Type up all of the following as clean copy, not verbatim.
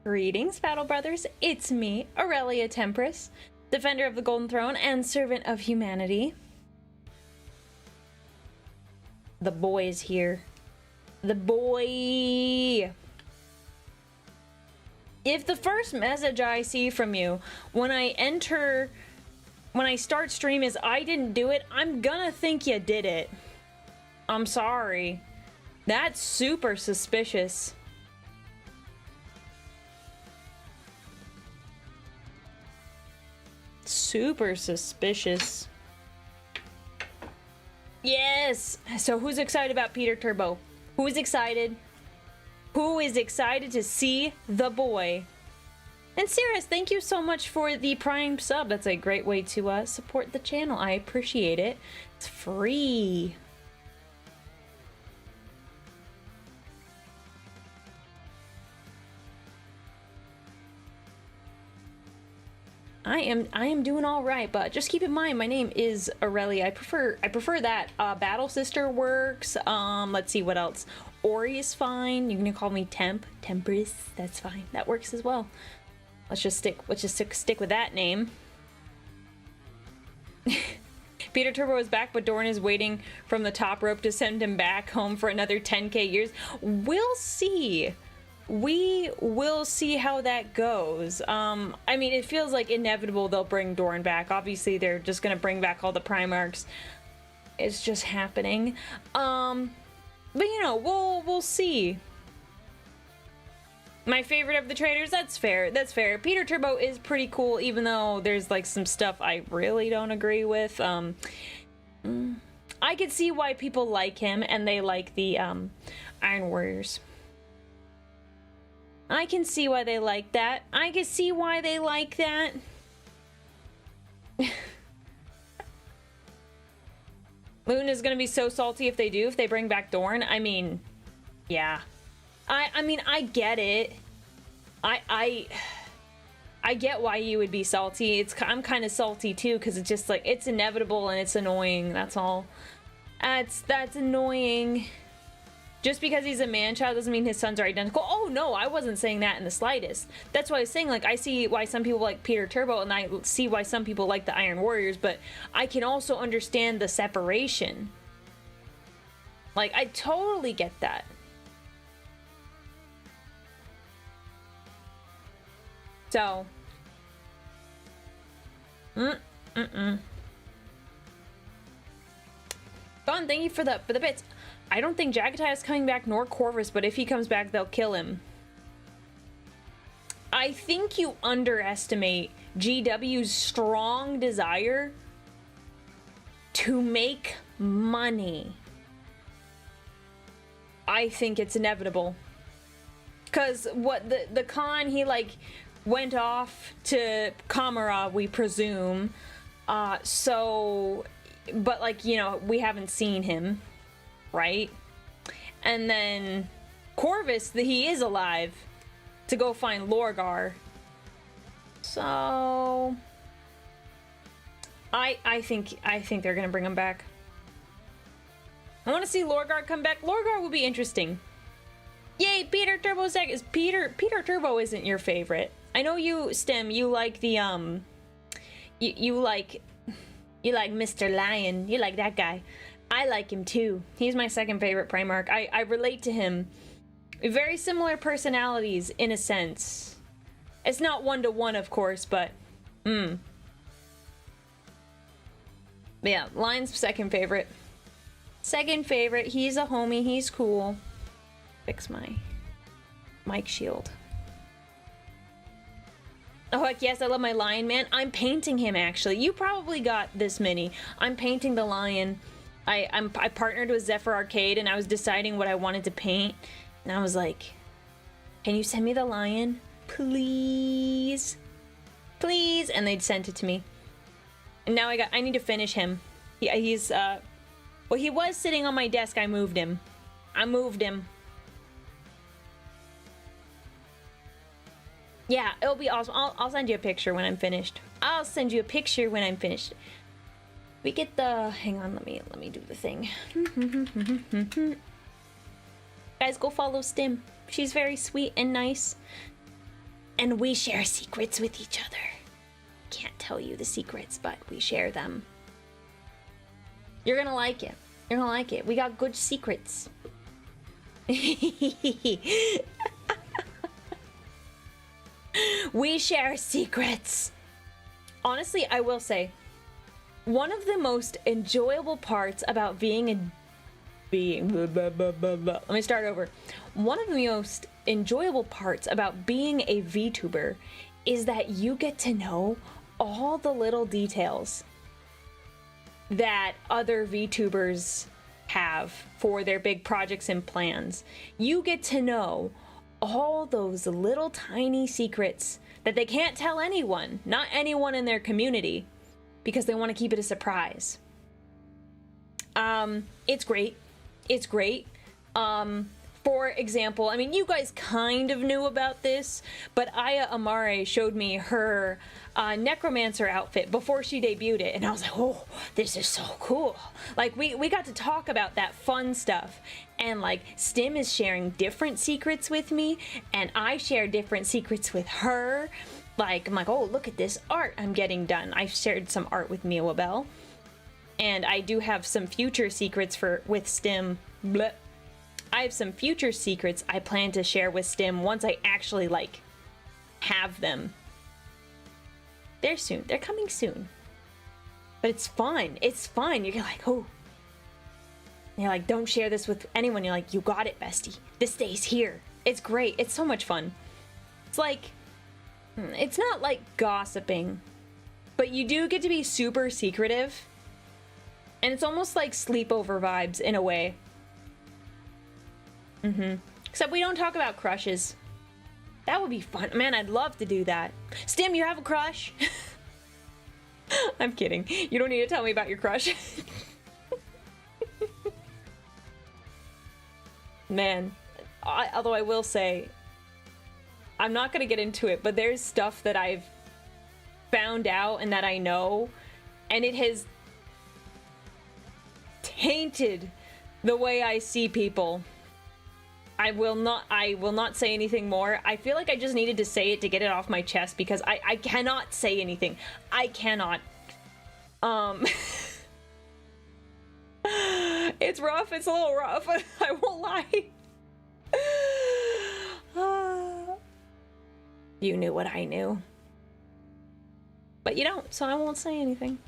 Greetings, Battle Brothers. It's me, Aurelia Tempris, Defender of the Golden Throne and Servant of Humanity. The boy is here. The boy! If the first message I see from you when I start stream is I didn't do it, I'm gonna think you did it. I'm sorry. That's super suspicious. Super suspicious. Yes! So who's excited about Peter Turbo? Who's excited? Who is excited to see the boy? And Cirrus, thank you so much for the Prime sub. That's a great way to support the channel. I appreciate it. It's free. I am doing all right, but just keep in mind my name is Aurelia. I prefer that. Battle Sister works. Let's see what else. Auri is fine. You can call me Temp, Tempris. That's fine. That works as well. Let's just stick with that name. Peter Turbo is back, but Dorn is waiting from the top rope to send him back home for another 10k years. We'll see. We will see how that goes. I mean, it feels like inevitable they'll bring Dorn back. Obviously, they're just gonna bring back all the Primarchs. It's just happening. But you know, we'll see. My favorite of the traders, that's fair. That's fair. Peter Turbo is pretty cool, even though there's like some stuff I really don't agree with. I could see why people like him and they like the Iron Warriors. I can see why they like that. I can see why they like that. Moon is gonna be so salty if they bring back Dorn. I mean, yeah. I mean, I get it. I get why you would be salty. I'm kind of salty too, because it's just like, it's inevitable and it's annoying. That's all. That's annoying. Just because he's a man-child doesn't mean his sons are identical. Oh no, I wasn't saying that in the slightest. That's why I was saying, like, I see why some people like Peter Turbo and I see why some people like the Iron Warriors, but I can also understand the separation. Like, I totally get that. So. Fun, thank you for the bits. I don't think Jagatai is coming back, nor Corvus, but if he comes back, they'll kill him. I think you underestimate GW's strong desire to make money. I think it's inevitable. Because what the Khan, he like went off to Kamara, we presume. So, but like, you know, we haven't seen him. Right? And then Corvus, he is alive to go find Lorgar. So I think they're gonna bring him back. I want to see Lorgar come back. Lorgar will be interesting. Yay, Peter Turbo's deck is Peter Turbo isn't your favorite. I know you, Stem, you like the you like Mr. Lion. You like that guy. I like him too. He's my second favorite Primarch. I relate to him. Very similar personalities in a sense. It's not one-to-one, of course, but yeah, Lion's second favorite. Second favorite. He's a homie. He's cool. Fix my mic shield. Oh, heck yes, I love my Lion, man. I'm painting him, actually. You probably got this many. I'm painting the Lion. I partnered with Zephyr Arcade and I was deciding what I wanted to paint, and I was like, can you send me the Lion, please, please? And they'd sent it to me, and now I need to finish him. He's well, he was sitting on my desk. I moved him. Yeah, it'll be awesome. I'll send you a picture when I'm finished. We get the, hang on, let me do the thing. Guys, go follow Stim. She's very sweet and nice. And we share secrets with each other. Can't tell you the secrets, but we share them. You're gonna like it. You're gonna like it. We got good secrets. We share secrets. Honestly, I will say, one of the most enjoyable parts about being a let me start over. One of the most enjoyable parts about being a VTuber is that you get to know all the little details that other VTubers have for their big projects and plans. You get to know all those little tiny secrets that they can't tell anyone, not anyone in their community, because they want to keep it a surprise. It's great. It's great. For example, I mean, you guys kind of knew about this, but Aya Amare showed me her necromancer outfit before she debuted it, and I was like, oh, this is so cool. Like, we got to talk about that fun stuff, and like, Stim is sharing different secrets with me, and I share different secrets with her. Like, I'm like, oh, look at this art I'm getting done. I shared some art with Mila Bell, and I do have some future secrets with Stim. Bleh. I have some future secrets I plan to share with Stim once I actually, like, have them. They're soon. They're coming soon. But it's fun. It's fun. You're like, oh. You're like, don't share this with anyone. You're like, you got it, bestie. This stays here. It's great. It's so much fun. It's like, it's not like gossiping, but you do get to be super secretive. And it's almost like sleepover vibes in a way. Except we don't talk about crushes. That would be fun. Man, I'd love to do that. Stim, you have a crush? I'm kidding. You don't need to tell me about your crush. Man, although I will say, I'm not gonna get into it, but there's stuff that I've found out and that I know, and it has tainted the way I see people. I will not say anything more. I feel like I just needed to say it to get it off my chest because I cannot say anything. I cannot. It's rough. It's a little rough. I won't lie. You knew what I knew. But you don't, so I won't say anything.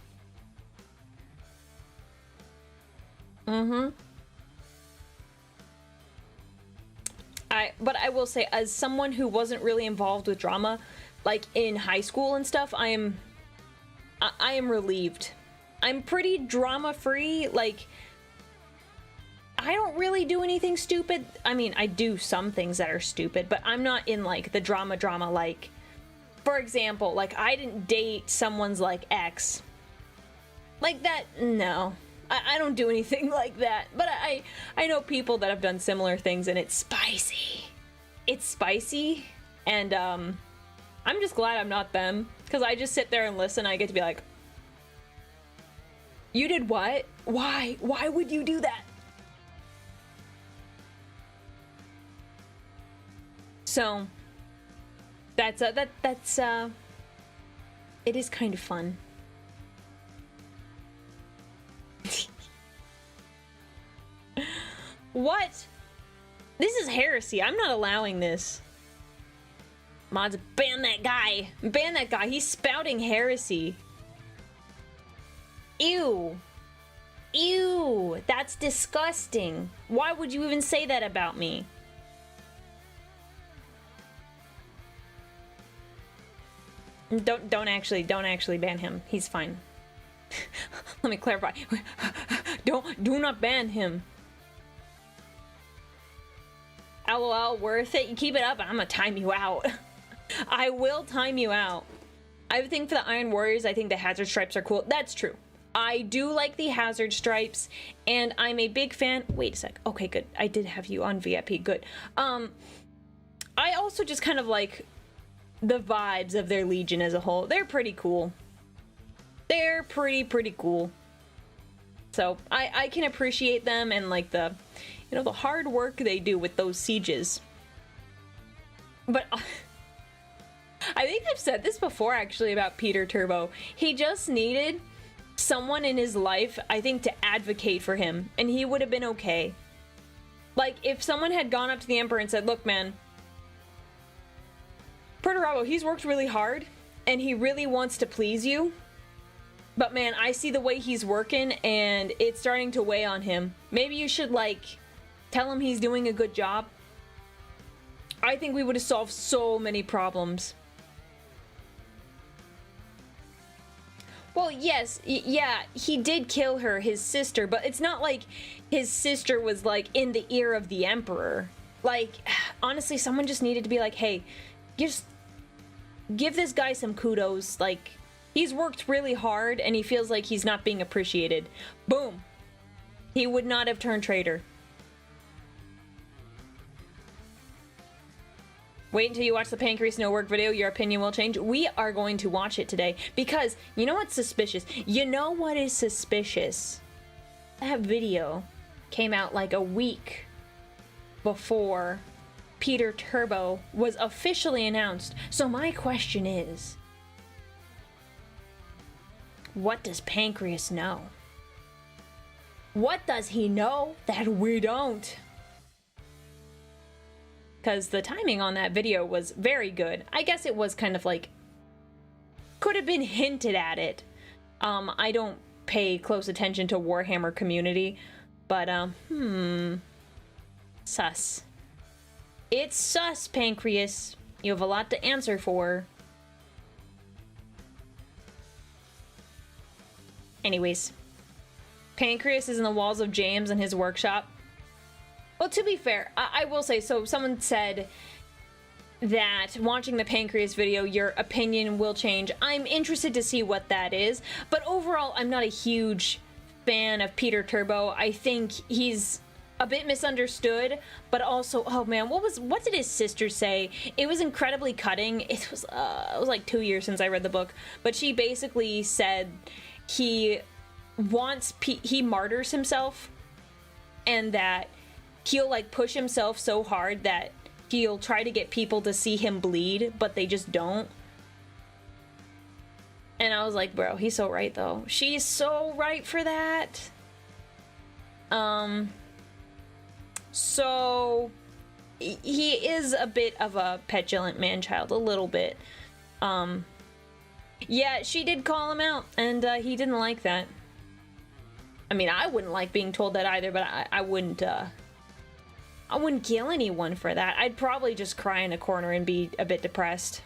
But I will say, as someone who wasn't really involved with drama, like in high school and stuff, I am relieved. I'm pretty drama-free. Like, I don't really do anything stupid. I mean, I do some things that are stupid, but I'm not in like the drama, like, for example, like I didn't date someone's like ex. Like that, no. I don't do anything like that, but I know people that have done similar things, and it's spicy. It's spicy, and I'm just glad I'm not them, because I just sit there and listen. I get to be like, you did what? Why? Why would you do that? So that's it is kind of fun. What? This is heresy. I'm not allowing this. Mods, ban that guy. Ban that guy. He's spouting heresy. Ew. Ew. That's disgusting. Why would you even say that about me? Don't actually ban him. He's fine. Let me clarify. Do not ban him. LOL, worth it. You keep it up and I'm gonna time you out. I will time you out. I think for the Iron Warriors, I think the hazard stripes are cool. That's true. I do like the hazard stripes, and I'm a big fan. Wait a sec. Okay, good. I did have you on VIP. Good. I also just kind of like the vibes of their Legion as a whole. They're pretty cool. They're pretty cool. So I can appreciate them and like the, you know, the hard work they do with those sieges. But I think I've said this before actually about Peter Turbo. He just needed someone in his life, I think, to advocate for him, and he would have been okay. Like, if someone had gone up to the Emperor and said, look, man, Perturabo, he's worked really hard, and he really wants to please you, but man, I see the way he's working, and it's starting to weigh on him. Maybe you should, like, tell him he's doing a good job. I think we would have solved so many problems. Well, yes, yeah, he did kill her, his sister, but it's not like his sister was, like, in the ear of the Emperor. Like, honestly, someone just needed to be like, hey, just give this guy some kudos. Like, he's worked really hard, and he feels like he's not being appreciated. Boom. He would not have turned traitor. Wait until you watch the Pancreas No Work video, your opinion will change. We are going to watch it today because you know what's suspicious? You know what is suspicious? That video came out like a week before Peter Turbo was officially announced. So my question is, what does Pancreas know? What does he know that we don't? Because the timing on that video was very good. I guess it was kind of like, could have been hinted at it. I don't pay close attention to Warhammer community, but, sus. It's sus, Pancreas. You have a lot to answer for. Anyways, Pancreas is in the walls of James and his workshop. Well, to be fair, I will say, so someone said that watching the Pancreas video, your opinion will change. I'm interested to see what that is, but overall, I'm not a huge fan of Peter Turbo. I think he's a bit misunderstood, but also, oh man, what did his sister say? It was incredibly cutting. It was like 2 years since I read the book, but she basically said he martyrs himself, and that he'll like push himself so hard that he'll try to get people to see him bleed, but they just don't. And I was like, bro, he's so right though. She's so right for that. So he is a bit of a petulant man-child, a little bit. Yeah, she did call him out, and he didn't like that. I mean, I wouldn't like being told that either, but I wouldn't kill anyone for that. I'd probably just cry in a corner and be a bit depressed.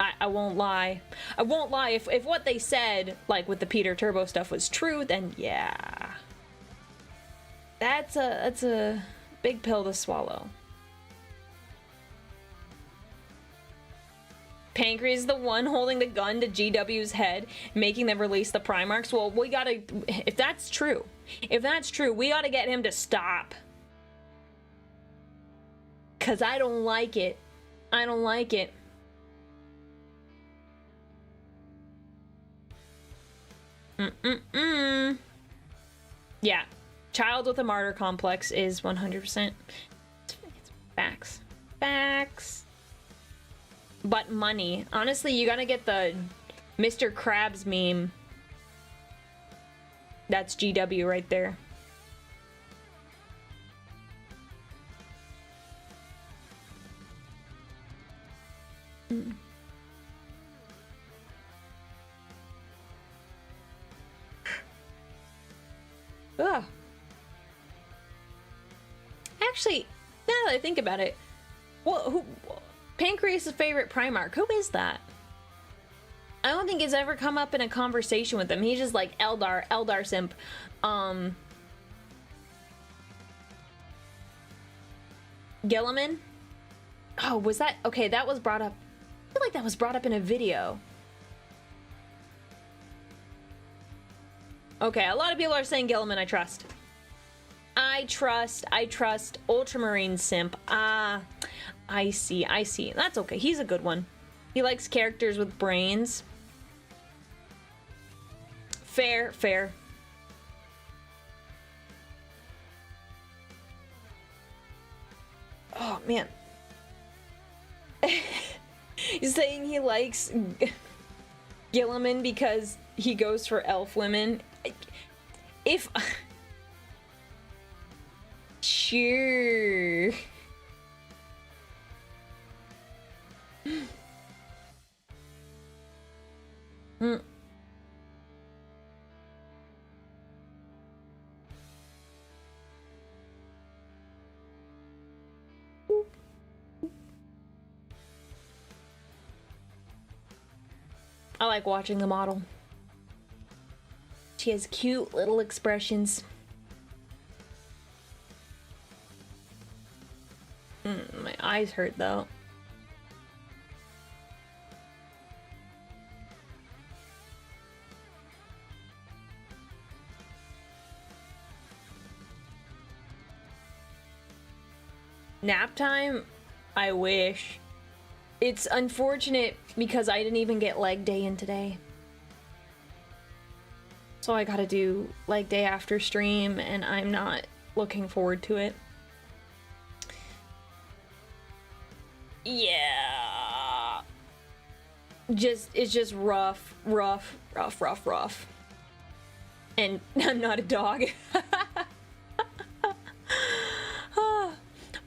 I won't lie. I won't lie. If what they said, like with the Peter Turbo stuff, was true, then yeah. That's a big pill to swallow. Pancreas is the one holding the gun to GW's head, making them release the Primarchs. Well, we gotta, if that's true, we gotta get him to stop. Cause I don't like it. I don't like it. Yeah. Child with a martyr complex is 100%. Facts. Facts. But money. Honestly, you gotta get the Mr. Krabs meme. That's GW right there. Ugh. Actually, now that I think about it, Pancreas' favorite Primarch, who is that? I don't think it's ever come up in a conversation with him. He's just like Eldar simp. Gilliman? Oh, was that? Okay, that was brought up. I feel like that was brought up in a video. Okay, a lot of people are saying Gilliman, I trust. I trust Ultramarine simp. Ah, I see. That's okay. He's a good one. He likes characters with brains. Fair. Oh, man. He's saying he likes Gilliman because he goes for elf women. If... Sure. I like watching the model. She has cute little expressions. My eyes hurt though. Nap time? I wish. It's unfortunate because I didn't even get leg day in today. So I gotta do leg day after stream and I'm not looking forward to it. Yeah. It's just rough. And I'm not a dog.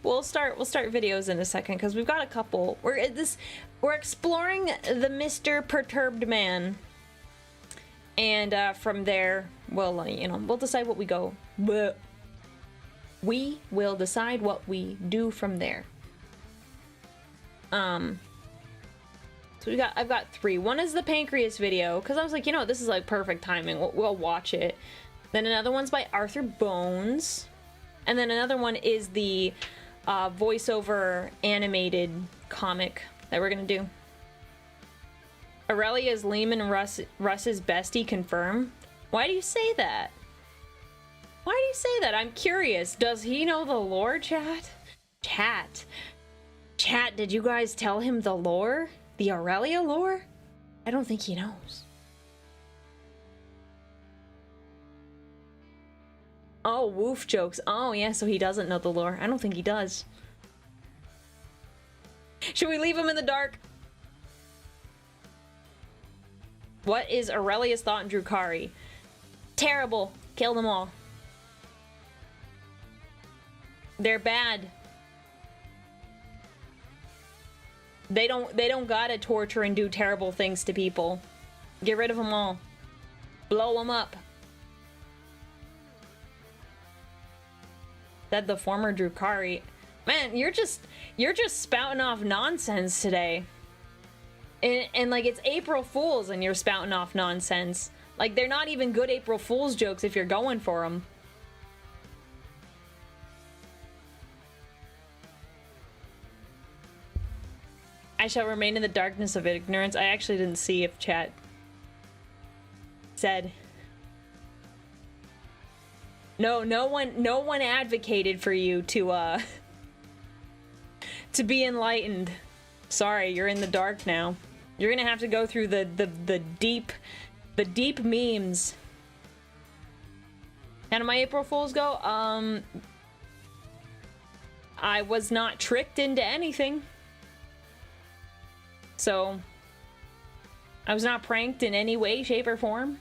We'll start videos in a second because we've got a couple. We're exploring the Mr. Perturbed Man, and from there we'll we'll decide what we go. We will decide what we do from there. So I've got 3. One is the pancreas video because I was like, this is like perfect timing. We'll watch it. Then another one's by Arthur Bones, and then another one is the voiceover animated comic that we're gonna do. Aurelia is Lehman Russ's bestie, confirm. Why do you say that? Why do you say that? I'm curious. Does he know the lore, chat? Chat, did you guys tell him the lore? The Aurelia lore? I don't think he knows. Oh, woof jokes. Oh, yeah, so he doesn't know the lore. I don't think he does. Should we leave him in the dark? What is Aurelia's thought on Drukhari? Terrible. Kill them all. They're bad. They don't gotta torture and do terrible things to people. Get rid of them all. Blow them up. Said the former Drukhari. Man, you're just spouting off nonsense today. And like, it's April Fools and you're spouting off nonsense. Like, they're not even good April Fool's jokes if you're going for them. I shall remain in the darkness of ignorance. I actually didn't see if chat said. No one advocated for you to be enlightened. Sorry, you're in the dark now. You're gonna have to go through the deep memes. How did my April Fools go? I was not tricked into anything. So I was not pranked in any way, shape, or form.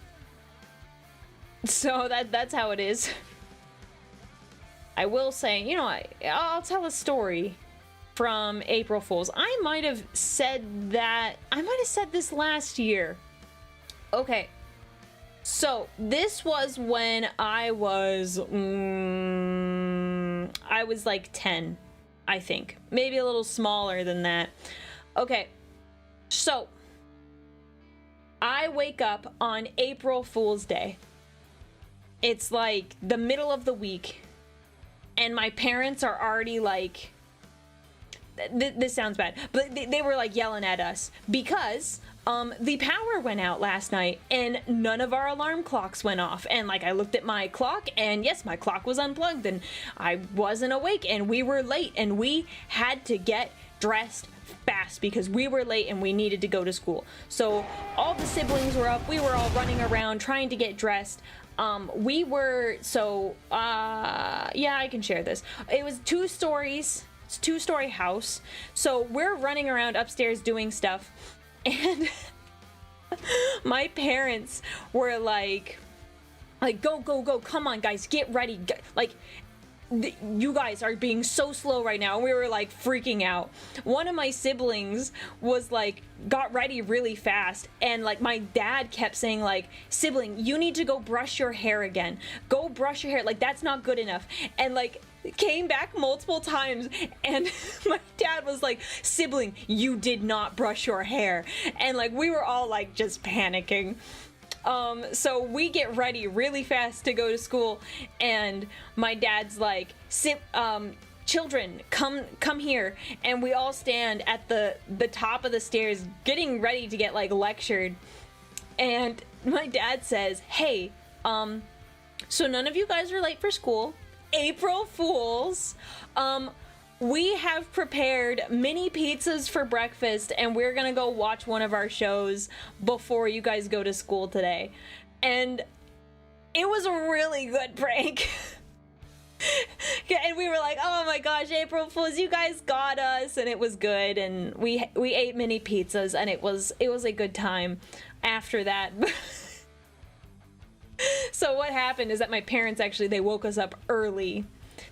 So that's how it is. I will say, I'll tell a story from April Fools. I might have said this last year. Okay. So this was when I was like 10, I think. Maybe a little smaller than that. Okay. So I wake up on April Fool's Day. It's like the middle of the week, and my parents are already like, this sounds bad, but they were like yelling at us because the power went out last night and none of our alarm clocks went off. And like, I looked at my clock and yes, my clock was unplugged and I wasn't awake and we were late and we had to get dressed fast because we were late and we needed to go to school. So all the siblings were up, we were all running around trying to get dressed. Yeah, I can share this. It was 2 stories It's a 2-story house. So we're running around upstairs doing stuff, and my parents were like, go, go, go, come on, guys, get ready. Like, you guys are being so slow right now. And we were like freaking out. One of my siblings was like, got ready really fast, and like my dad kept saying like, sibling, you need to go brush your hair again. Go brush your hair. Like, that's not good enough. And like, came back multiple times, and my dad was like, sibling, you did not brush your hair. And like, we were all like just panicking. So we get ready really fast to go to school, and my dad's like, children, come here. And we all stand at the top of the stairs getting ready to get like lectured. And my dad says, hey, so none of you guys are late for school. April Fools. We have prepared mini pizzas for breakfast, and we're gonna go watch one of our shows before you guys go to school today. And it was a really good prank. And we were like, oh my gosh, April Fools, you guys got us. And it was good, and we ate mini pizzas, and it was a good time after that. So what happened is that my parents actually, they woke us up early.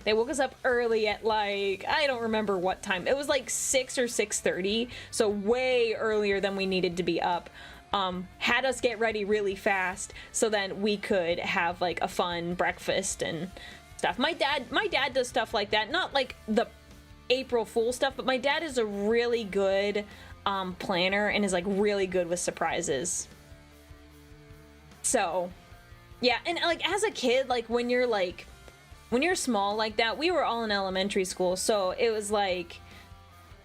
They woke us up early at like, I don't remember what time. It was like 6 or 6:30, so way earlier than we needed to be up. Had us get ready really fast so then we could have like a fun breakfast and stuff. My dad does stuff like that. Not like the April Fool stuff, but my dad is a really good planner and is like really good with surprises. So, yeah, and like as a kid, like when you're small like that, we were all in elementary school, so it was like,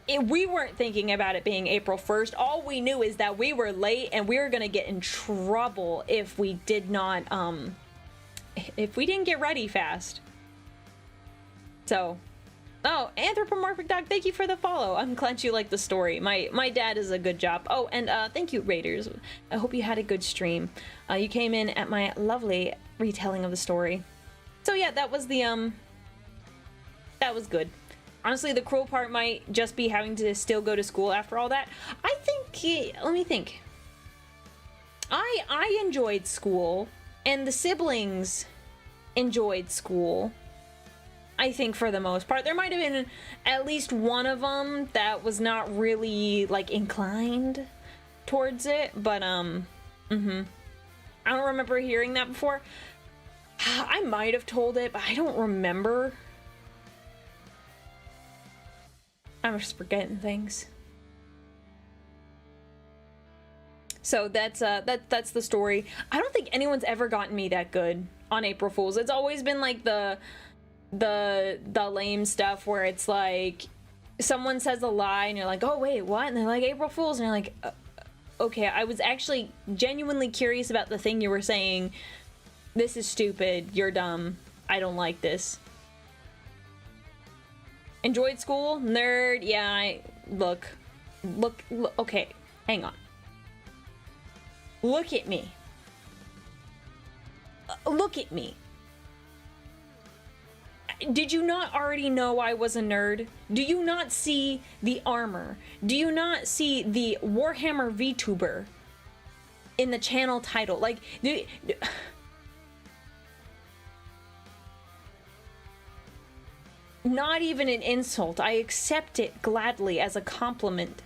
we weren't thinking about it being April 1st. All we knew is that we were late and we were gonna get in trouble if we did not, if we didn't get ready fast. So, oh, Anthropomorphic Dog, thank you for the follow. I'm glad you like the story. My dad does a good job. Oh, and thank you, Raiders. I hope you had a good stream. You came in at my lovely retelling of the story. So yeah, that was the, that was good. Honestly, the cruel part might just be having to still go to school after all that. I think, let me think. I enjoyed school, and the siblings enjoyed school. I think for the most part. There might have been at least one of them that was not really, like, inclined towards it, but, I don't remember hearing that before. I might have told it, but I don't remember. I'm just forgetting things. So that's the story. I don't think anyone's ever gotten me that good on April Fools. It's always been like the lame stuff where it's like someone says a lie and you're like, oh wait, what? And they're like, April Fools, and you're like, okay, I was actually genuinely curious about the thing you were saying. This is stupid. You're dumb. I don't like this. Enjoyed school? Nerd? Yeah, look, okay, hang on. Look at me. Look at me. Did you not already know I was a nerd? Do you not see the armor? Do you not see the Warhammer VTuber in the channel title? Like, not even an insult. I accept it gladly as a compliment.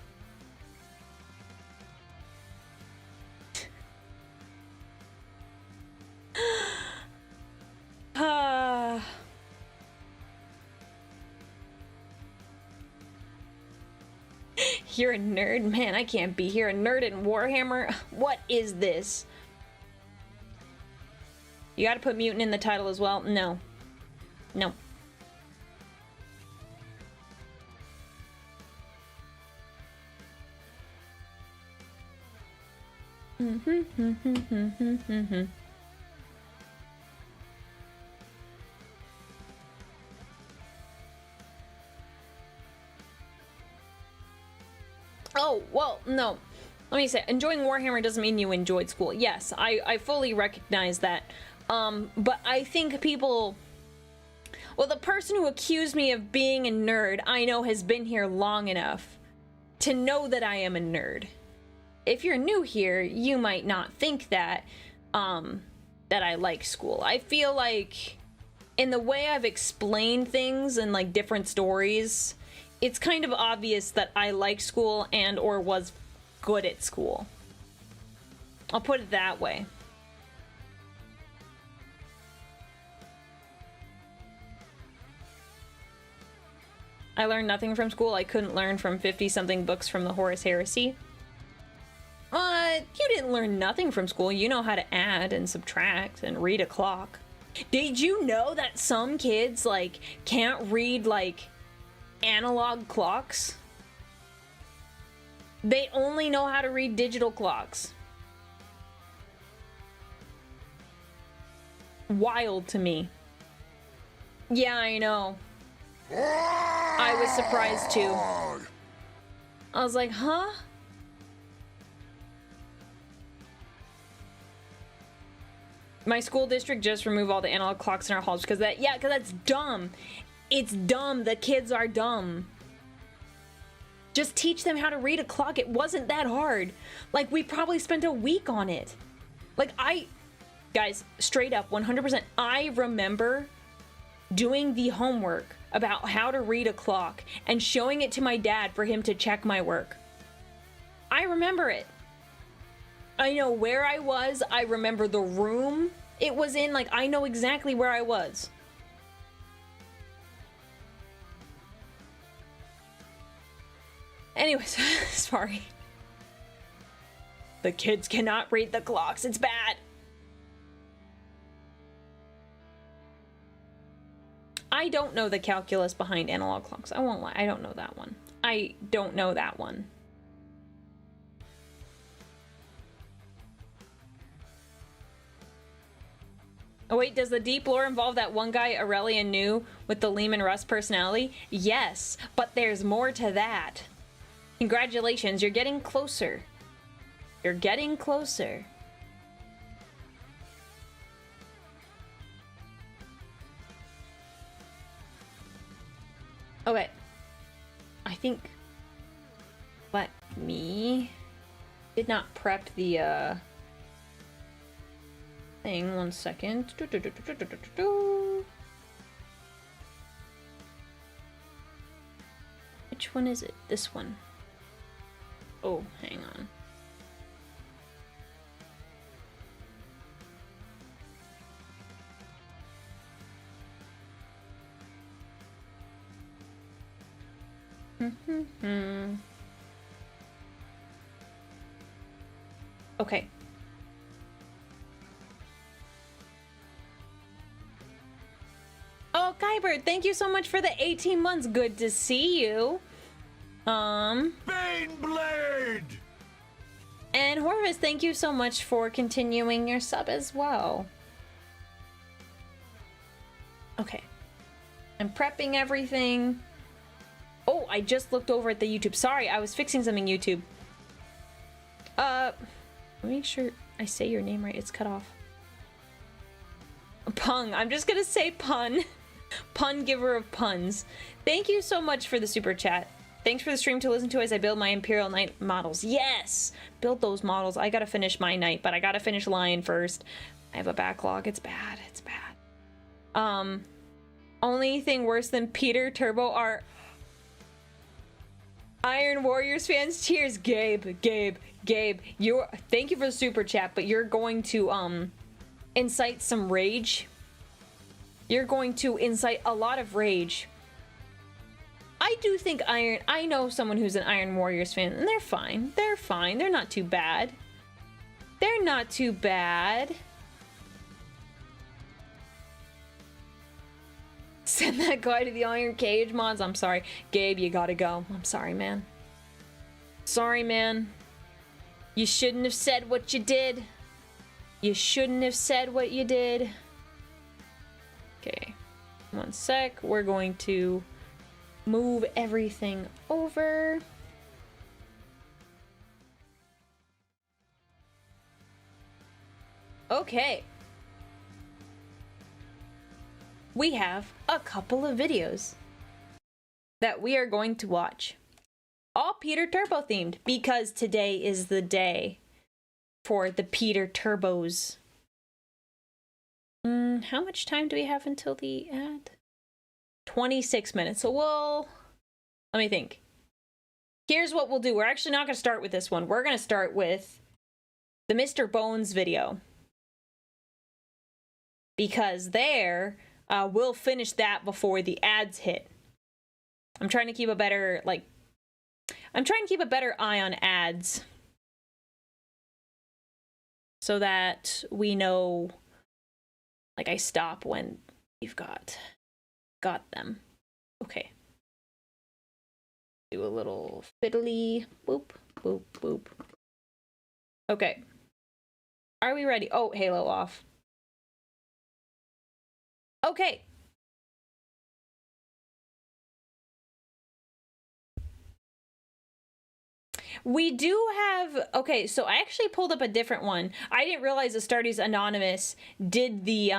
You're a nerd? Man, I can't be here. A nerd in Warhammer? What is this? You gotta put mutant in the title as well? No. No. Oh, well, no. Let me say, enjoying Warhammer doesn't mean you enjoyed school. Yes, I fully recognize that. But I think people... Well, the person who accused me of being a nerd, I know has been here long enough to know that I am a nerd. If you're new here, you might not think that, that I like school. I feel like in the way I've explained things and like different stories, it's kind of obvious that I like school and or was good at school. I'll put it that way. I learned nothing from school I couldn't learn from 50-something books from the Horus Heresy. You didn't learn nothing from school. You know how to add and subtract and read a clock. Did you know that some kids, like, can't read, like, analog clocks? They only know how to read digital clocks. Wild to me. Yeah, I know. I was surprised too. I was like, huh? My school district just removed all the analog clocks in our halls because that, yeah, because that's dumb. It's dumb. The kids are dumb. Just teach them how to read a clock. It wasn't that hard. Like, we probably spent a week on it. Like, guys, straight up, 100%, I remember doing the homework about how to read a clock and showing it to my dad for him to check my work. I remember it. I know where I was. I remember the room it was in. Like, I know exactly where I was. Anyways, sorry. The kids cannot read the clocks. It's bad. I don't know the calculus behind analog clocks. I won't lie. I don't know that one. I don't know that one. Oh wait, does the deep lore involve that one guy Aurelia knew with the Lehman Russ personality? Yes, but there's more to that. Congratulations, you're getting closer. You're getting closer. Okay. I think... Let me... Did not prep the, thing. 1 second. Which one is it? This one. Oh, hang on. Okay. Oh, Kybert, thank you so much for the 18 months. Good to see you. Baneblade! And Horvis, thank you so much for continuing your sub as well. Okay. I'm prepping everything. Oh, I just looked over at the YouTube. Sorry, I was fixing something YouTube. Make sure I say your name right. It's cut off. Pung. I'm just gonna say pun. Pun giver of puns. Thank you so much for the super chat. Thanks for the stream to listen to as I build my Imperial Knight models. Yes! Build those models. I gotta finish my Knight, but I gotta finish Lion first. I have a backlog. It's bad. It's bad. Only thing worse than Peter Turbo are Iron Warriors fans. Cheers, Gabe. Gabe. Thank you for the super chat, but you're going to, incite some rage. You're going to incite a lot of rage. I do think I know someone who's an Iron Warriors fan, and they're fine. They're fine. They're not too bad. They're not too bad. Send that guy to the Iron Cage mods. I'm sorry. Gabe, you gotta go. I'm sorry, man. Sorry, man. You shouldn't have said what you did. You shouldn't have said what you did. Okay. 1 sec. We're going to move everything over. Okay. we have a couple of videos that we are going to watch. All Peter Turbo themed, because today is the day for the Peter Turbos. How much time do we have until the ad? 26 minutes. So let me think. Here's what we'll do. We're actually not going to start with this one. We're going to start with the Mr. Bones video. Because we'll finish that before the ads hit. I'm trying to keep a better, eye on ads. So that we know, I stop when we've got them. Okay. Do a little fiddly boop, boop, boop. Okay. Are we ready? Oh, Halo off. Okay. We do have, okay, so I actually pulled up a different one. I didn't realize Astartes Anonymous did the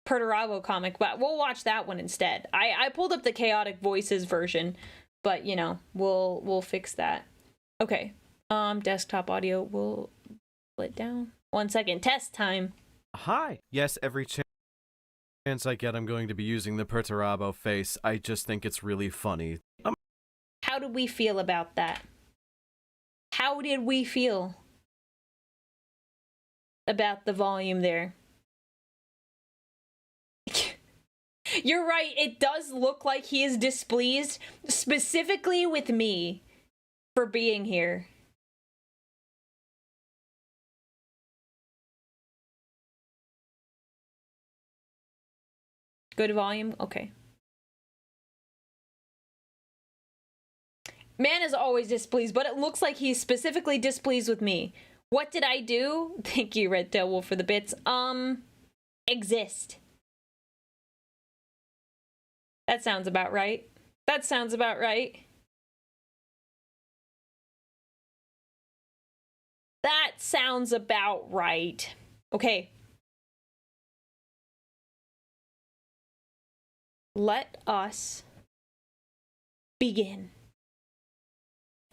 Perturabo comic, but we'll watch that one instead. I pulled up the Chaotic Voices version, but you know, we'll fix that. Okay. Desktop audio, we'll split down. 1 second, test time. Hi. Yes, every chance I get, I'm going to be using the Perturabo face. I just think it's really funny. How did we feel about that? How did we feel about the volume there? You're right, it does look like he is displeased, specifically with me, for being here. Good volume? Okay. Man is always displeased, but it looks like he's specifically displeased with me. What did I do? Thank you, Red Tail Wolf, for the bits. Exist. That sounds about right. That sounds about right. That sounds about right. Okay. Let us begin.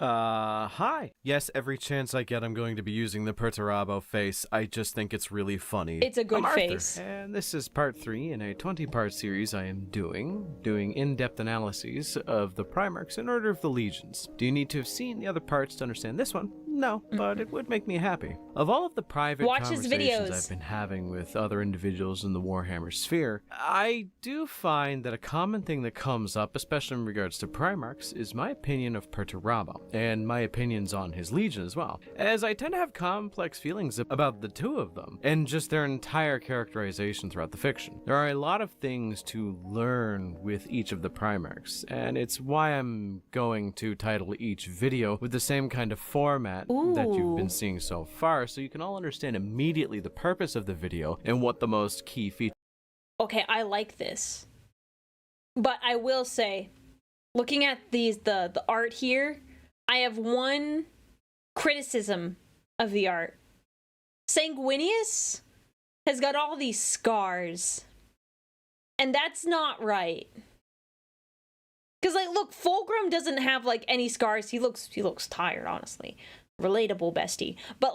Hi. Yes, every chance I get, I'm going to be using the Perturabo face. I just think it's really funny. It's a good face. And this is part 3 in a 20-part series I am doing in-depth analyses of the Primarchs in order of the legions. Do you need to have seen the other parts to understand this one? No, but it would make me happy. Of all of the private conversations I've been having with other individuals in the Warhammer sphere, I do find that a common thing that comes up, especially in regards to Primarchs, is my opinion of Perturabo, and my opinions on his legion as well, as I tend to have complex feelings about the two of them, and just their entire characterization throughout the fiction. There are a lot of things to learn with each of the Primarchs, and it's why I'm going to title each video with the same kind of format that you've been seeing so far, so you can all understand immediately the purpose of the video and what the most key features. Okay, I like this. But I will say, looking at the art here, I have one criticism of the art. Sanguinius has got all these scars. And that's not right. Because, look, Fulgrim doesn't have, any scars. He looks tired, honestly. Relatable, bestie. But,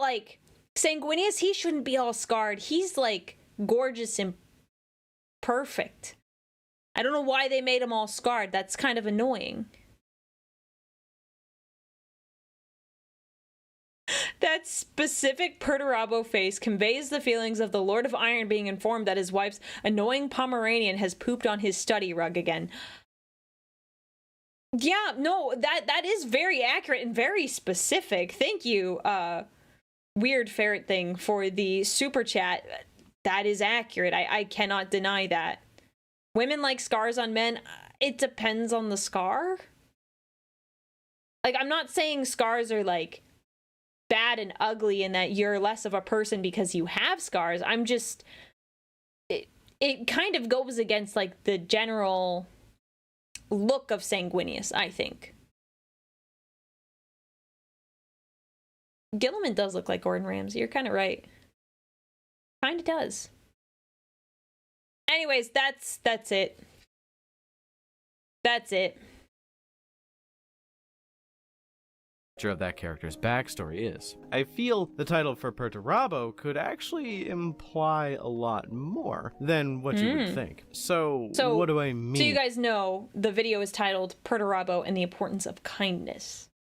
Sanguinius, he shouldn't be all scarred. He's, gorgeous and perfect. I don't know why they made him all scarred. That's kind of annoying. That specific Perturabo face conveys the feelings of the Lord of Iron being informed that his wife's annoying Pomeranian has pooped on his study rug again. Yeah, no, that is very accurate and very specific. Thank you, Weird Ferret Thing, for the super chat. That is accurate. I cannot deny that. Women like scars on men. It depends on the scar. I'm not saying scars are, bad and ugly and that you're less of a person because you have scars. I'm just... It kind of goes against, the general look of Sanguinius, I think. Gilliman does look like Gordon Ramsay. You're kind of right. Kind of does. anyways, that's it. That's it. Of that character's backstory is. I feel the title for Perturabo could actually imply a lot more than what you would think. So what do I mean? So you guys know the video is titled Perturabo and the Importance of Kindness.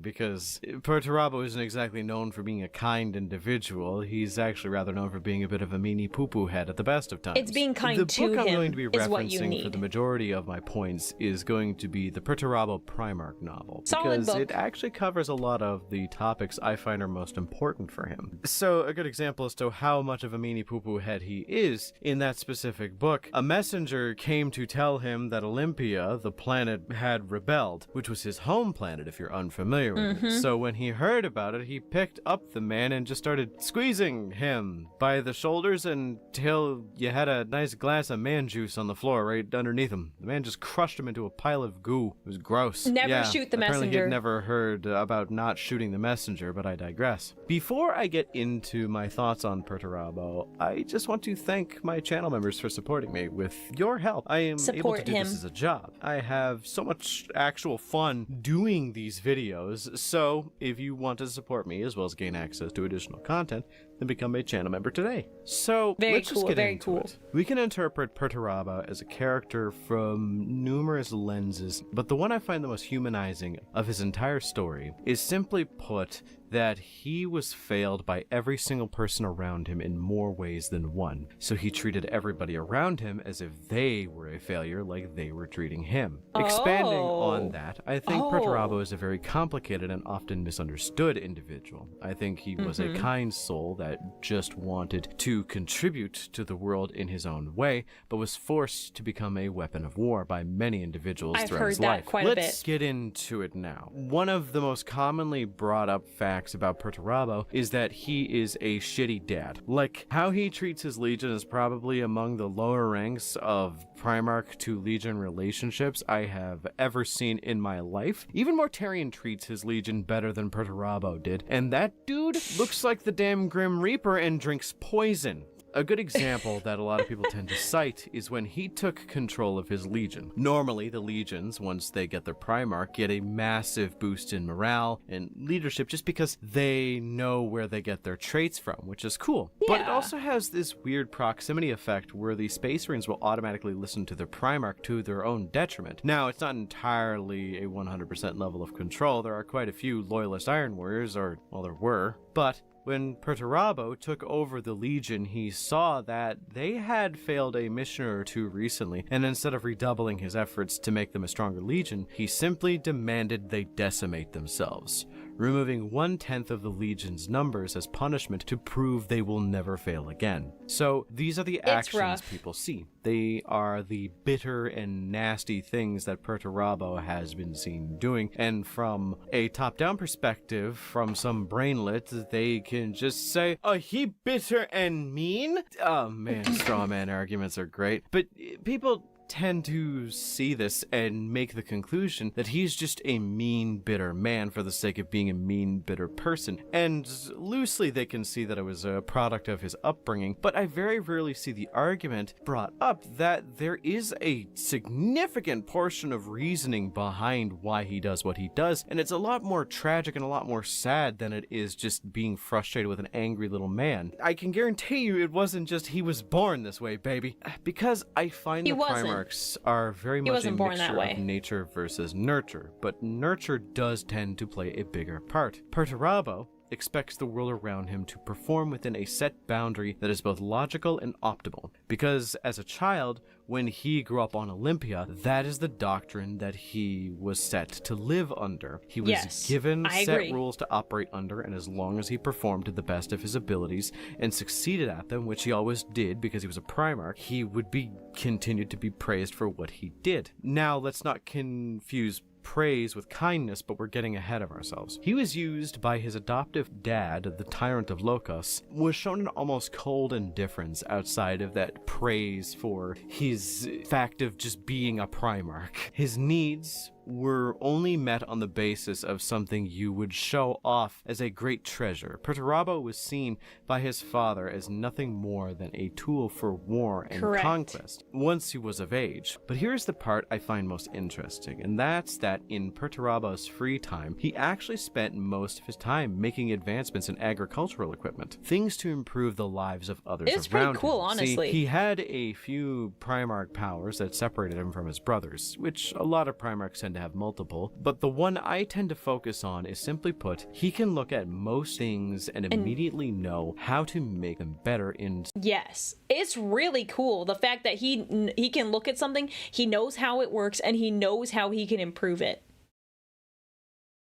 Because Perturabo isn't exactly known for being a kind individual. He's actually rather known for being a bit of a meanie poo-poo head at the best of times. It's being kind to him. The book I'm going to be is what you referencing need. for the majority of my points is going to be the Perturabo Primarch novel. Solid because book. it actually covers a lot of the topics I find are most important for him. So a good example as to how much of a meanie poo-poo head he is, in that specific book, a messenger came to tell him that Olympia, the planet, had rebelled, which was his home planet if you're unfamiliar with it. So when he heard about it, he picked up the man and just started squeezing him by the shoulders until you had a nice glass of man juice on the floor right underneath him. The man just crushed him into a pile of goo. It was gross. Never shoot the apparently messenger. He'd never heard about not shooting the messenger, but I digress. Before I get into my thoughts on Perturabo, I just want to thank my channel members for supporting me. With your help, I am able to do this as a job. I have so much actual fun doing these videos. So, if you want to support me as well as gain access to additional content, then become a channel member today. So, let's just get into it. We can interpret Perturabo as a character from numerous lenses, but the one I find the most humanizing of his entire story is simply put that he was failed by every single person around him in more ways than one. So he treated everybody around him as if they were a failure, like they were treating him. Expanding on that, I think Perturabo is a very complicated and often misunderstood individual. I think he was a kind soul that just wanted to contribute to the world in his own way, but was forced to become a weapon of war by many individuals throughout his life. Quite a bit. Let's get into it now. One of the most commonly brought up facts about Perturabo is that he is a shitty dad. Like, how he treats his legion is probably among the lower ranks of Primarch to Legion relationships I have ever seen in my life. Even Mortarion treats his legion better than Perturabo did, and that dude looks like the damn Grim Reaper and drinks poison. A good example that a lot of people tend to cite is when he took control of his legion. Normally, the legions, once they get their Primarch, get a massive boost in morale and leadership just because they know where they get their traits from, which is cool. Yeah. But it also has this weird proximity effect where the Space Marines will automatically listen to their Primarch to their own detriment. Now, it's not entirely a 100% level of control. There are quite a few Loyalist Iron Warriors, or, well, there were, but when Perturabo took over the Legion, he saw that they had failed a mission or two recently, and instead of redoubling his efforts to make them a stronger Legion, he simply demanded they decimate themselves, removing 1/10 of the Legion's numbers as punishment to prove they will never fail again. So these are the actions people see. They are the bitter and nasty things that Perturabo has been seen doing, and from a top-down perspective, from some brainlet, they can just say, oh, he bitter and mean? Oh man, straw man arguments are great, but people tend to see this and make the conclusion that he's just a mean, bitter man for the sake of being a mean, bitter person. And loosely they can see that it was a product of his upbringing, but I very rarely see the argument brought up that there is a significant portion of reasoning behind why he does what he does, and it's a lot more tragic and a lot more sad than it is just being frustrated with an angry little man. I can guarantee you it wasn't just he was born this way, baby. Because I find the Primarchs are very much a mixture of nature versus nurture, but nurture does tend to play a bigger part. Perturabo expects the world around him to perform within a set boundary that is both logical and optimal, because as a child, when he grew up on Olympia, that is the doctrine that he was set to live under. He was given set rules to operate under, and as long as he performed to the best of his abilities and succeeded at them, which he always did because he was a Primarch, he would be continued to be praised for what he did. Now, let's not confuse praise with kindness, but we're getting ahead of ourselves. He was used by his adoptive dad, the Tyrant of Locos, was shown an almost cold indifference outside of that praise for his fact of just being a Primarch. His needs were only met on the basis of something you would show off as a great treasure. Perturabo was seen by his father as nothing more than a tool for war and Correct. conquest once he was of age. But here's the part I find most interesting, and that's that in Perturabo's free time, he actually spent most of his time making advancements in agricultural equipment, things to improve the lives of others It's around pretty cool, him. honestly. See, he had a few Primarch powers that separated him from his brothers, which a lot of Primarchs tend to have multiple, but the one I tend to focus on is, simply put, he can look at most things and immediately know how to make them better in... Yes, it's really cool. The fact that he can look at something, he knows how it works, and he knows how he can improve it.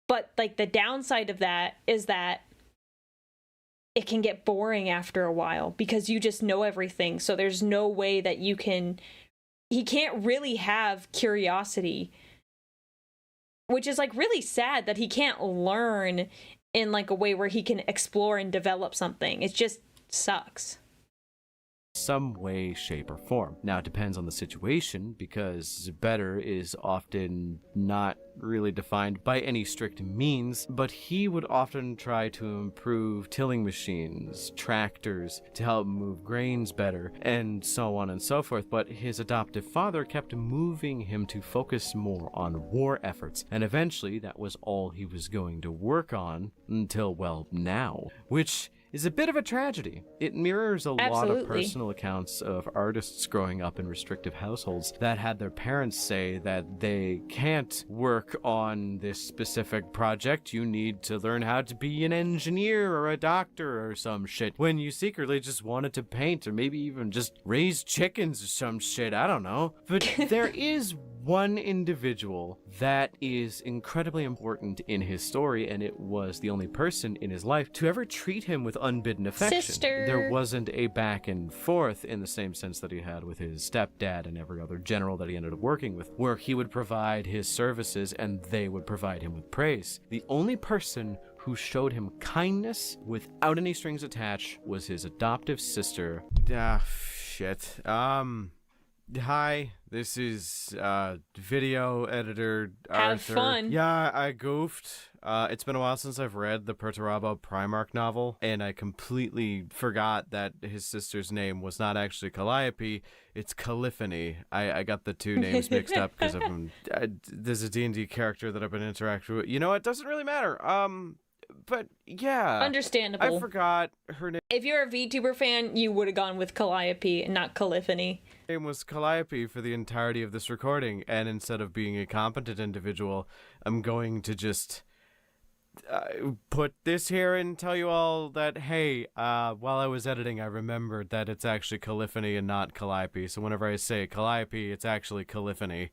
But, like, the downside of that is that it can get boring after a while because you just know everything. So there's no way that you can... He can't really have curiosity, which is, like, really sad that he can't learn in, like, a way where he can explore and develop something. It just sucks. some way, shape, or form. Now, it depends on the situation, because better is often not really defined by any strict means, but he would often try to improve tilling machines, tractors, to help move grains better, and so on and so forth. But his adoptive father kept moving him to focus more on war efforts, and eventually that was all he was going to work on until, well, now, which is a bit of a tragedy. It mirrors a lot of personal accounts of artists growing up in restrictive households that had their parents say that they can't work on this specific project. You need to learn how to be an engineer or a doctor or some shit, when you secretly just wanted to paint or maybe even just raise chickens or some shit. I don't know. But there is one individual that is incredibly important in his story, and it was the only person in his life to ever treat him with unbidden affection. Sister. There wasn't a back and forth in the same sense that he had with his stepdad and every other general that he ended up working with, where he would provide his services and they would provide him with praise. The only person who showed him kindness without any strings attached was his adoptive sister. Shit. Hi, this is video editor Arthur. Have fun. Yeah, I goofed. It's been a while since I've read the Perturabo Primarch novel, and I completely forgot that his sister's name was not actually Calliope, it's Caliphany. I got the two names mixed up because of there's a D&D character that I've been interacting with. You know, it doesn't really matter. But yeah, understandable. I forgot her name. If you're a VTuber fan, you would have gone with Calliope and not Caliphany. Name was Calliope for the entirety of this recording, and instead of being a competent individual, I'm going to just put this here and tell you all that, hey, while I was editing, I remembered that it's actually Caliphany and not Calliope, so whenever I say Calliope, it's actually Caliphany.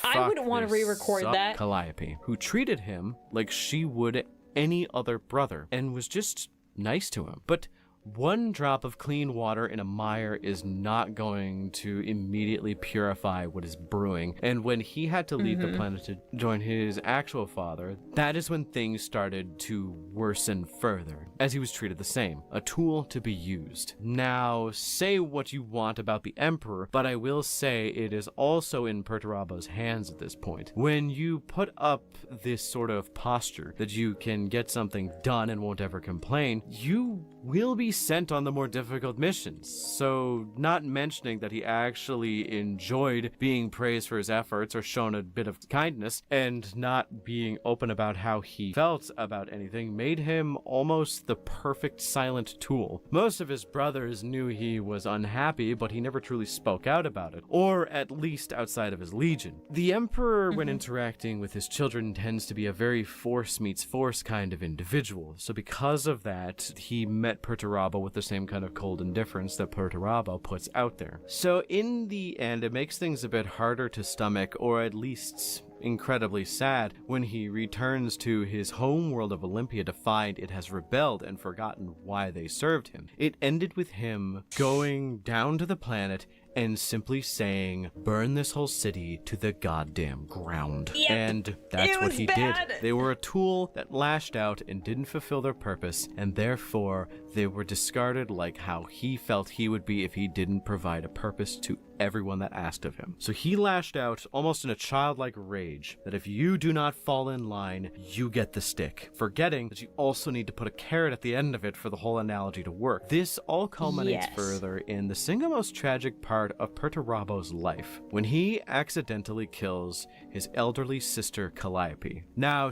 I wouldn't want to re-record that. Calliope, who treated him like she would any other brother, and was just nice to him. But one drop of clean water in a mire is not going to immediately purify what is brewing. And when he had to leave the planet to join his actual father, that is when things started to worsen further, as he was treated the same, a tool to be used. Now, say what you want about the Emperor, but I will say it is also in Perturabo's hands at this point. When you put up this sort of posture that you can get something done and won't ever complain, you will be sent on the more difficult missions. So, not mentioning that he actually enjoyed being praised for his efforts or shown a bit of kindness, and not being open about how he felt about anything, made him almost the perfect silent tool. Most of his brothers knew he was unhappy, but he never truly spoke out about it, or at least outside of his legion. The Emperor, when interacting with his children, tends to be a very force meets force kind of individual. So because of that, he met Perturabo with the same kind of cold indifference that Perturabo puts out there. So in the end, it makes things a bit harder to stomach, or at least incredibly sad, when he returns to his home world of Olympia to find it has rebelled and forgotten why they served him. It ended with him going down to the planet and simply saying, burn this whole city to the goddamn ground. Yep. And that's what he bad. did. They were a tool that lashed out and didn't fulfill their purpose, and therefore They were discarded like how he felt he would be if he didn't provide a purpose to everyone that asked of him. So he lashed out almost in a childlike rage that if you do not fall in line, you get the stick, forgetting that you also need to put a carrot at the end of it for the whole analogy to work. This all culminates further in the single most tragic part of Perturabo's life, when he accidentally kills his elderly sister Calliope. Now,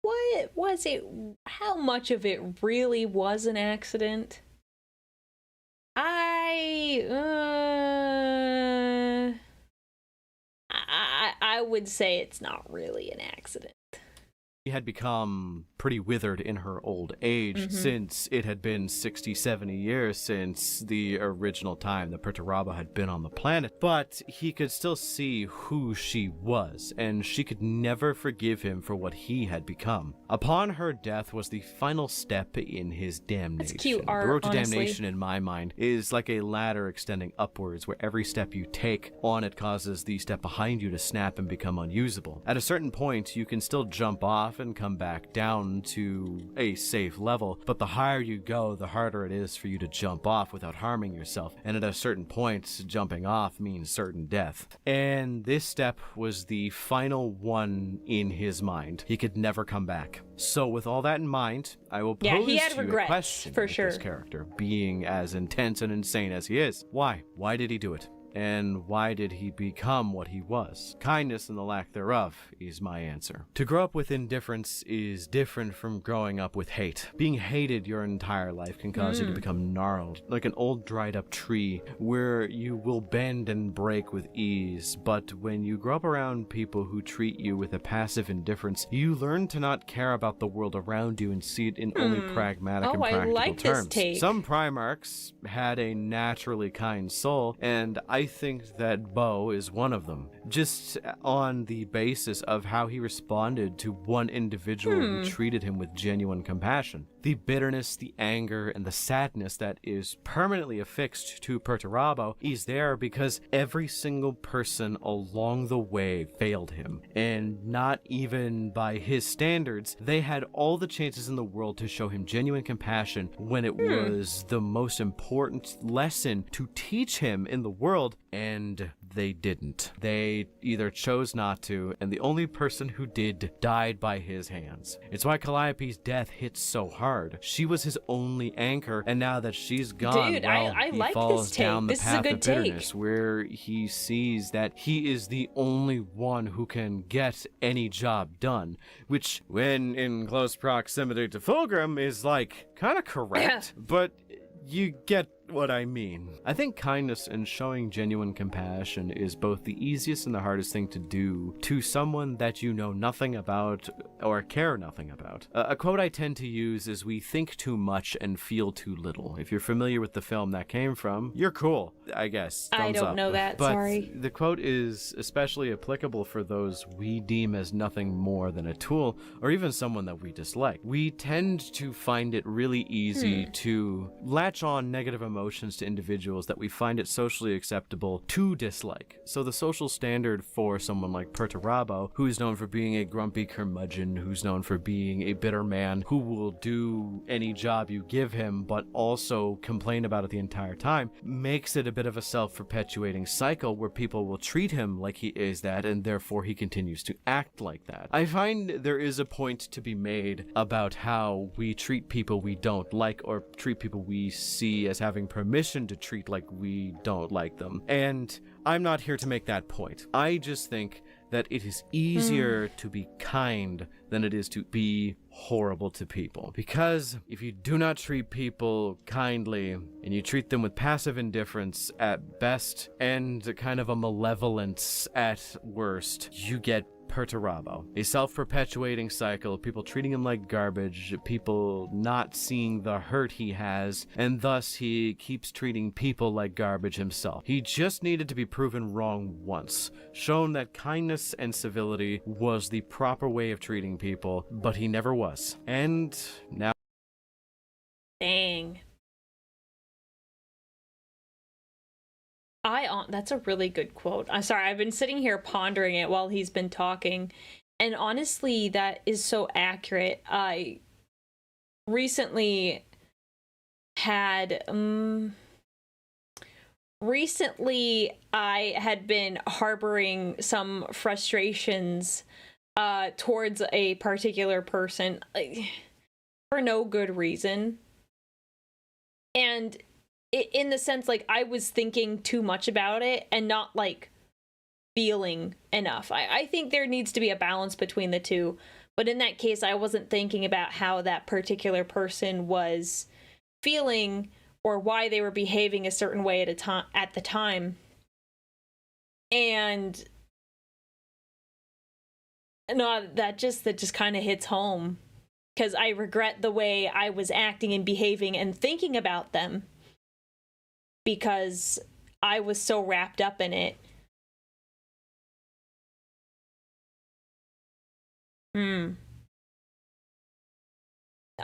What was it? How much of it really was an accident? I would say it's not really an accident. She had become pretty withered in her old age since it had been 60, 70 years since the original time that Perturabo had been on the planet. But he could still see who she was, and she could never forgive him for what he had become. Upon her death was the final step in his damnation. That's cute art, the road to honestly. damnation, in my mind, is like a ladder extending upwards, where every step you take on it causes the step behind you to snap and become unusable. At a certain point, you can still jump off and come back down to a safe level, but the higher you go, the harder it is for you to jump off without harming yourself, and at a certain point, jumping off means certain death. And this step was the final one in his mind. He could never come back. So with all that in mind, I will pose he had to you a regrets, question for with sure. this character, being as intense and insane as he is. Why? Why did he do it? And why did he become what he was? Kindness and the lack thereof is my answer. To grow up with indifference is different from growing up with hate. Being hated your entire life can cause you to become gnarled, like an old dried up tree, where you will bend and break with ease. But when you grow up around people who treat you with a passive indifference, you learn to not care about the world around you and see it in only pragmatic and practical I like this terms. take. Some Primarchs had a naturally kind soul, and I think that Bo is one of them. Just on the basis of how he responded to one individual who treated him with genuine compassion. The bitterness, the anger, and the sadness that is permanently affixed to Perturabo is there because every single person along the way failed him. And not even by his standards, they had all the chances in the world to show him genuine compassion when it was the most important lesson to teach him in the world, and they didn't. They either chose not to, and the only person who did died by his hands. It's why Calliope's death hits so hard. She was his only anchor, and now that she's gone, Dude, well, I he like falls this take. down the This is a path good of take. bitterness, where he sees that he is the only one who can get any job done, which, when in close proximity to Fulgrim, is like kind of correct, but you get what I mean. I think kindness and showing genuine compassion is both the easiest and the hardest thing to do to someone that you know nothing about or care nothing about. A quote I tend to use is, "We think too much and feel too little." If you're familiar with the film that came from, you're cool, I guess. I Thumbs don't up. know that, But sorry. the quote is especially applicable for those we deem as nothing more than a tool, or even someone that we dislike. We tend to find it really easy to latch on negative emotions to individuals that we find it socially acceptable to dislike. So the social standard for someone like Perturabo, who is known for being a grumpy curmudgeon, who's known for being a bitter man, who will do any job you give him, but also complain about it the entire time, makes it a bit of a self-perpetuating cycle where people will treat him like he is that, and therefore he continues to act like that. I find there is a point to be made about how we treat people we don't like, or treat people we see as having permission to treat like we don't like them. And I'm not here to make that point. I just think that it is easier to be kind than it is to be horrible to people. Because if you do not treat people kindly and you treat them with passive indifference at best and kind of a malevolence at worst, you get Perturabo, a self-perpetuating cycle, people treating him like garbage, people not seeing the hurt he has, and thus he keeps treating people like garbage himself. He just needed to be proven wrong once, shown that kindness and civility was the proper way of treating people, but he never was. And now... Dang. That's a really good quote. I'm sorry, I've been sitting here pondering it while he's been talking, And honestly, that is so accurate. I recently had I had been harboring some frustrations towards a particular person, like, for no good reason. And in the sense, like, I was thinking too much about it and not, like, feeling enough. I think there needs to be a balance between the two. But in that case, I wasn't thinking about how that particular person was feeling or why they were behaving a certain way at the time. And no, that just kind of hits home, because I regret the way I was acting and behaving and thinking about them, because I was so wrapped up in it.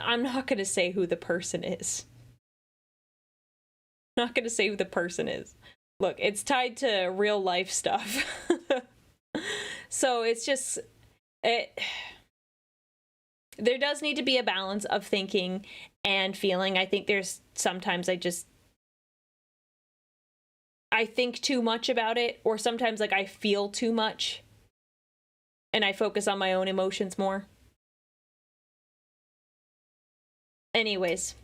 I'm not going to say who the person is. I'm not going to say who the person is. Look, it's tied to real life stuff. So it's just, there does need to be a balance of thinking and feeling. I think there's sometimes I think too much about it, or sometimes, like, I feel too much and I focus on my own emotions more. Anyways.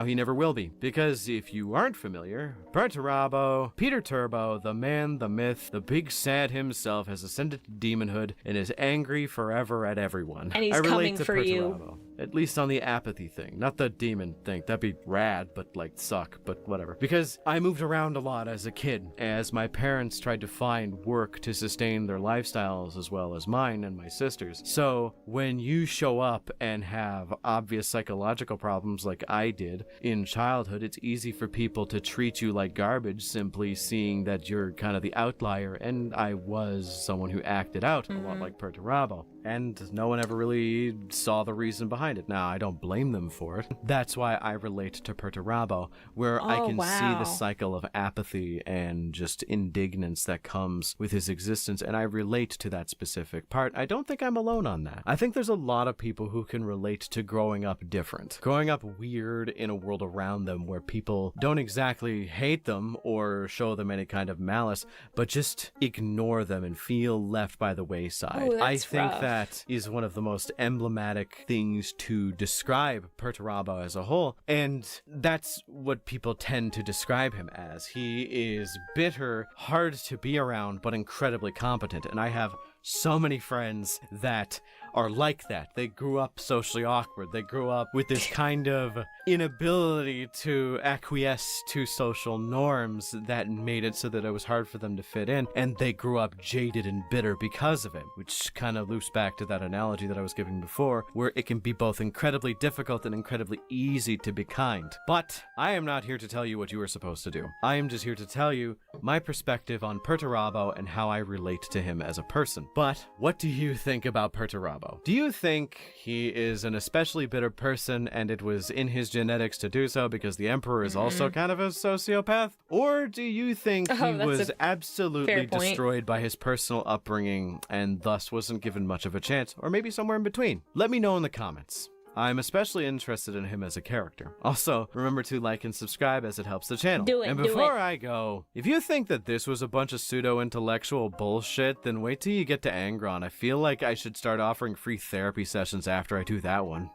He never will be, because if you aren't familiar, Perturabo, Peter Turbo, the man, the myth, the big sad himself, has ascended to demonhood and is angry forever at everyone. And he's I relate coming to for Perturabo, you. at least on the apathy thing, not the demon thing. That'd be rad, but, like, suck, but whatever. Because I moved around a lot as a kid, as my parents tried to find work to sustain their lifestyles as well as mine and my sister's. So when you show up and have obvious psychological problems like I did in childhood, it's easy for people to treat you like garbage, simply seeing that you're kind of the outlier, and I was someone who acted out a lot like Perturabo, and no one ever really saw the reason behind it. Now, I don't blame them for it. That's why I relate to Perturabo, where I can see the cycle of apathy and just indignance that comes with his existence, and I relate to that specific part. I don't think I'm alone on that. I think there's a lot of people who can relate to growing up different, growing up weird in a world around them where people don't exactly hate them or show them any kind of malice, but just ignore them and feel left by the wayside. Ooh, I that's think rough. that is one of the most emblematic things to describe Perturabo as a whole, and that's what people tend to describe him as. He is bitter, hard to be around, but incredibly competent, and I have so many friends that are like that. They grew up socially awkward. They grew up with this kind of inability to acquiesce to social norms that made it so that it was hard for them to fit in, and they grew up jaded and bitter because of it, which kind of loops back to that analogy that I was giving before, where it can be both incredibly difficult and incredibly easy to be kind. But I am not here to tell you what you are supposed to do. I am just here to tell you my perspective on Perturabo and how I relate to him as a person. But what do you think about Perturabo? Do you think he is an especially bitter person and it was in his genetics to do so because the Emperor is also kind of a sociopath? Or do you think he was absolutely destroyed by his personal upbringing and thus wasn't given much of a chance? Or maybe somewhere in between? Let me know in the comments. I'm especially interested in him as a character. Also, remember to like and subscribe as it helps the channel. Do it, and before I go, if you think that this was a bunch of pseudo-intellectual bullshit, then wait till you get to Angron. I feel like I should start offering free therapy sessions after I do that one.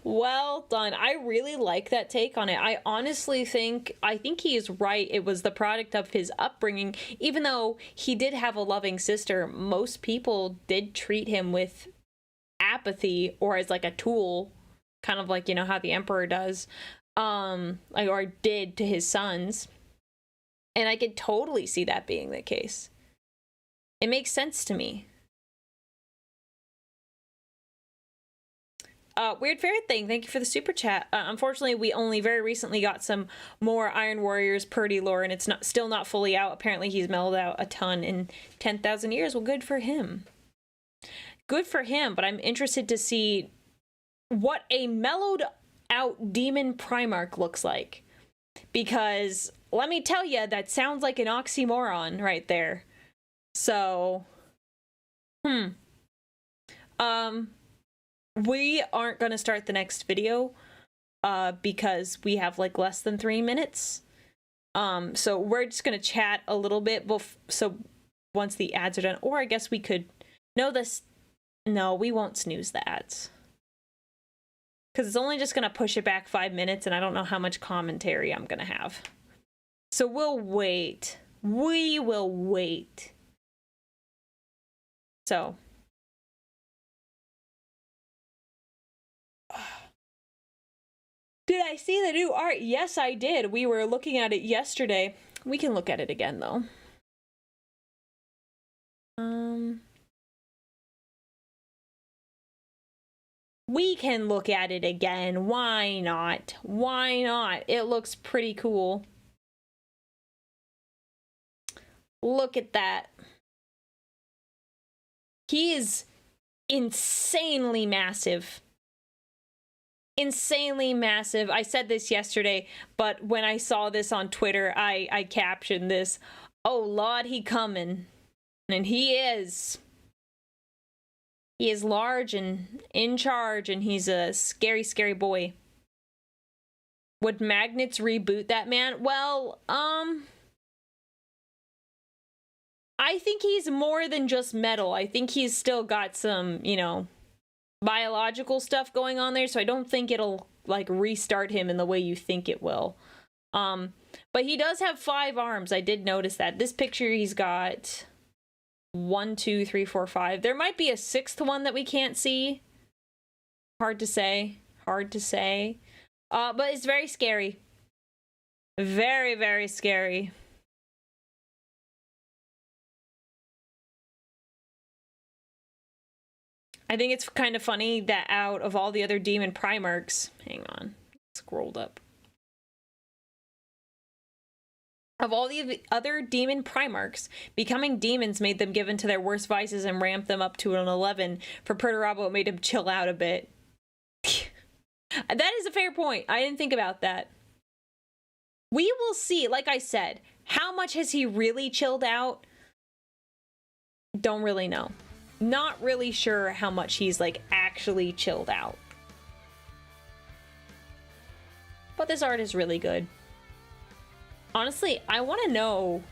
Well done. I really like that take on it. I honestly think he is right. It was the product of his upbringing. Even though he did have a loving sister, most people did treat him with apathy or as like a tool, kind of like, you know, how the Emperor does, like, or did to his sons. And I could totally see that being the case. It makes sense to me. Weird Ferret Thing, thank you for the super chat. Unfortunately, we only very recently got some more Iron Warriors Purdy lore, and it's still not fully out. Apparently, he's mellowed out a ton in 10,000 years. Well, good for him. Good for him, but I'm interested to see what a mellowed out demon Primarch looks like. Because, let me tell you, that sounds like an oxymoron right there. So, We aren't gonna start the next video because we have like less than 3 minutes. So we're just gonna chat a little bit so once the ads are done, or I guess we could no, we won't snooze the ads. Because it's only just gonna push it back 5 minutes and I don't know how much commentary I'm gonna have. So we'll wait. We will wait. So. Did I see the new art? Yes, I did. We were looking at it yesterday. We can look at it again, though. We can look at it again. Why not? Why not? It looks pretty cool. Look at that. He is insanely massive. Insanely massive. I said this yesterday, but when I saw this on Twitter, I captioned this. Oh, Lord, he coming. And he is. He is large and in charge, and he's a scary, scary boy. Would magnets reboot that man? Well, I think he's more than just metal. I think he's still got some, you know, biological stuff going on there, so I don't think it'll like restart him in the way you think it will. But he does have 5 arms. I did notice that. This picture he's got 1, 2, 3, 4, 5. There might be a 6th one that we can't see. Hard to say. Hard to say. But it's very scary. Very, very scary. I think it's kind of funny that out of all the other demon Primarchs, hang on, scrolled up. Of all the other demon Primarchs, becoming demons made them give in to their worst vices and ramped them up to an 11. For Perturabo, it made him chill out a bit. That is a fair point. I didn't think about that. We will see, like I said, how much has he really chilled out? Don't really know. Not really sure how much he's like actually chilled out. But this art is really good. Honestly, I want to know.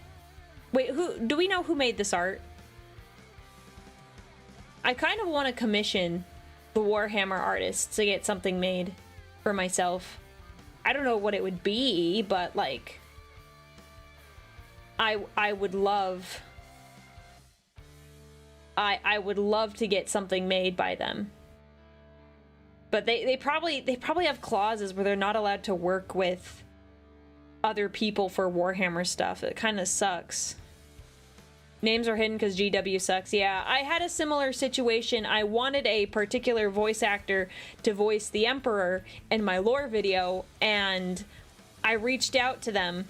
Wait, do we know who made this art? I kind of want to commission the Warhammer artists to get something made for myself. I don't know what it would be, but like I would love I would love to get something made by them. But they probably have clauses where they're not allowed to work with other people for Warhammer stuff. It kind of sucks. Names are hidden because GW sucks. Yeah, I had a similar situation. I wanted a particular voice actor to voice the Emperor in my lore video, and I reached out to them.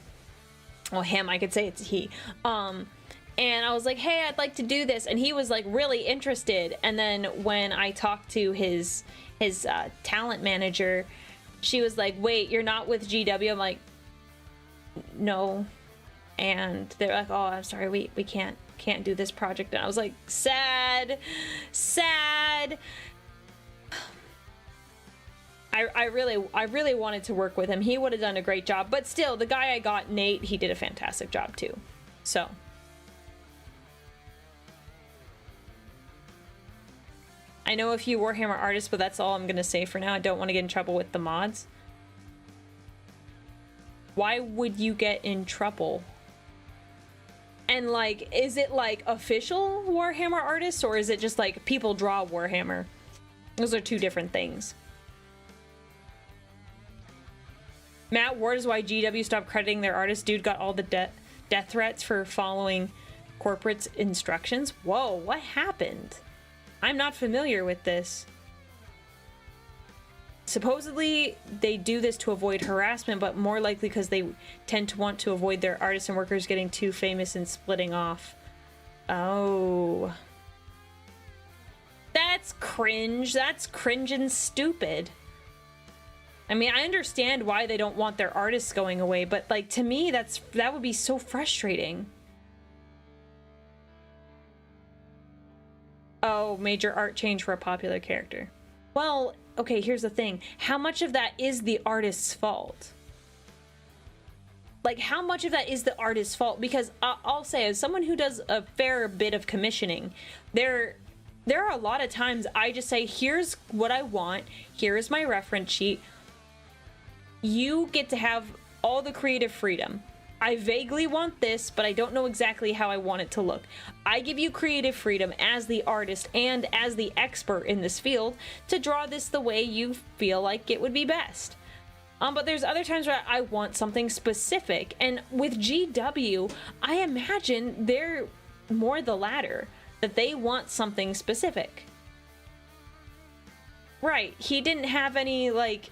Well, him, I could say it's he. And I was like, hey, I'd like to do this. And he was like really interested. And then when I talked to his talent manager, she was like, wait, you're not with GW? I'm like, no. And they're like, oh, I'm sorry, we can't do this project. And I was like, sad. I really wanted to work with him. He would have done a great job. But still, the guy I got, Nate, he did a fantastic job too. So I know a few Warhammer artists, but that's all I'm gonna say for now. I don't want to get in trouble with the mods. Why would you get in trouble? And like, is it like official Warhammer artists, or is it just like people draw Warhammer? Those are two different things. Matt Ward is why GW stopped crediting their artists. Dude got all the death threats for following corporate's instructions. Whoa, what happened? I'm not familiar with this. Supposedly, they do this to avoid harassment, but more likely because they tend to want to avoid their artists and workers getting too famous and splitting off. Oh. That's cringe. That's cringe and stupid. I mean, I understand why they don't want their artists going away, but like, to me, that would be so frustrating. Oh, major art change for a popular character. Well, okay, here's the thing. How much of that is the artist's fault? Like, how much of that is the artist's fault? Because I'll say, as someone who does a fair bit of commissioning, there are a lot of times I just say, here's what I want, here is my reference sheet. You get to have all the creative freedom. I vaguely want this, but I don't know exactly how I want it to look. I give you creative freedom as the artist and as the expert in this field to draw this the way you feel like it would be best. But there's other times where I want something specific, and with GW, I imagine they're more the latter, that they want something specific. Right, he didn't have any, like...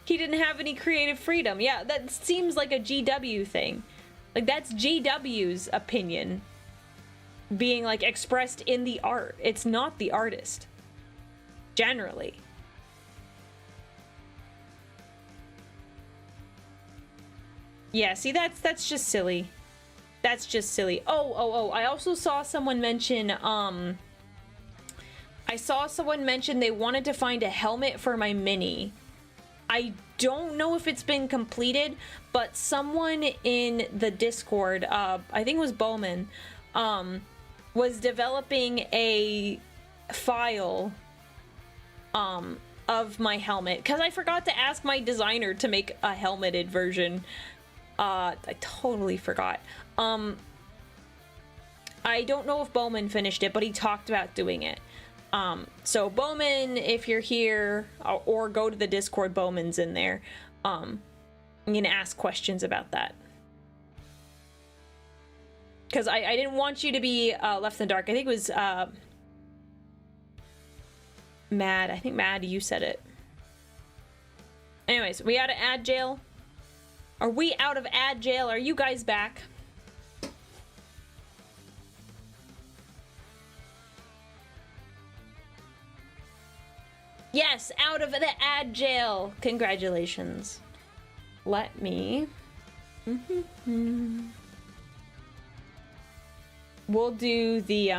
He didn't have any creative freedom. Yeah, that seems like a GW thing. Like, that's GW's opinion being, like, expressed in the art. It's not the artist. Generally. Yeah, see, that's just silly. That's just silly. Oh, I also saw someone mention, they wanted to find a helmet for my Mini. I don't know if it's been completed, but someone in the Discord, I think it was Bowman, was developing a file, of my helmet. Because I forgot to ask my designer to make a helmeted version. I totally forgot. I don't know if Bowman finished it, but he talked about doing it. So Bowman, if you're here, or go to the Discord, Bowman's in there. I'm gonna ask questions about that. Because I didn't want you to be left in the dark. I think it was Mad. I think Mad, you said it. Anyways, we out of ad jail? Are we out of ad jail? Are you guys back? Yes, out of the ad jail. Congratulations. Let me... We'll do the,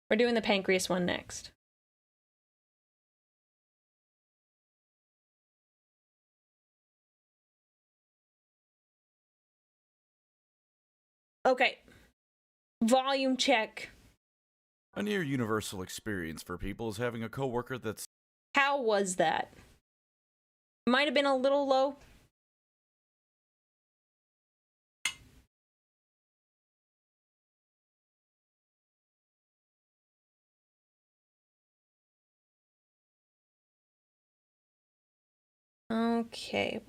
We're doing the pancreas one next. Okay. Volume check. A near universal experience for people is having a coworker that's... How was that? Might have been a little low. Okay.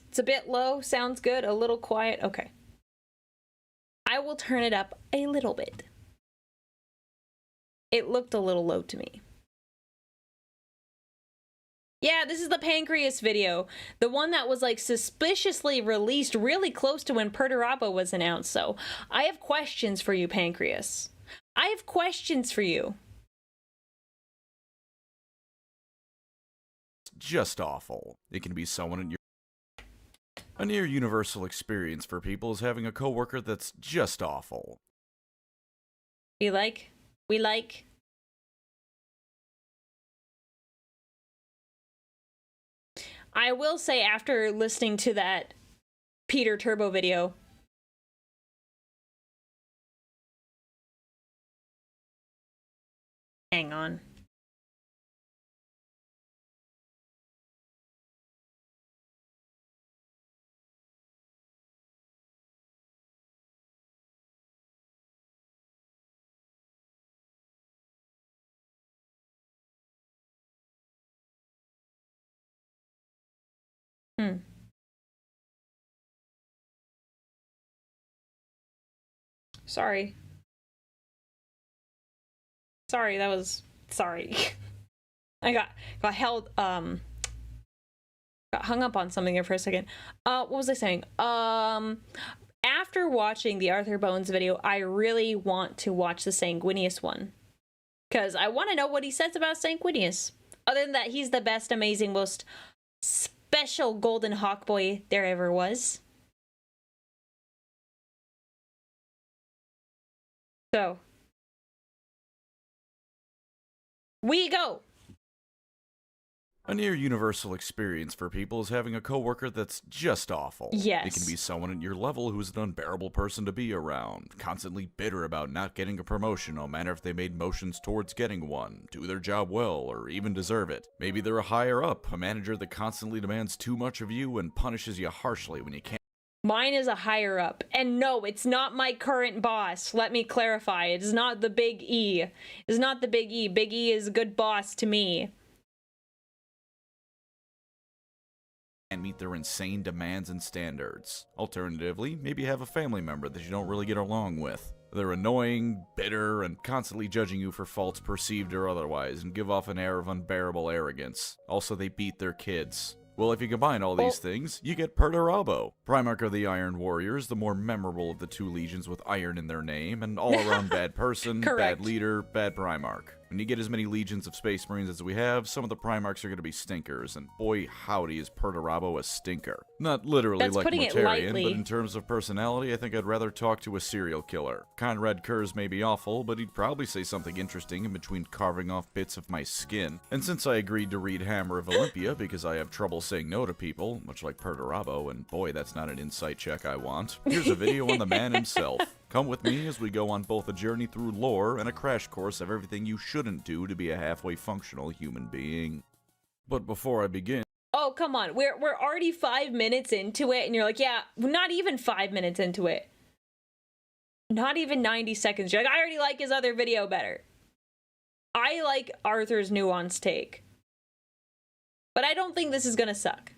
It's a bit low. Sounds good. A little quiet. Okay. I will turn it up a little bit. It looked a little low to me. Yeah, this is the pancreas video. The one that was like suspiciously released really close to when Perturabo was announced. So I have questions for you, pancreas. I have questions for you. just awful. It can be someone in your... A near universal experience for people is having a coworker that's just awful. We like. I will say, after listening to that Peter Turbo video, hang on. Sorry. That was... Sorry. I got held, got hung up on something there for a second. What was I saying? After watching the Arthur Bones video, I really want to watch the Sanguinius one. Because I want to know what he says about Sanguinius. Other than that, he's the best, amazing, most special golden hawk boy there ever was. So, we go. A near universal experience for people is having a coworker that's just awful. Yes. It can be someone at your level who's an unbearable person to be around, constantly bitter about not getting a promotion no matter if they made motions towards getting one, do their job well, or even deserve it. Maybe they're a higher up, a manager that constantly demands too much of you and punishes you harshly when you can't. Mine is a higher up. And no, it's not my current boss. Let me clarify. It is not the Big E. It's not the Big E. Big E is a good boss to me. And meet their insane demands and standards. Alternatively, maybe have a family member that you don't really get along with. They're annoying, bitter, and constantly judging you for faults perceived or otherwise, and give off an air of unbearable arrogance. Also, they beat their kids. Well, if you combine all these things, you get Perturabo. Primarch of the Iron Warriors, the more memorable of the two legions with iron in their name, and all-around bad person, Correct. bad leader, bad Primarch. When you get as many legions of Space Marines as we have, some of the Primarchs are going to be stinkers, and boy howdy is Perturabo a stinker. Not literally That's like putting it Mortarion, lightly. but in terms of personality, I think I'd rather talk to a serial killer. Conrad Kurz may be awful, but he'd probably say something interesting in between carving off bits of my skin. And since I agreed to read Hammer of Olympia because I have trouble saying no to people, much like Perturabo, and boy, that's not an insight check I want, here's a video on the man himself. Come with me as we go on both a journey through lore and a crash course of everything you shouldn't do to be a halfway functional human being. But before I begin... Oh, come on. We're already 5 minutes into it, and you're like, yeah, not even 5 minutes into it. Not even 90 seconds. You're like, I already like his other video better. I like Arthur's nuanced take. But I don't think this is gonna suck.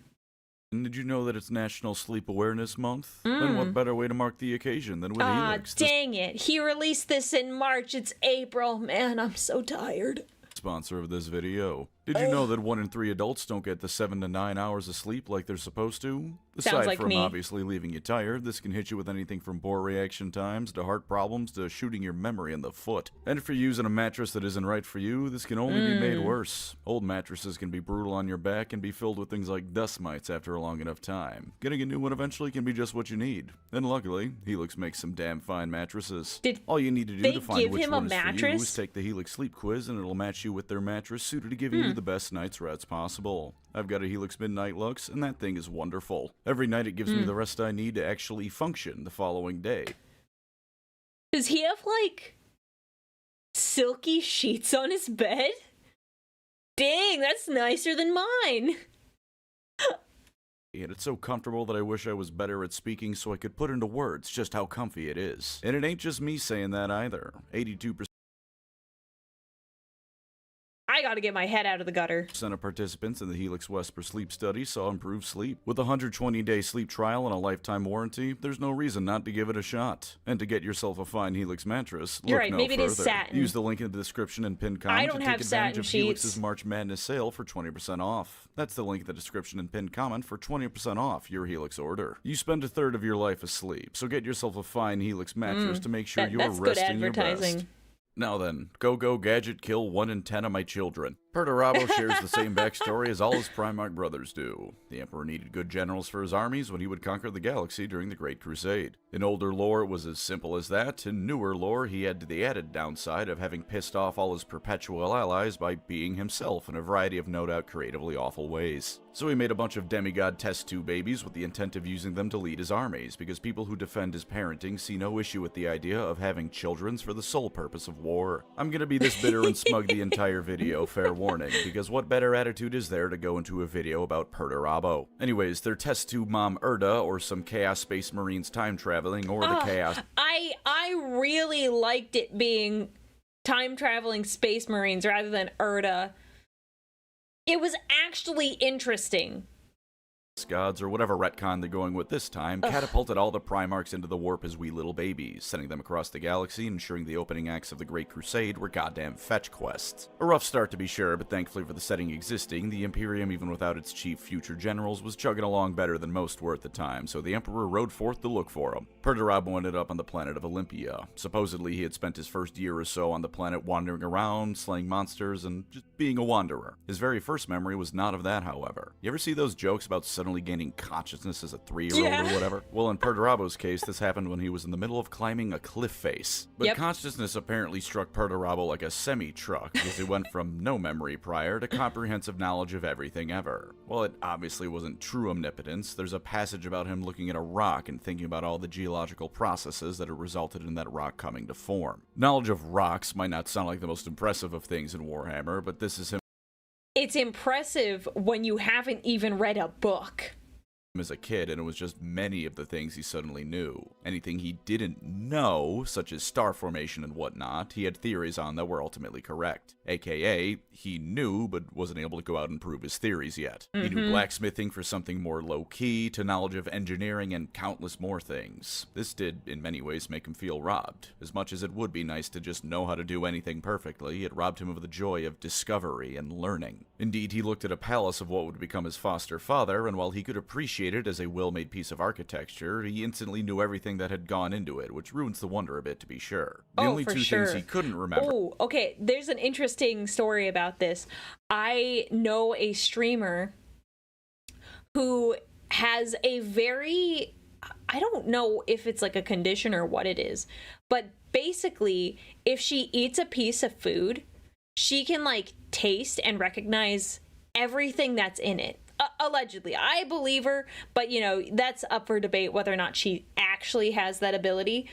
Did you know that it's National Sleep Awareness Month? And what better way to mark the occasion than with Helix? Dang it. He released this in March. It's April. Man, I'm so tired. Sponsor of this video. Did you know that 1 in 3 adults don't get the 7 to 9 hours of sleep like they're supposed to? Sounds Aside like from me. obviously leaving you tired, this can hit you with anything from poor reaction times to heart problems to shooting your memory in the foot. And if you're using a mattress that isn't right for you, this can only be made worse. Old mattresses can be brutal on your back and be filled with things like dust mites after a long enough time. Getting a new one eventually can be just what you need. And luckily, Helix makes some damn fine mattresses. Did All you need to do they to find give which him a one is for you mattress? is take the Helix sleep quiz and it'll match you with their mattress suited to give you the best night's rest possible. I've got a Helix Midnight Lux, and that thing is wonderful. Every night it gives me the rest I need to actually function the following day. Does he have, like, silky sheets on his bed? Dang, that's nicer than mine. And it's so comfortable that I wish I was better at speaking so I could put into words just how comfy it is. And it ain't just me saying that either. 82% I gotta get my head out of the gutter. of participants in the Helix Wesper sleep study saw improved sleep. With a 120-day sleep trial and a lifetime warranty, there's no reason not to give it a shot. And to get yourself a fine Helix mattress, You're look right, no maybe it further. is satin. Use the link in the description and pinned I comment don't to have take advantage satin of Helix's sheets. March Madness sale for 20% off. That's the link in the description and pinned comment for 20% off your Helix order. You spend a third of your life asleep, so get yourself a fine Helix mattress to make sure you're That's good resting your advertising. best. Now then, go gadget kill 1 in 10 of my children. Perturabo shares the same backstory as all his Primarch brothers do. The Emperor needed good generals for his armies when he would conquer the galaxy during the Great Crusade. In older lore, it was as simple as that. In newer lore, he had the added downside of having pissed off all his perpetual allies by being himself in a variety of no doubt creatively awful ways. So he made a bunch of demigod test tube babies with the intent of using them to lead his armies, because people who defend his parenting see no issue with the idea of having children for the sole purpose of war. I'm gonna be this bitter and smug the entire video, fair warning, because what better attitude is there to go into a video about Perturabo? Anyways, their test tube mom Erda, or some Chaos Space Marines time traveling, or the Chaos... I really liked it being time-traveling space marines rather than Erda. It was actually interesting. gods, or whatever retcon they're going with this time, catapulted all the Primarchs into the warp as wee little babies, sending them across the galaxy and ensuring the opening acts of the Great Crusade were goddamn fetch quests. A rough start to be sure, but thankfully for the setting existing, the Imperium, even without its chief future generals, was chugging along better than most were at the time, so the Emperor rode forth to look for him. Perturabo ended up on the planet of Olympia. Supposedly he had spent his first year or so on the planet wandering around, slaying monsters, and just being a wanderer. His very first memory was not of that, however. You ever see those jokes about suddenly gaining consciousness as a 3-year-old or whatever? Well, in Perturabo's case, this happened when he was in the middle of climbing a cliff face. But consciousness apparently struck Perturabo like a semi-truck, because he went from no memory prior to comprehensive knowledge of everything ever. While it obviously wasn't true omnipotence, there's a passage about him looking at a rock and thinking about all the geological processes that had resulted in that rock coming to form. Knowledge of rocks might not sound like the most impressive of things in Warhammer, but this is him. It's impressive when you haven't even read a book. As a kid, and it was just many of the things he suddenly knew. Anything he didn't know, such as star formation and whatnot, he had theories on that were ultimately correct. AKA, he knew, but wasn't able to go out and prove his theories yet. He knew blacksmithing for something more low-key, to knowledge of engineering and countless more things. This did, in many ways, make him feel robbed. As much as it would be nice to just know how to do anything perfectly, it robbed him of the joy of discovery and learning. Indeed, he looked at a palace of what would become his foster father, and while he could appreciate it as a well-made piece of architecture, he instantly knew everything that had gone into it, which ruins the wonder a bit, to be sure. The only two things he couldn't remember. Oh, okay. There's an interesting story about this. I know a streamer who has a very, I don't know if it's like a condition or what it is, but basically, if she eats a piece of food, she can like taste and recognize everything that's in it. Allegedly. I believe her, but you know, that's up for debate whether or not she actually has that ability.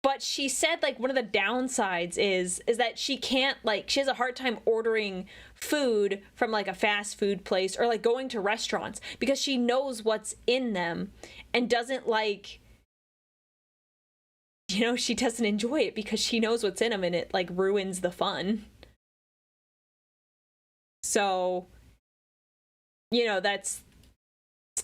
But she said like one of the downsides is that she can't, like, she has a hard time ordering food from like a fast food place or like going to restaurants because she knows what's in them and doesn't like, you know, she doesn't enjoy it because she knows what's in them and it like ruins the fun. So, you know, it's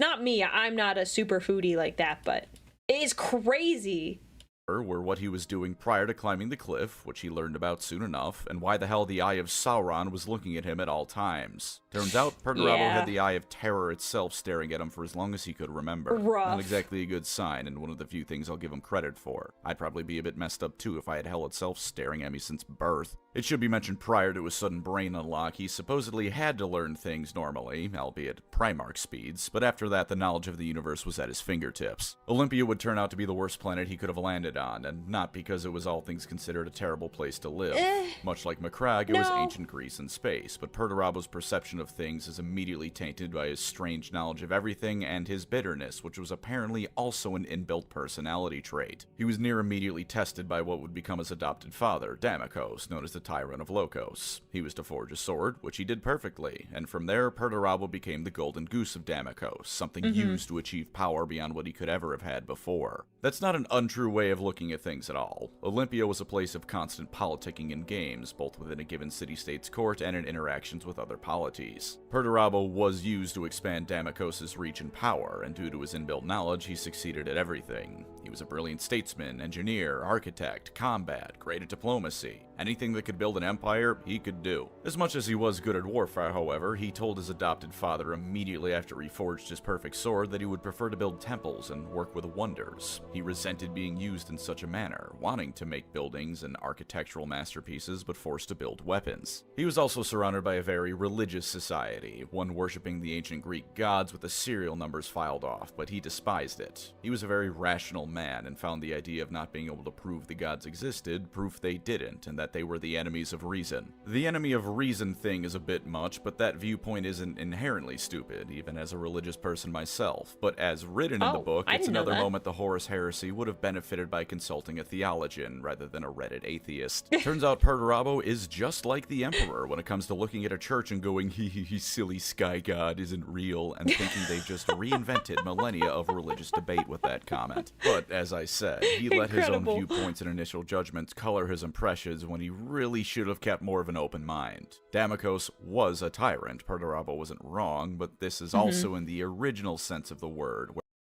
not me. I'm not a super foodie like that, but it is crazy. Were what he was doing prior to climbing the cliff, which he learned about soon enough, and why the hell the Eye of Sauron was looking at him at all times. Turns out, Perturabo had the Eye of Terror itself staring at him for as long as he could remember. Rough. Not exactly a good sign, and one of the few things I'll give him credit for. I'd probably be a bit messed up too if I had hell itself staring at me since birth. It should be mentioned prior to his sudden brain unlock, he supposedly had to learn things normally, albeit at Primarch speeds, but after that the knowledge of the universe was at his fingertips. Olympia would turn out to be the worst planet he could have landed on, and not because it was all things considered a terrible place to live. Much like Macragge, it was ancient Greece in space, but Perturabo's perception of things is immediately tainted by his strange knowledge of everything and his bitterness, which was apparently also an inbuilt personality trait. He was near immediately tested by what would become his adopted father, Damokos, known as the Tyrant of Lokos. He was to forge a sword, which he did perfectly, and from there Perturabo became the golden goose of Damokos, something used to achieve power beyond what he could ever have had before. That's not an untrue way of looking at things at all. Olympia was a place of constant politicking and games, both within a given city-state's court and in interactions with other polities. Perturabo was used to expand Damokos' reach and power, and due to his inbuilt knowledge, he succeeded at everything. He was a brilliant statesman, engineer, architect, combat, great at diplomacy. Anything that could build an empire, he could do. As much as he was good at warfare, however, he told his adopted father immediately after he forged his perfect sword that he would prefer to build temples and work with wonders. He resented being used in such a manner, wanting to make buildings and architectural masterpieces, but forced to build weapons. He was also surrounded by a very religious society, one worshipping the ancient Greek gods with the serial numbers filed off, but he despised it. He was a very rational man and found the idea of not being able to prove the gods existed proof they didn't, and that they were the enemies of reason. The enemy of reason thing is a bit much, but that viewpoint isn't inherently stupid, even as a religious person myself. But as written in the book, it's another moment the Horus Heresy would have benefited by consulting a theologian rather than a Reddit atheist. Turns out Perturabo is just like the Emperor when it comes to looking at a church and going, he silly sky god isn't real, and thinking they've just reinvented millennia of religious debate with that comment. But as I said, he let his own viewpoints and initial judgments color his impressions when when he really should have kept more of an open mind. Damokos was a tyrant. Perturabo wasn't wrong, but this is also in the original sense of the word.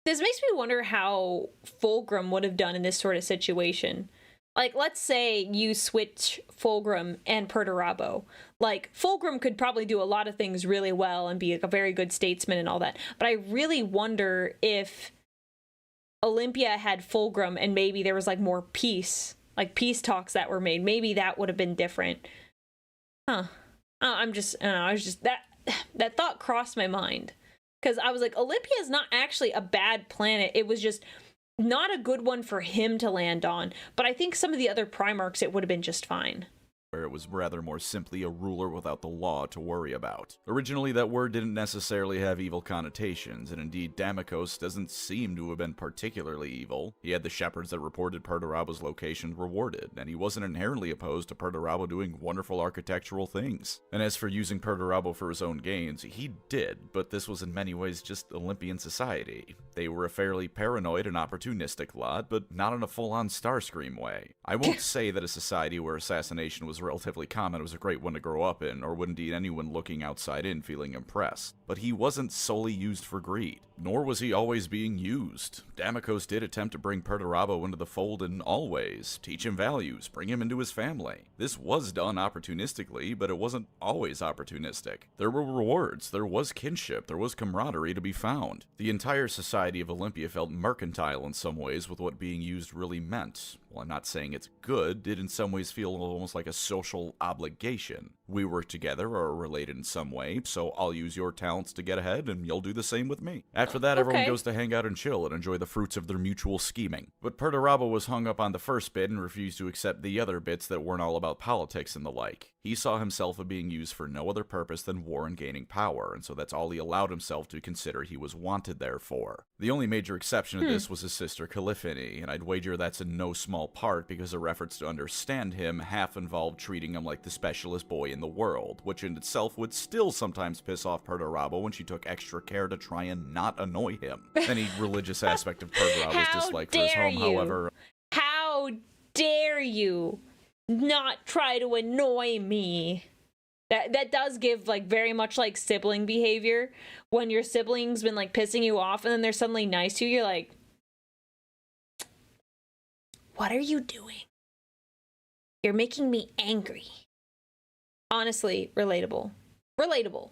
This makes me wonder how Fulgrim would have done in this sort of situation. Like, let's say you switch Fulgrim and Perturabo. Like, Fulgrim could probably do a lot of things really well and be a very good statesman and all that. But I really wonder if Olympia had Fulgrim and maybe there was, like, more peace. Like, peace talks that were made. Maybe that would have been different. Huh. I don't know, I was just, that thought crossed my mind. Because I was like, Olympia is not actually a bad planet. It was just not a good one for him to land on, but I think some of the other Primarchs, it would have been just fine. Where it was rather more simply a ruler without the law to worry about. Originally, that word didn't necessarily have evil connotations, and indeed Damokos doesn't seem to have been particularly evil. He had the shepherds that reported Perturabo's location rewarded, and he wasn't inherently opposed to Perturabo doing wonderful architectural things. And as for using Perturabo for his own gains, he did, but this was in many ways just Olympian society. They were a fairly paranoid and opportunistic lot, but not in a full-on Starscream way. I won't say that a society where assassination was relatively common was a great one to grow up in, or would indeed anyone looking outside in feeling impressed. But he wasn't solely used for greed, nor was he always being used. Damokos did attempt to bring Perturabo into the fold in all ways, teach him values, bring him into his family. This was done opportunistically, but it wasn't always opportunistic. There were rewards, there was kinship, there was camaraderie to be found. The entire society of Olympia felt mercantile in some ways with what being used really meant. While I'm not saying it's good, it in some ways feel almost like a social obligation. We work together or are related in some way, so I'll use your talents to get ahead and you'll do the same with me. After that, everyone goes to hang out and chill and enjoy the fruits of their mutual scheming. But Perturabo was hung up on the first bit and refused to accept the other bits that weren't all about politics and the like. He saw himself as being used for no other purpose than war and gaining power, and so that's all he allowed himself to consider he was wanted there for. The only major exception to this was his sister Calyphony, and I'd wager that's in no small part because her efforts to understand him half involved treating him like the specialist boy in the world, which in itself would still sometimes piss off Perturabo when she took extra care to try and not annoy him. Any religious aspect of Perturabo's dislike for his home, however... How dare you not try to annoy me? That does give, like, very much like sibling behavior. When your sibling's been, like, pissing you off and then they're suddenly nice to you, you're like, what are you doing? You're making me angry. Honestly, relatable. Relatable.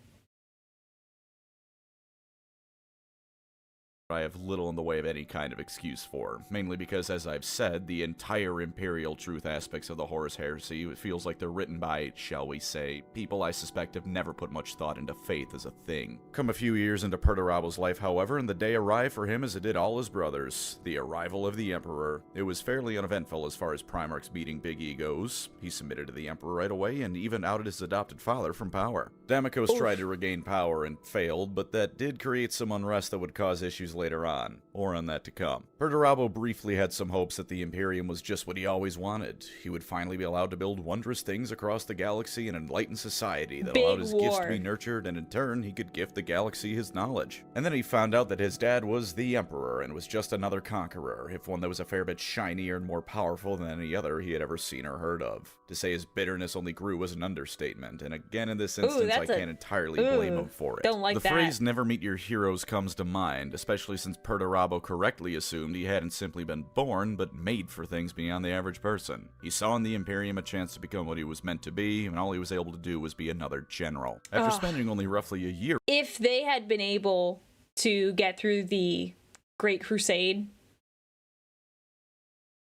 I have little in the way of any kind of excuse for, mainly because, as I've said, the entire Imperial truth aspects of the Horus Heresy, it feels like they're written by, shall we say, people I suspect have never put much thought into faith as a thing. Come a few years into Perturabo's life, however, and the day arrived for him as it did all his brothers, the arrival of the Emperor. It was fairly uneventful as far as Primarchs beating big egos. He submitted to the Emperor right away and even outed his adopted father from power. Damokos tried to regain power and failed, but that did create some unrest that would cause issues later on. More on that to come. Perturabo briefly had some hopes that the Imperium was just what he always wanted. He would finally be allowed to build wondrous things across the galaxy and enlighten society that allowed his gifts to be nurtured, and in turn, he could gift the galaxy his knowledge. And then he found out that his dad was the Emperor and was just another conqueror, if one that was a fair bit shinier and more powerful than any other he had ever seen or heard of. To say his bitterness only grew was an understatement, and again in this instance I can't entirely blame him for it. Don't like the that. phrase never meet your heroes comes to mind, especially since Perturabo correctly assumed he hadn't simply been born, but made for things beyond the average person. He saw in the Imperium a chance to become what he was meant to be, and all he was able to do was be another general. After spending only roughly a year... If they had been able to get through the Great Crusade,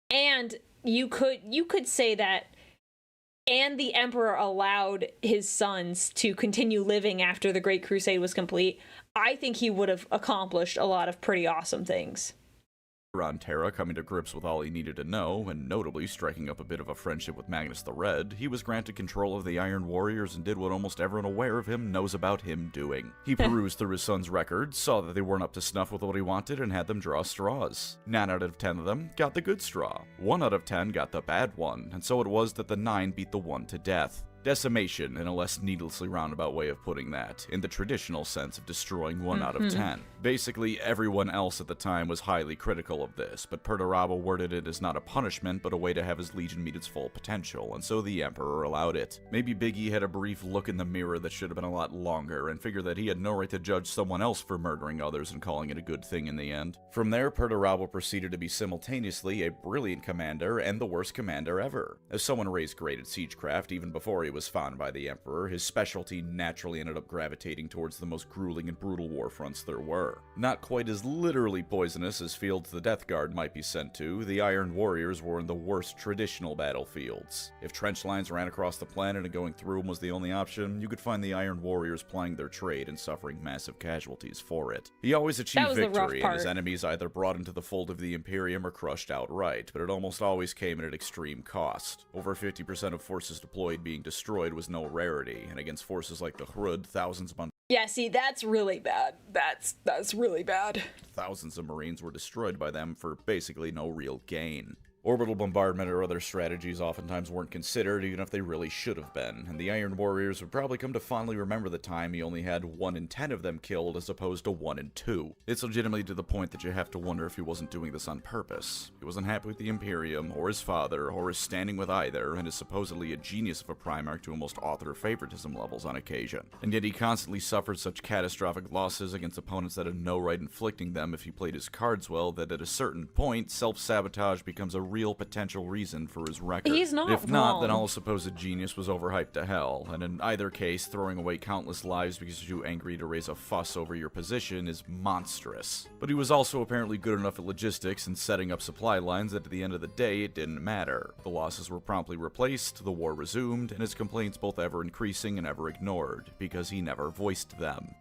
and you could say that, and the Emperor allowed his sons to continue living after the Great Crusade was complete, I think he would have accomplished a lot of pretty awesome things. On Terra, coming to grips with all he needed to know, and notably striking up a bit of a friendship with Magnus the Red, he was granted control of the Iron Warriors and did what almost everyone aware of him knows about him doing. He perused through his son's records, saw that they weren't up to snuff with what he wanted, and had them draw straws. 9 out of 10 of them got the good straw. 1 out of 10 got the bad one, and so it was that the 9 beat the 1 to death. Decimation, in a less needlessly roundabout way of putting that, in the traditional sense of destroying 1 out of 10. Basically, everyone else at the time was highly critical of this, but Perturabo worded it as not a punishment, but a way to have his legion meet its full potential, and so the Emperor allowed it. Maybe Big E had a brief look in the mirror that should have been a lot longer, and figured that he had no right to judge someone else for murdering others and calling it a good thing in the end. From there, Perturabo proceeded to be simultaneously a brilliant commander and the worst commander ever. As someone raised great at siegecraft even before he was found by the Emperor, his specialty naturally ended up gravitating towards the most grueling and brutal war fronts there were. Not quite as literally poisonous as fields the Death Guard might be sent to, the Iron Warriors were in the worst traditional battlefields. If trench lines ran across the planet and going through them was the only option, you could find the Iron Warriors plying their trade and suffering massive casualties for it. He always achieved victory, and his enemies either brought into the fold of the Imperium or crushed outright, but it almost always came at an extreme cost. Over 50% of forces deployed being destroyed was no rarity, and against forces like the Hrud, thousands upon Yeah, see, that's really bad. That's really bad. thousands of Marines were destroyed by them for basically no real gain. Orbital bombardment or other strategies oftentimes weren't considered, even if they really should have been, and the Iron Warriors would probably come to fondly remember the time he only had 1 in 10 of them killed as opposed to 1 in 2. It's legitimately to the point that you have to wonder if he wasn't doing this on purpose. He wasn't happy with the Imperium, or his father, or his standing with either, and is supposedly a genius of a Primarch to almost author favoritism levels on occasion. And yet he constantly suffered such catastrophic losses against opponents that had no right inflicting them if he played his cards well, that at a certain point, self-sabotage becomes a real potential reason for his record. He's not If not, wrong. then all supposed genius was overhyped to hell, and in either case, throwing away countless lives because you're too angry to raise a fuss over your position is monstrous. But he was also apparently good enough at logistics and setting up supply lines that at the end of the day, it didn't matter. The losses were promptly replaced, the war resumed, and his complaints both ever increasing and ever ignored, because he never voiced them.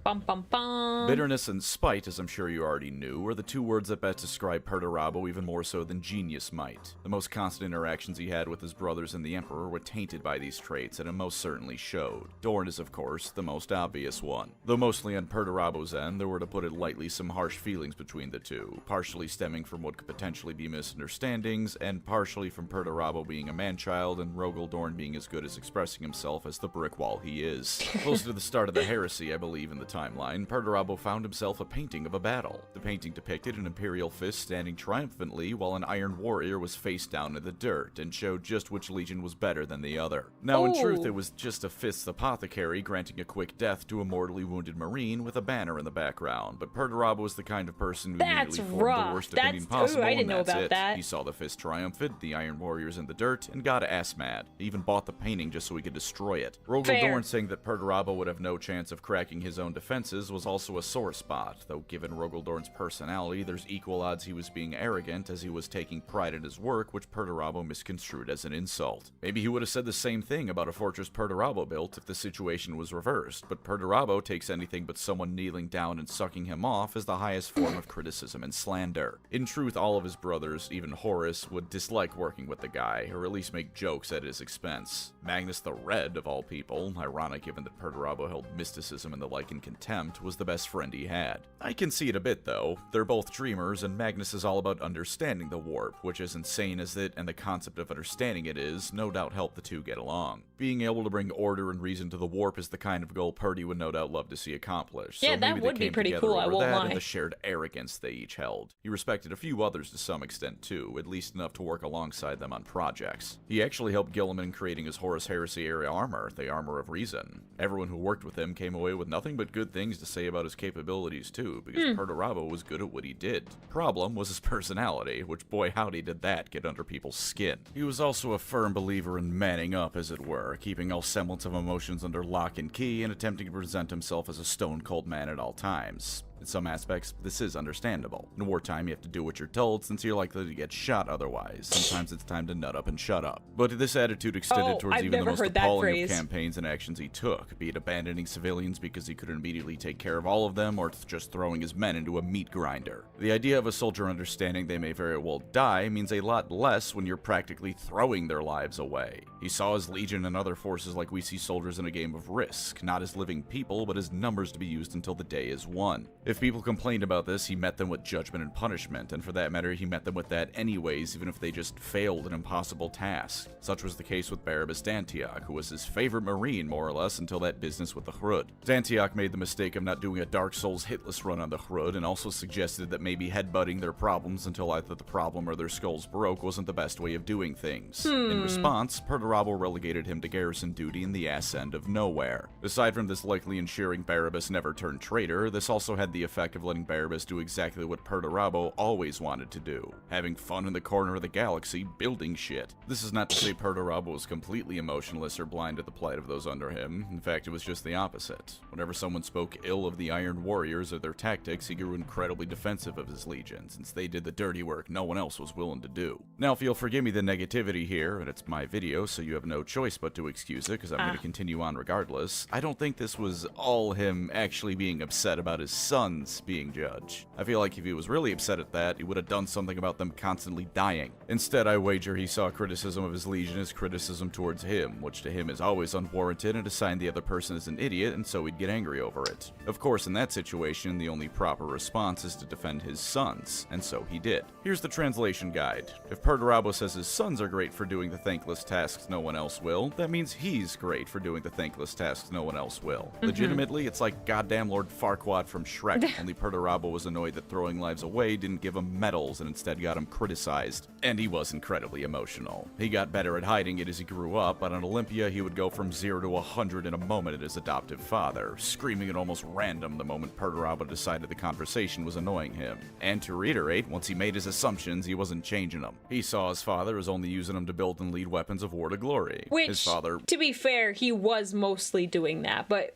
Bum bum bum. Bitterness and spite, as I'm sure you already knew, are the 2 words that best describe Perturabo even more so than genius might. The most constant interactions he had with his brothers and the Emperor were tainted by these traits, and it most certainly showed. Dorn is, of course, the most obvious one. Though mostly on Perturabo's end, there were, to put it lightly, some harsh feelings between the two, partially stemming from what could potentially be misunderstandings, and partially from Perturabo being a man-child and Rogel Dorn being as good as expressing himself as the brick wall he is. Close to the start of the heresy, I believe, in the timeline, Perturabo found himself a painting of a battle. The painting depicted an Imperial fist standing triumphantly while an Iron Warrior was face down in the dirt, and showed just which legion was better than the other. Now, in truth, it was just a fist's apothecary granting a quick death to a mortally wounded Marine with a banner in the background, but Perturabo was the kind of person who That's immediately formed rough. the worst opinion possible, I didn't and know that's about it. that. He saw the fist triumphant, the Iron Warriors in the dirt, and got ass mad. He even bought the painting just so he could destroy it. Rogel Fair. Dorn saying that Perturabo would have no chance of cracking his own defenses was also a sore spot, though given Rogel Dorn's personality, there's equal odds he was being arrogant as he was taking pride in his work, which Perturabo misconstrued as an insult. Maybe he would have said the same thing about a fortress Perturabo built if the situation was reversed, but Perturabo takes anything but someone kneeling down and sucking him off as the highest form of criticism and slander. In truth, all of his brothers, even Horus, would dislike working with the guy, or at least make jokes at his expense. Magnus the Red, of all people, ironic given that Perturabo held mysticism and the like in contempt, was the best friend he had. I can see it a bit though. They're both dreamers, and Magnus is all about understanding the warp, which, as insane as it and the concept of understanding it is, no doubt help the two get along. Being able to bring order and reason to the warp is the kind of goal Purdy would no doubt love to see accomplished. Yeah, so maybe that they would be came pretty together cool, I over won't that lie. and the shared arrogance they each held. He respected a few others to some extent too, at least enough to work alongside them on projects. He actually helped Gilliman in creating his Horus Heresy area armor, the Armor of Reason. Everyone who worked with him came away with nothing but good things to say about his capabilities too, because Perturabo was good at what he did. Problem was his personality, which boy howdy did that get under people's skin. He was also a firm believer in manning up, as it were, keeping all semblance of emotions under lock and key and attempting to present himself as a stone-cold man at all times. In some aspects, this is understandable. In wartime, you have to do what you're told since you're likely to get shot otherwise. Sometimes it's time to nut up and shut up. But this attitude extended towards I've even the never most heard that appalling phrase. of campaigns and actions he took, be it abandoning civilians because he couldn't immediately take care of all of them, or just throwing his men into a meat grinder. The idea of a soldier understanding they may very well die means a lot less when you're practically throwing their lives away. He saw his legion and other forces like we see soldiers in a game of Risk, not as living people, but as numbers to be used until the day is won. If people complained about this, he met them with judgment and punishment, and for that matter, he met them with that anyways, even if they just failed an impossible task. Such was the case with Barabbas D'Antioch, who was his favorite marine, more or less, until that business with the Hrud. D'Antioch made the mistake of not doing a Dark Souls hitless run on the Hrud, and also suggested that maybe headbutting their problems until either the problem or their skulls broke wasn't the best way of doing things. In response, Perturabo relegated him to garrison duty in the ass end of nowhere. Aside from this likely ensuring Barabbas never turned traitor, this also had the effect of letting Barabbas do exactly what Perturabo always wanted to do, having fun in the corner of the galaxy, building shit. This is not to say Perturabo was completely emotionless or blind to the plight of those under him. In fact, it was just the opposite. Whenever someone spoke ill of the Iron Warriors or their tactics, he grew incredibly defensive of his legion, since they did the dirty work no one else was willing to do. Now, if you'll forgive me the negativity here, and it's my video, so you have no choice but to excuse it, because I'm going to continue on regardless, I don't think this was all him actually being upset about his sons being judged. I feel like if he was really upset at that, he would have done something about them constantly dying. Instead, I wager he saw criticism of his legion as criticism towards him, which to him is always unwarranted, and assigned the other person as an idiot, and so he'd get angry over it. Of course, in that situation, the only proper response is to defend his sons, and so he did. Here's the translation guide. If Perturabo says his sons are great for doing the thankless tasks no one else will, that means he's great for doing the thankless tasks no one else will. Legitimately, it's like goddamn Lord Farquaad from Shrek, only Perturabo was annoyed that throwing lives away didn't give him medals and instead got him criticized. And he was incredibly emotional. He got better at hiding it as he grew up, but on Olympia he would go from 0 to 100 in a moment at his adoptive father, screaming at almost random the moment Perturabo decided the conversation was annoying him. And to reiterate, once he made his assumptions, he wasn't changing them. He saw his father as only using them to build and lead weapons of war to glory. Which, his father, to be fair, he was mostly doing that, but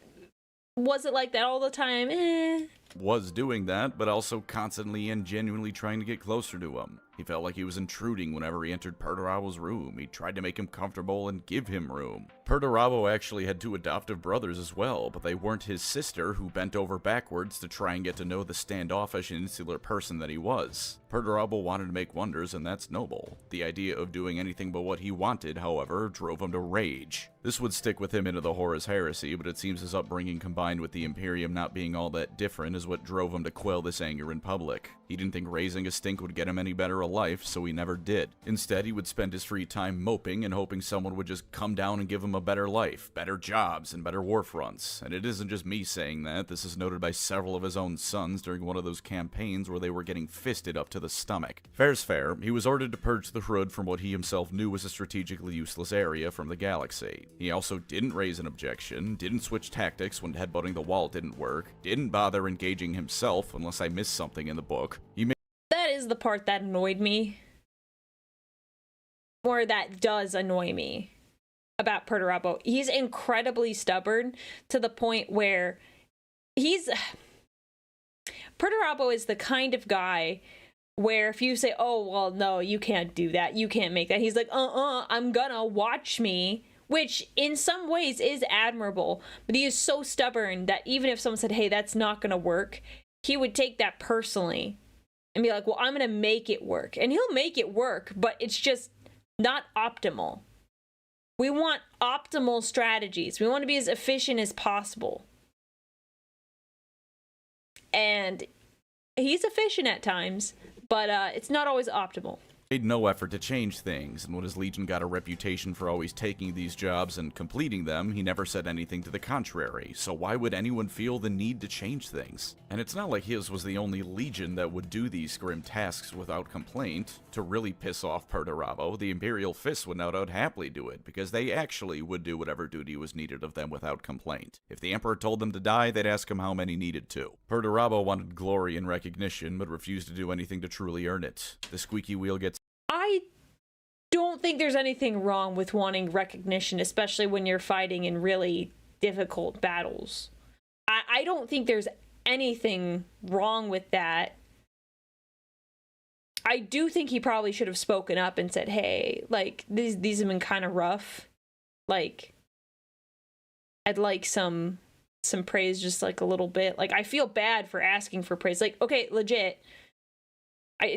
was it like that all the time? was doing that, but also constantly and genuinely trying to get closer to him. He felt like he was intruding whenever he entered Perturabo's room. He tried to make him comfortable and give him room. Perturabo actually had 2 adoptive brothers as well, but they weren't his sister, who bent over backwards to try and get to know the standoffish and insular person that he was. Perturabo wanted to make wonders, and that's noble. The idea of doing anything but what he wanted, however, drove him to rage. This would stick with him into the Horus Heresy, but it seems his upbringing combined with the Imperium not being all that different is what drove him to quell this anger in public. He didn't think raising a stink would get him any better a life, so he never did. Instead, he would spend his free time moping and hoping someone would just come down and give him a better life, better jobs, and better war fronts. And it isn't just me saying that. This is noted by several of his own sons during one of those campaigns where they were getting fisted up to the stomach. Fair's fair, he was ordered to purge the Hrud from what he himself knew was a strategically useless area from the galaxy. He also didn't raise an objection, didn't switch tactics when headbutting the wall didn't work, didn't bother engaging himself unless I missed something in the book. That is the part that annoyed me. Or that does annoy me about Perturabo. He's incredibly stubborn to the point where Perturabo is the kind of guy where if you say, oh, well, no, you can't do that, you can't make that, he's like, I'm gonna watch me, which in some ways is admirable, but he is so stubborn that even if someone said, hey, that's not gonna work, he would take that personally and be like, well, I'm gonna make it work. And he'll make it work, but it's just not optimal. We want optimal strategies. We want to be as efficient as possible. And he's efficient at times, but it's not always optimal. Made no effort to change things, and when his legion got a reputation for always taking these jobs and completing them, he never said anything to the contrary, so why would anyone feel the need to change things? And it's not like his was the only legion that would do these grim tasks without complaint. To really piss off Perturabo, the Imperial Fists would no doubt happily do it, because they actually would do whatever duty was needed of them without complaint. If the Emperor told them to die, they'd ask him how many needed to. Perturabo wanted glory and recognition, but refused to do anything to truly earn it. The squeaky wheel gets I don't think there's anything wrong with wanting recognition, especially when you're fighting in really difficult battles. I don't think there's anything wrong with that. I do think he probably should have spoken up and said, hey, like, these have been kind of rough. Like, I'd like some praise, just like a little bit. Like, I feel bad for asking for praise. Like, okay, legit.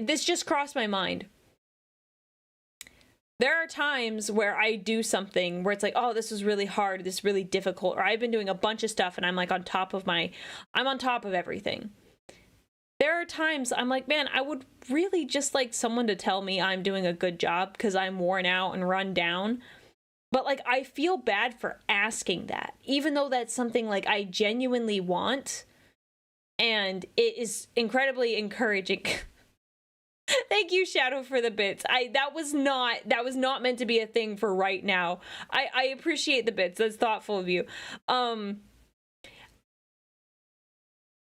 This just crossed my mind. There are times where I do something where it's like, oh, this is really hard, this is really difficult, or I've been doing a bunch of stuff and I'm like I'm on top of everything. there are times I'm like, man, I would really just like someone to tell me I'm doing a good job because I'm worn out and run down. But like, I feel bad for asking that, even though that's something like I genuinely want. And it is incredibly encouraging. Thank you, Shadow, for the bits. That was not meant to be a thing for right now. I appreciate the bits. That's thoughtful of you.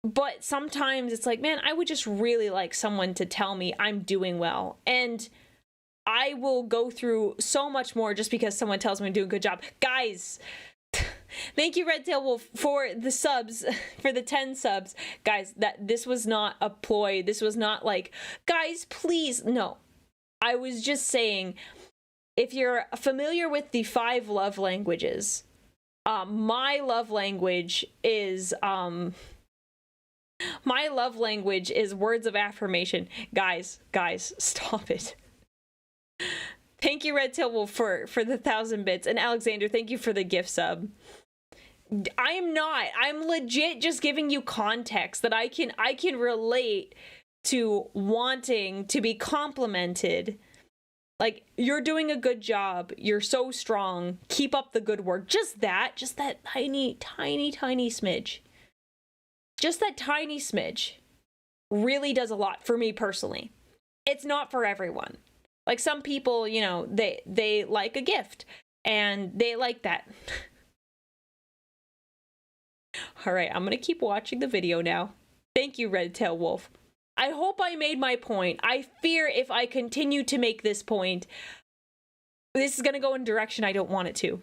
But sometimes it's like, man, I would just really like someone to tell me I'm doing well. And I will go through so much more just because someone tells me I'm doing a good job. Guys, thank you, Red Tail Wolf, for the subs, for the 10 subs. Guys, this was not a ploy. This was not like, guys, please. No, I was just saying, if you're familiar with the 5 love languages, my love language is words of affirmation. Guys, stop it. Thank you, Red Tail Wolf, for the 1,000 bits. And Alexander, thank you for the gift sub. I'm legit just giving you context that I can relate to wanting to be complimented. Like, you're doing a good job. You're so strong. Keep up the good work. Just that tiny smidge. Just that tiny smidge really does a lot for me personally. It's not for everyone. Like, some people, you know, they like a gift and they like that. All right, I'm going to keep watching the video now. Thank you, Red Tail Wolf. I hope I made my point. I fear if I continue to make this point, this is going to go in a direction I don't want it to.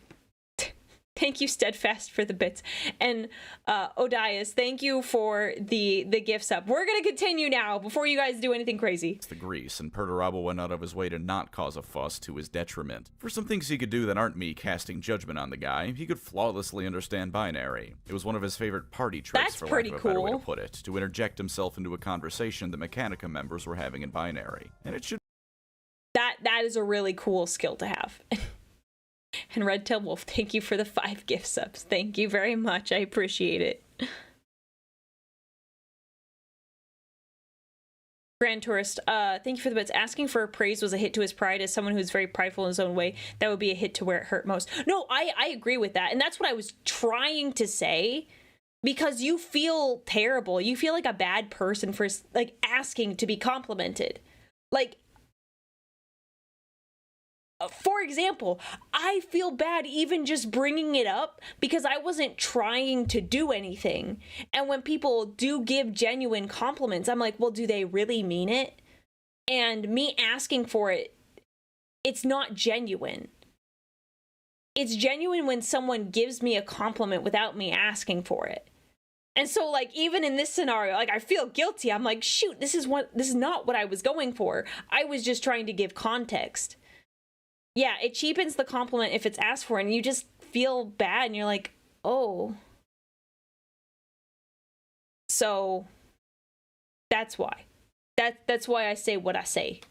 Thank you, Steadfast, for the bits. And Odias, thank you for the gift sub. We're going to continue now before you guys do anything crazy. It's the grease, and Perturabo went out of his way to not cause a fuss to his detriment. For some things he could do that aren't me casting judgment on the guy, he could flawlessly understand binary. It was one of his favorite party tricks, That's for pretty lack of a better way to cool. put it, to interject himself into a conversation the Mechanica members were having in binary. And it should That is a really cool skill to have. And Red Tail Wolf, thank you for the 5 gift subs. Thank you very much. I appreciate it. Grand Tourist, thank you for the bits. Asking for praise was a hit to his pride. As someone who's very prideful in his own way, that would be a hit to where it hurt most. No, I agree with that. And that's what I was trying to say. Because you feel terrible. You feel like a bad person for, like, asking to be complimented. Like, for example, I feel bad even just bringing it up because I wasn't trying to do anything. And when people do give genuine compliments, I'm like, well, do they really mean it? And me asking for it, it's not genuine. It's genuine when someone gives me a compliment without me asking for it. And so, like, even in this scenario, like, I feel guilty. I'm like, shoot, this is not what I was going for. I was just trying to give context. Yeah, it cheapens the compliment if it's asked for, and you just feel bad, and you're like, oh. So, that's why. That's why I say what I say.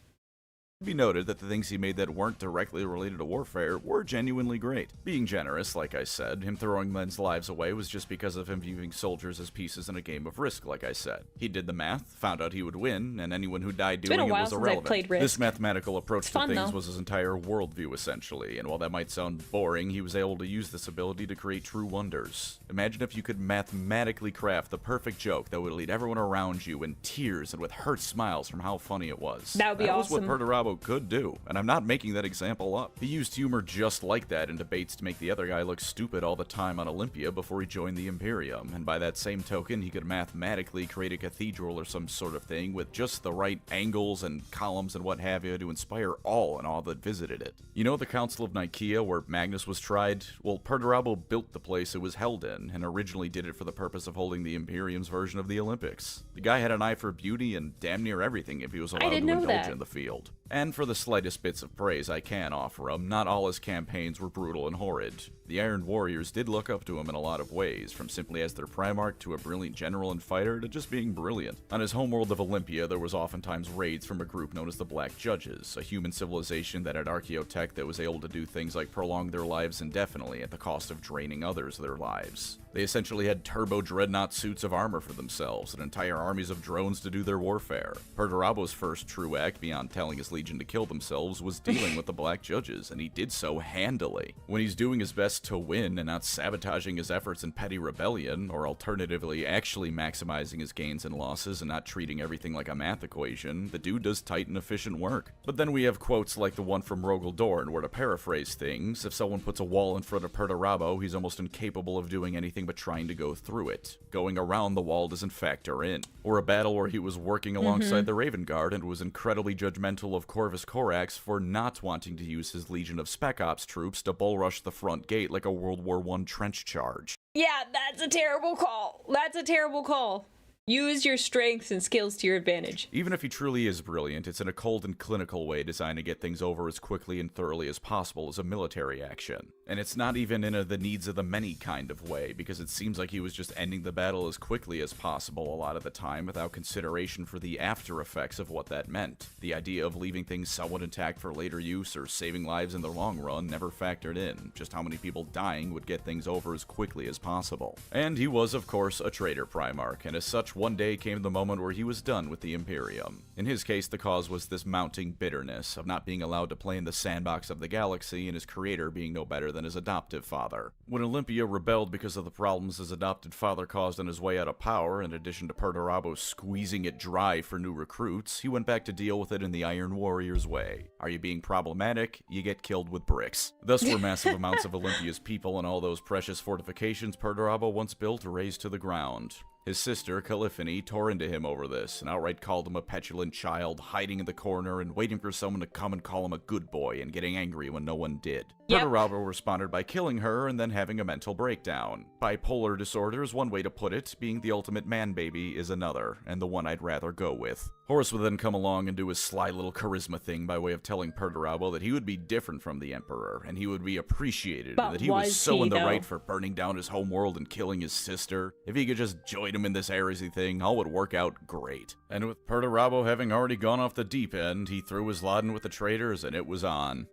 be noted that the things he made that weren't directly related to warfare were genuinely great. Being generous, like I said, him throwing men's lives away was just because of him viewing soldiers as pieces in a game of Risk, like I said. He did the math, found out he would win, and anyone who died doing it was irrelevant. This mathematical approach to things was his entire worldview, essentially, and while that might sound boring, he was able to use this ability to create true wonders. Imagine if you could mathematically craft the perfect joke that would lead everyone around you in tears and with hurt smiles from how funny it was. That would be awesome. That was what Perturabo could do, and I'm not making that example up. He used humor just like that in debates to make the other guy look stupid all the time on Olympia before he joined the Imperium, and by that same token, he could mathematically create a cathedral or some sort of thing with just the right angles and columns and what have you to inspire all and all that visited it. You know the Council of Nicaea where Magnus was tried? Well, Perturabo built the place it was held in, and originally did it for the purpose of holding the Imperium's version of the Olympics. The guy had an eye for beauty and damn near everything if he was allowed to indulge in the field. And for the slightest bits of praise I can offer him, not all his campaigns were brutal and horrid. The Iron Warriors did look up to him in a lot of ways, from simply as their Primarch to a brilliant general and fighter to just being brilliant. On his homeworld of Olympia, there was oftentimes raids from a group known as the Black Judges, a human civilization that had archaeotech that was able to do things like prolong their lives indefinitely at the cost of draining others their lives. They essentially had turbo dreadnought suits of armor for themselves and entire armies of drones to do their warfare. Perturabo's first true act, beyond telling his legion to kill themselves, was dealing with the Black Judges, and he did so handily. When he's doing his best to win and not sabotaging his efforts in petty rebellion, or alternatively actually maximizing his gains and losses and not treating everything like a math equation, the dude does tight and efficient work. But then we have quotes like the one from Rogel Dorn, where to paraphrase things, if someone puts a wall in front of Perturabo, he's almost incapable of doing anything but trying to go through it. Going around the wall doesn't factor in. Or a battle where he was working alongside the Raven Guard and was incredibly judgmental of Corvus Corax for not wanting to use his legion of Spec Ops troops to bull rush the front gate like a World War I trench charge. Yeah, that's a terrible call. That's a terrible call. Use your strengths and skills to your advantage. Even if he truly is brilliant, it's in a cold and clinical way designed to get things over as quickly and thoroughly as possible as a military action. And it's not even in a the needs of the many kind of way, because it seems like he was just ending the battle as quickly as possible a lot of the time without consideration for the after effects of what that meant. The idea of leaving things somewhat intact for later use or saving lives in the long run never factored in, just how many people dying would get things over as quickly as possible. And he was, of course, a traitor Primarch, and as such, one day came the moment where he was done with the Imperium. In his case, the cause was this mounting bitterness of not being allowed to play in the sandbox of the galaxy and his creator being no better than his adoptive father. When Olympia rebelled because of the problems his adopted father caused on his way out of power, in addition to Perturabo squeezing it dry for new recruits, he went back to deal with it in the Iron Warriors way. Are you being problematic? You get killed with bricks. Thus were massive amounts of Olympia's people and all those precious fortifications Perturabo once built razed to the ground. His sister, Caliphany, tore into him over this and outright called him a petulant child, hiding in the corner and waiting for someone to come and call him a good boy and getting angry when no one did. Yep. Perturabo responded by killing her and then having a mental breakdown. Bipolar disorder is one way to put it, being the ultimate man-baby is another, and the one I'd rather go with. Horus would then come along and do his sly little charisma thing by way of telling Perturabo that he would be different from the Emperor, and he would be appreciated, But and that he was so he, in the though? right for burning down his homeworld and killing his sister. If he could just join him in this heresy thing, all would work out great. And with Perturabo having already gone off the deep end, he threw his lot in with the traitors, and it was on.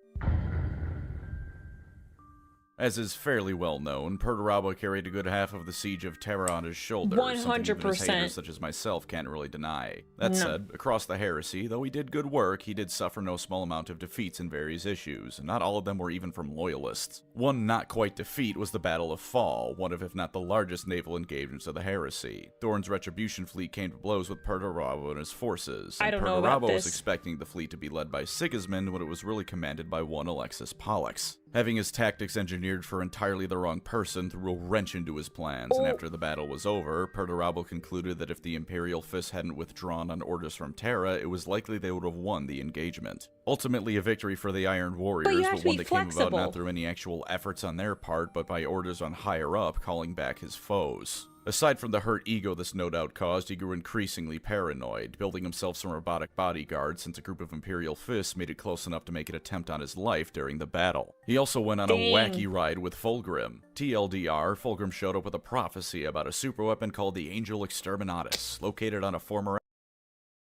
As is fairly well known, Perturabo carried a good half of the siege of Terra on his shoulders, something even his 100%. haters such as myself can't really deny. That No. said, across the heresy, though he did good work, he did suffer no small amount of defeats in various issues, and not all of them were even from loyalists. One not quite defeat was the Battle of Fall, one of if not the largest naval engagements of the heresy. Thorn's Retribution fleet came to blows with Perturabo and his forces, and I don't know about Perturabo was this. expecting the fleet to be led by Sigismund when it was really commanded by one Alexis Pollux. Having his tactics engineered for entirely the wrong person threw a wrench into his plans, and after the battle was over, Perturabo concluded that if the Imperial Fist hadn't withdrawn on orders from Terra, it was likely they would have won the engagement. Ultimately a victory for the Iron Warriors, you have but to one be that came about flexible. not through any actual efforts on their part, but by orders on higher up calling back his foes. Aside from the hurt ego this no doubt caused, he grew increasingly paranoid, building himself some robotic bodyguards since a group of Imperial Fists made it close enough to make an attempt on his life during the battle. He also went on a Dang. wacky ride with Fulgrim. TLDR, Fulgrim showed up with a prophecy about a superweapon called the Angel Exterminatus, located on a former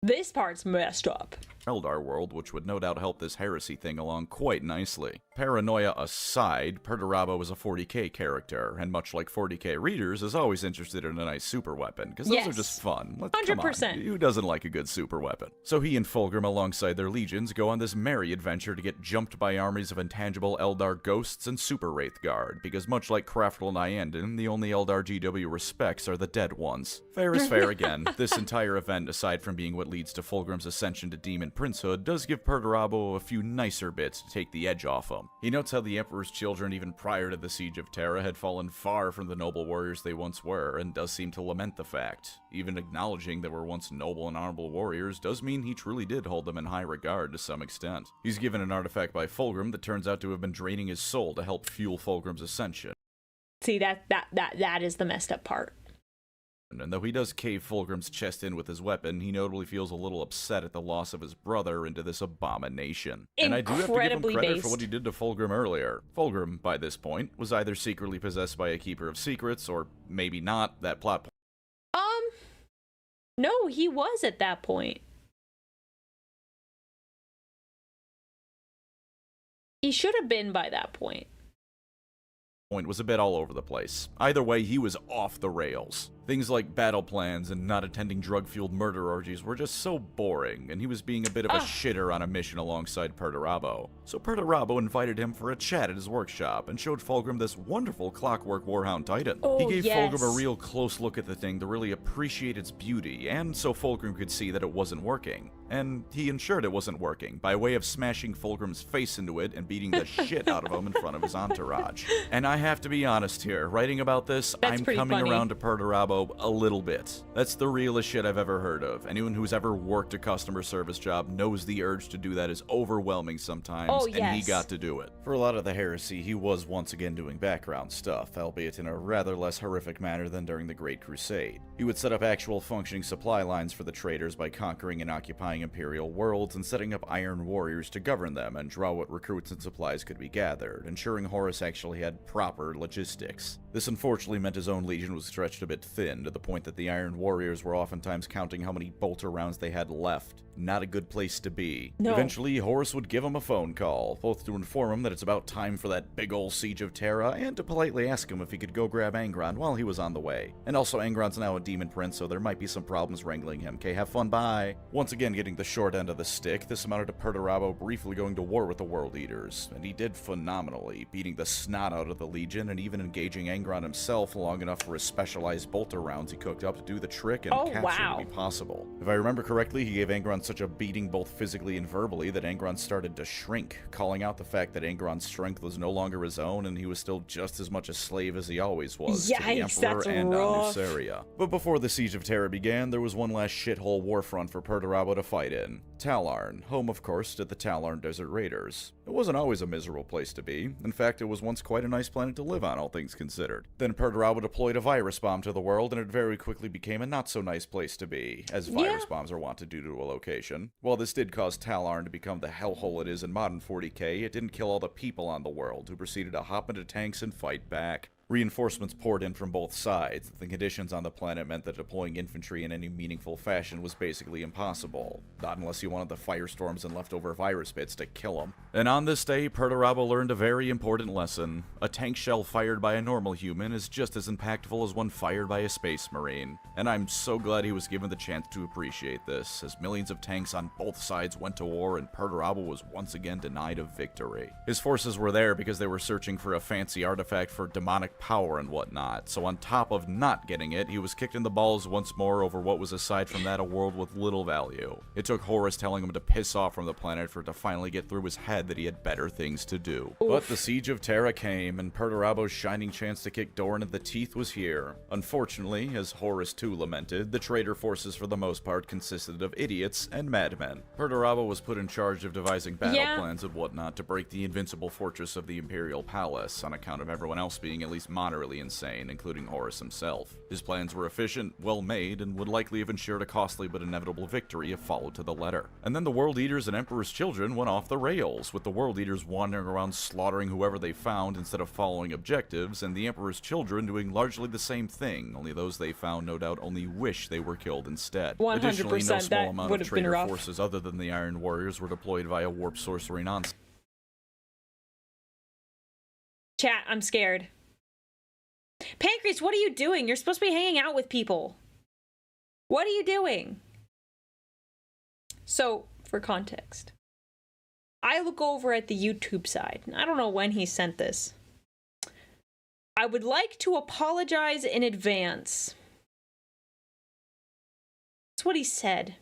This part's messed up. Eldar world, which would no doubt help this heresy thing along quite nicely. Paranoia aside, Perturabo is a 40k character, and much like 40k readers, is always interested in a nice super weapon, because those are Yes. just fun. Come 100%. on, who doesn't like a good super weapon? So he and Fulgrim, alongside their legions, go on this merry adventure to get jumped by armies of intangible Eldar ghosts and Super Wraith Guard, because much like Craftle and Iandin, the only Eldar GW respects are the dead ones. Fair is fair again. This entire event, aside from being what leads to Fulgrim's ascension to Demon Princehood, does give Perturabo a few nicer bits to take the edge off him. He notes how the Emperor's children, even prior to the Siege of Terra, had fallen far from the noble warriors they once were, and does seem to lament the fact. Even acknowledging they were once noble and honorable warriors does mean he truly did hold them in high regard to some extent. He's given an artifact by Fulgrim that turns out to have been draining his soul to help fuel Fulgrim's ascension. See, that is the messed up part. And though he does cave Fulgrim's chest in with his weapon, he notably feels a little upset at the loss of his brother into this abomination. And I do have to give him credit for what he did to Fulgrim earlier. Fulgrim, by this point, was either secretly possessed by a Keeper of Secrets, or maybe not. That plot point. No, he was at that point. He should have been by that point. Was a bit all over the place. Either way, he was off the rails. Things like battle plans and not attending drug-fueled murder orgies were just so boring, and he was being a bit of a shitter on a mission alongside Perturabo. So Perturabo invited him for a chat at his workshop and showed Fulgrim this wonderful clockwork Warhound Titan. He gave Fulgrim a real close look at the thing to really appreciate its beauty, and so Fulgrim could see that it wasn't working. And he ensured it wasn't working by way of smashing Fulgrim's face into it and beating the shit out of him in front of his entourage. And I have to be honest here, writing about this, I'm coming around to Perturabo a little bit. That's the realest shit I've ever heard of. Anyone who's ever worked a customer service job knows the urge to do that is overwhelming sometimes, and he got to do it. For a lot of the heresy, he was once again doing background stuff, albeit in a rather less horrific manner than during the Great Crusade. He would set up actual functioning supply lines for the traders by conquering and occupying imperial worlds and setting up iron warriors to govern them and draw what recruits and supplies could be gathered, ensuring Horus actually had proper logistics. This unfortunately meant his own legion was stretched a bit thin, to the point that the Iron Warriors were oftentimes counting how many bolter rounds they had left. Not a good place to be. No. Eventually, Horus would give him a phone call, both to inform him that it's about time for that big ol' siege of Terra, and to politely ask him if he could go grab Angron while he was on the way. And also, Angron's now a demon prince, so there might be some problems wrangling him. Okay, have fun, bye. Once again getting the short end of the stick, this amounted to Perturabo briefly going to war with the World Eaters, and he did phenomenally, beating the snot out of the Legion and even engaging Angron himself long enough for his specialized bolter rounds he cooked up to do the trick and capture to be possible. If I remember correctly, he gave Angron such a beating both physically and verbally that Angron started to shrink, calling out the fact that Angron's strength was no longer his own and he was still just as much a slave as he always was to the Emperor and Nuceria. But before the Siege of Terra began, there was one last shithole warfront for Perturabo to fight in. Talarn, home of course to the Talarn Desert Raiders. It wasn't always a miserable place to be. In fact, it was once quite a nice planet to live on, all things considered. Then Perturabo deployed a virus bomb to the world, and it very quickly became a not-so-nice place to be, as virus bombs are wont to do to a location. While this did cause Talarn to become the hellhole it is in modern 40k, it didn't kill all the people on the world, who proceeded to hop into tanks and fight back. Reinforcements poured in from both sides. The conditions on the planet meant that deploying infantry in any meaningful fashion was basically impossible. Not unless you wanted the firestorms and leftover virus bits to kill them. And on this day, Perturabo learned a very important lesson. A tank shell fired by a normal human is just as impactful as one fired by a space marine. And I'm so glad he was given the chance to appreciate this, as millions of tanks on both sides went to war and Perturabo was once again denied a victory. His forces were there because they were searching for a fancy artifact for demonic power and whatnot, so on top of not getting it, he was kicked in the balls once more over what was aside from that a world with little value. It took Horus telling him to piss off from the planet for it to finally get through his head that he had better things to do. Oof. But the Siege of Terra came, and Perturabo's shining chance to kick Doran in the teeth was here. Unfortunately, as Horus too lamented, the traitor forces for the most part consisted of idiots and madmen. Perturabo was put in charge of devising battle plans and whatnot to break the invincible fortress of the Imperial Palace, on account of everyone else being at least moderately insane, including Horus himself. His plans were efficient, well-made, and would likely have ensured a costly but inevitable victory if followed to the letter. And then the World Eaters and Emperor's Children went off the rails, with the World Eaters wandering around slaughtering whoever they found instead of following objectives, and the Emperor's Children doing largely the same thing, only those they found no doubt only wish they were killed instead. 100%, Additionally, no small amount of traitor forces other than the Iron Warriors were deployed via warp sorcery nonsense. Chat, I'm scared. Pancreas, what are you doing? You're supposed to be hanging out with people. What are you doing? So, for context, I look over at the YouTube side. I don't know when he sent this. I would like to apologize in advance. That's what he said.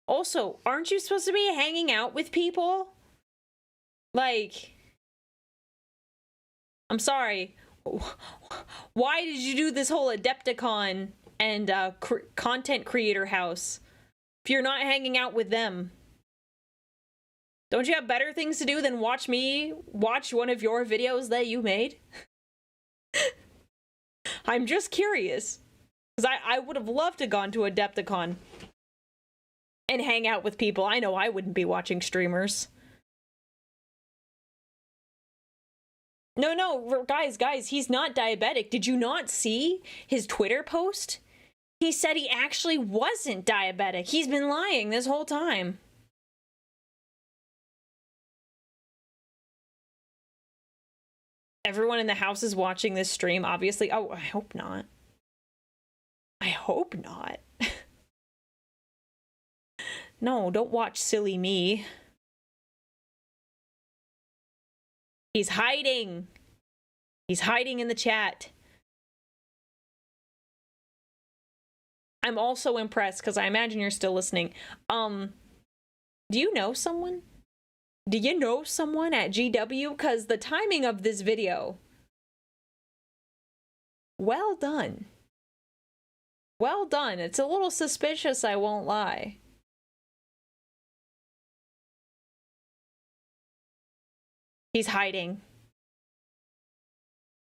Also, aren't you supposed to be hanging out with people? Like, I'm sorry. Why did you do this whole Adepticon and content creator house if you're not hanging out with them? Don't you have better things to do than watch me watch one of your videos that you made? I'm just curious. Because I would have loved to gone to Adepticon and hang out with people. I know I wouldn't be watching streamers. No, guys, he's not diabetic. Did you not see his Twitter post? He said he actually wasn't diabetic. He's been lying this whole time. Everyone in the house is watching this stream, obviously. Oh, I hope not. I hope not. No, don't watch silly me. He's hiding. He's hiding in the chat. I'm also impressed because I imagine you're still listening. Do you know someone? Do you know someone at GW? Because the timing of this video. Well done. Well done. It's a little suspicious, I won't lie. He's hiding.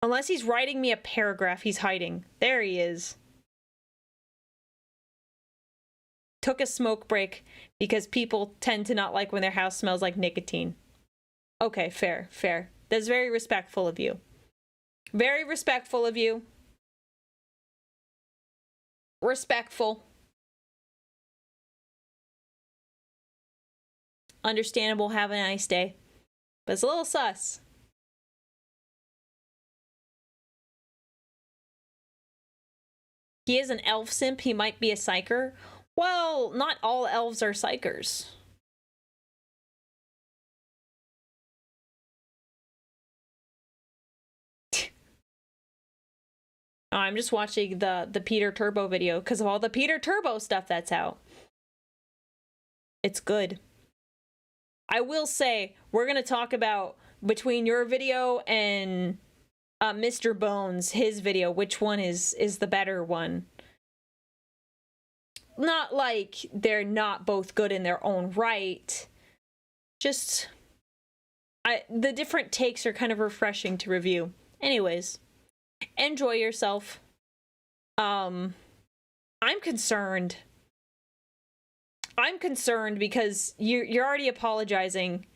Unless he's writing me a paragraph, he's hiding. There he is. Took a smoke break because people tend to not like when their house smells like nicotine. Okay, fair. That's very respectful of you. Very respectful of you. Respectful. Understandable, have a nice day. But it's a little sus. He is an elf simp. He might be a psyker. Well, not all elves are psychers. I'm just watching the Peter Turbo video because of all the Peter Turbo stuff that's out. It's good. I will say, we're going to talk about, between your video and Mr. Bones, his video, which one is the better one. Not like they're not both good in their own right. Just, the different takes are kind of refreshing to review. Anyways, enjoy yourself. I'm concerned. I'm concerned because you're already apologizing.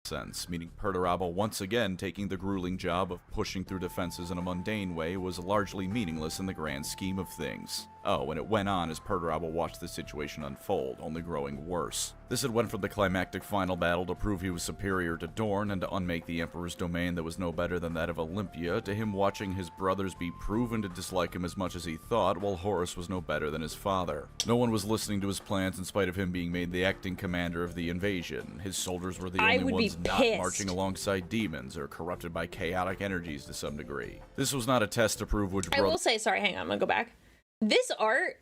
Sense, meaning Perturabo once again taking the grueling job of pushing through defenses in a mundane way was largely meaningless in the grand scheme of things. Oh, and it went on as Perturabo watched the situation unfold, only growing worse. This had went from the climactic final battle to prove he was superior to Dorn and to unmake the Emperor's domain that was no better than that of Olympia, to him watching his brothers be proven to dislike him as much as he thought, while Horus was no better than his father. No one was listening to his plans in spite of him being made the acting commander of the invasion. His soldiers were the only ones not marching alongside demons or corrupted by chaotic energies to some degree. This was not a test to prove which brother— I will say, sorry, hang on, I'm gonna go back. This art,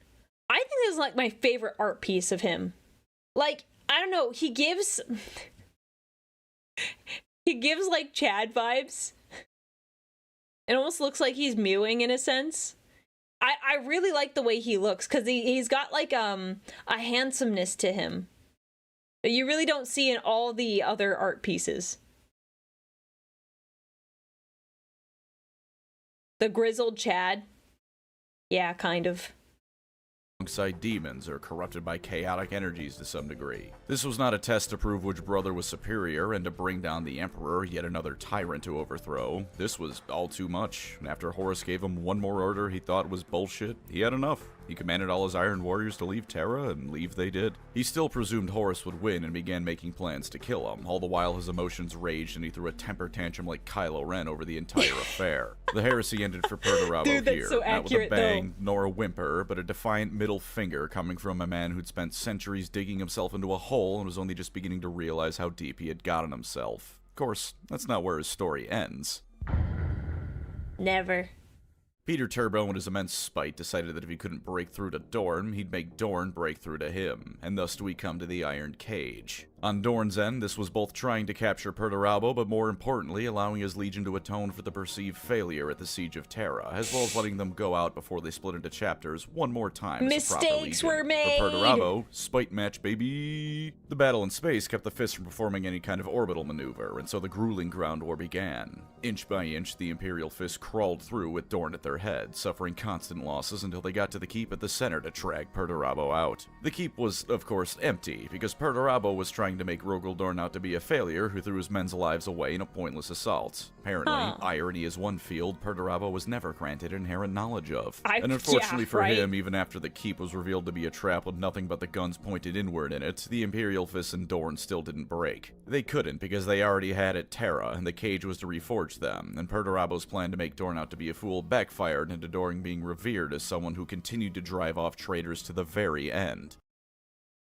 I think this is like my favorite art piece of him. Like, I don't know, he gives like Chad vibes. It almost looks like he's mewing in a sense. I really like the way he looks because he's got like a handsomeness to him that you really don't see in all the other art pieces. The grizzled Chad. Yeah, kind of. Alongside demons or corrupted by chaotic energies to some degree. This was not a test to prove which brother was superior and to bring down the Emperor, yet another tyrant to overthrow. This was all too much. After Horus gave him one more order he thought was bullshit, he had enough. He commanded all his Iron Warriors to leave Terra, and leave they did. He still presumed Horus would win and began making plans to kill him, all the while his emotions raged and he threw a temper tantrum like Kylo Ren over the entire affair. The heresy ended for Perturabo here, so not with a accurate, bang, nor a whimper, but a defiant middle finger coming from a man who'd spent centuries digging himself into a hole and was only just beginning to realize how deep he had gotten himself. Of course, that's not where his story ends. Never. Peter Turbo, in his immense spite, decided that if he couldn't break through to Dorn, he'd make Dorn break through to him, and thus do we come to the Iron Cage. On Dorn's end, this was both trying to capture Perturabo, but more importantly, allowing his legion to atone for the perceived failure at the Siege of Terra, as well as letting them go out before they split into chapters one more time. Mistakes were made! For Perturabo, spite match, baby! The battle in space kept the Fist from performing any kind of orbital maneuver, and so the grueling ground war began. Inch by inch, the Imperial Fist crawled through with Dorn at their head, suffering constant losses until they got to the keep at the center to drag Perturabo out. The keep was, of course, empty, because Perturabo was trying to make Rogaldorn out to be a failure who threw his men's lives away in a pointless assault. Apparently, irony is one field Perturabo was never granted inherent knowledge of. And unfortunately for him, even after the keep was revealed to be a trap with nothing but the guns pointed inward in it, the Imperial Fist and Dorn still didn't break. They couldn't because they already had at Terra, and the cage was to reforge them, and Perturabo's plan to make Dorn out to be a fool backfired into Dorn being revered as someone who continued to drive off traitors to the very end.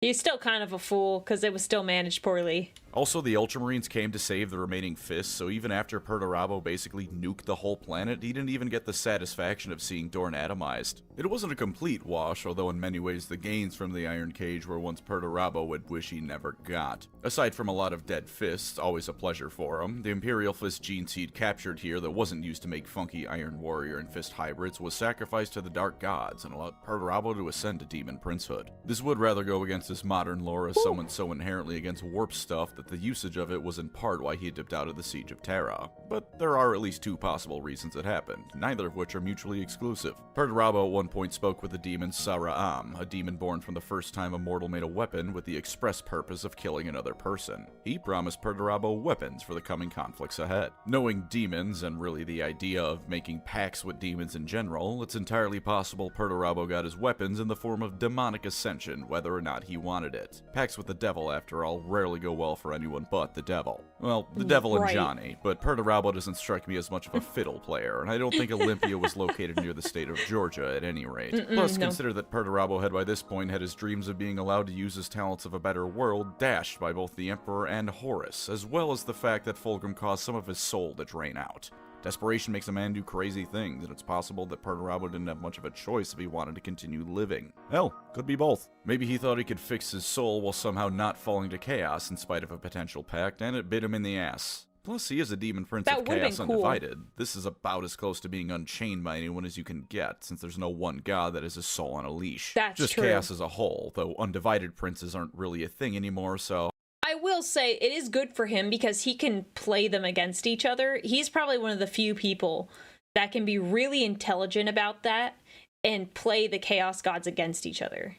He's still kind of a fool, because it was still managed poorly. Also, the Ultramarines came to save the remaining Fists, so even after Perturabo basically nuked the whole planet, he didn't even get the satisfaction of seeing Dorn atomized. It wasn't a complete wash, although in many ways the gains from the Iron Cage were ones Perturabo would wish he never got. Aside from a lot of dead Fists, always a pleasure for him, the Imperial Fist gene seed captured here that wasn't used to make funky Iron Warrior and Fist hybrids was sacrificed to the Dark Gods and allowed Perturabo to ascend to Demon Princehood. This would rather go against his modern lore as someone so inherently against warp stuff that the usage of it was in part why he dipped out of the Siege of Terra. But there are at least two possible reasons it happened, neither of which are mutually exclusive. Perturabo at one point spoke with the demon Sara'am, a demon born from the first time a mortal made a weapon with the express purpose of killing another person. He promised Perturabo weapons for the coming conflicts ahead. Knowing demons, and really the idea of making pacts with demons in general, it's entirely possible Perturabo got his weapons in the form of demonic ascension, whether or not he wanted it. Pacts with the devil, after all, rarely go well for anyone but the devil. Well, the devil and Johnny, but Perturabo doesn't strike me as much of a fiddle player, and I don't think Olympia was located near the state of Georgia at any rate. Plus, consider that Perturabo had by this point had his dreams of being allowed to use his talents of a better world dashed by both the Emperor and Horus, as well as the fact that Fulgrim caused some of his soul to drain out. Desperation makes a man do crazy things, and it's possible that Perturabo didn't have much of a choice if he wanted to continue living. Hell, could be both. Maybe he thought he could fix his soul while somehow not falling to chaos in spite of a potential pact, and it bit him in the ass. Plus, he is a demon prince of chaos undivided. This is about as close to being unchained by anyone as you can get, since there's no one god that has his soul on a leash. That's just true. chaos as a whole, though undivided princes aren't really a thing anymore, so... I will say it is good for him because he can play them against each other. He's probably one of the few people that can be really intelligent about that and play the Chaos Gods against each other.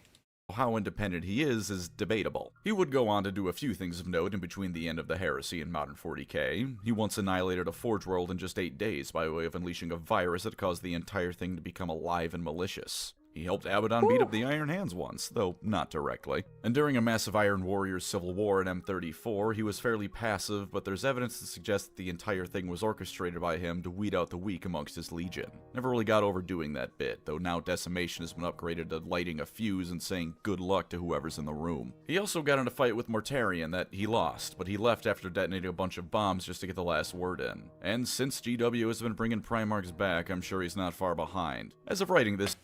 How independent he is debatable. He would go on to do a few things of note in between the end of the heresy and modern 40k. He once annihilated a Forge world in just 8 days by way of unleashing a virus that caused the entire thing to become alive and malicious. He helped Abaddon beat up the Iron Hands once, though not directly. And during a massive Iron Warriors civil war in M34, he was fairly passive, but there's evidence to suggest that the entire thing was orchestrated by him to weed out the weak amongst his legion. Never really got over doing that bit, though now Decimation has been upgraded to lighting a fuse and saying good luck to whoever's in the room. He also got in a fight with Mortarion that he lost, but he left after detonating a bunch of bombs just to get the last word in. And since GW has been bringing Primarchs back, I'm sure he's not far behind. As of writing this,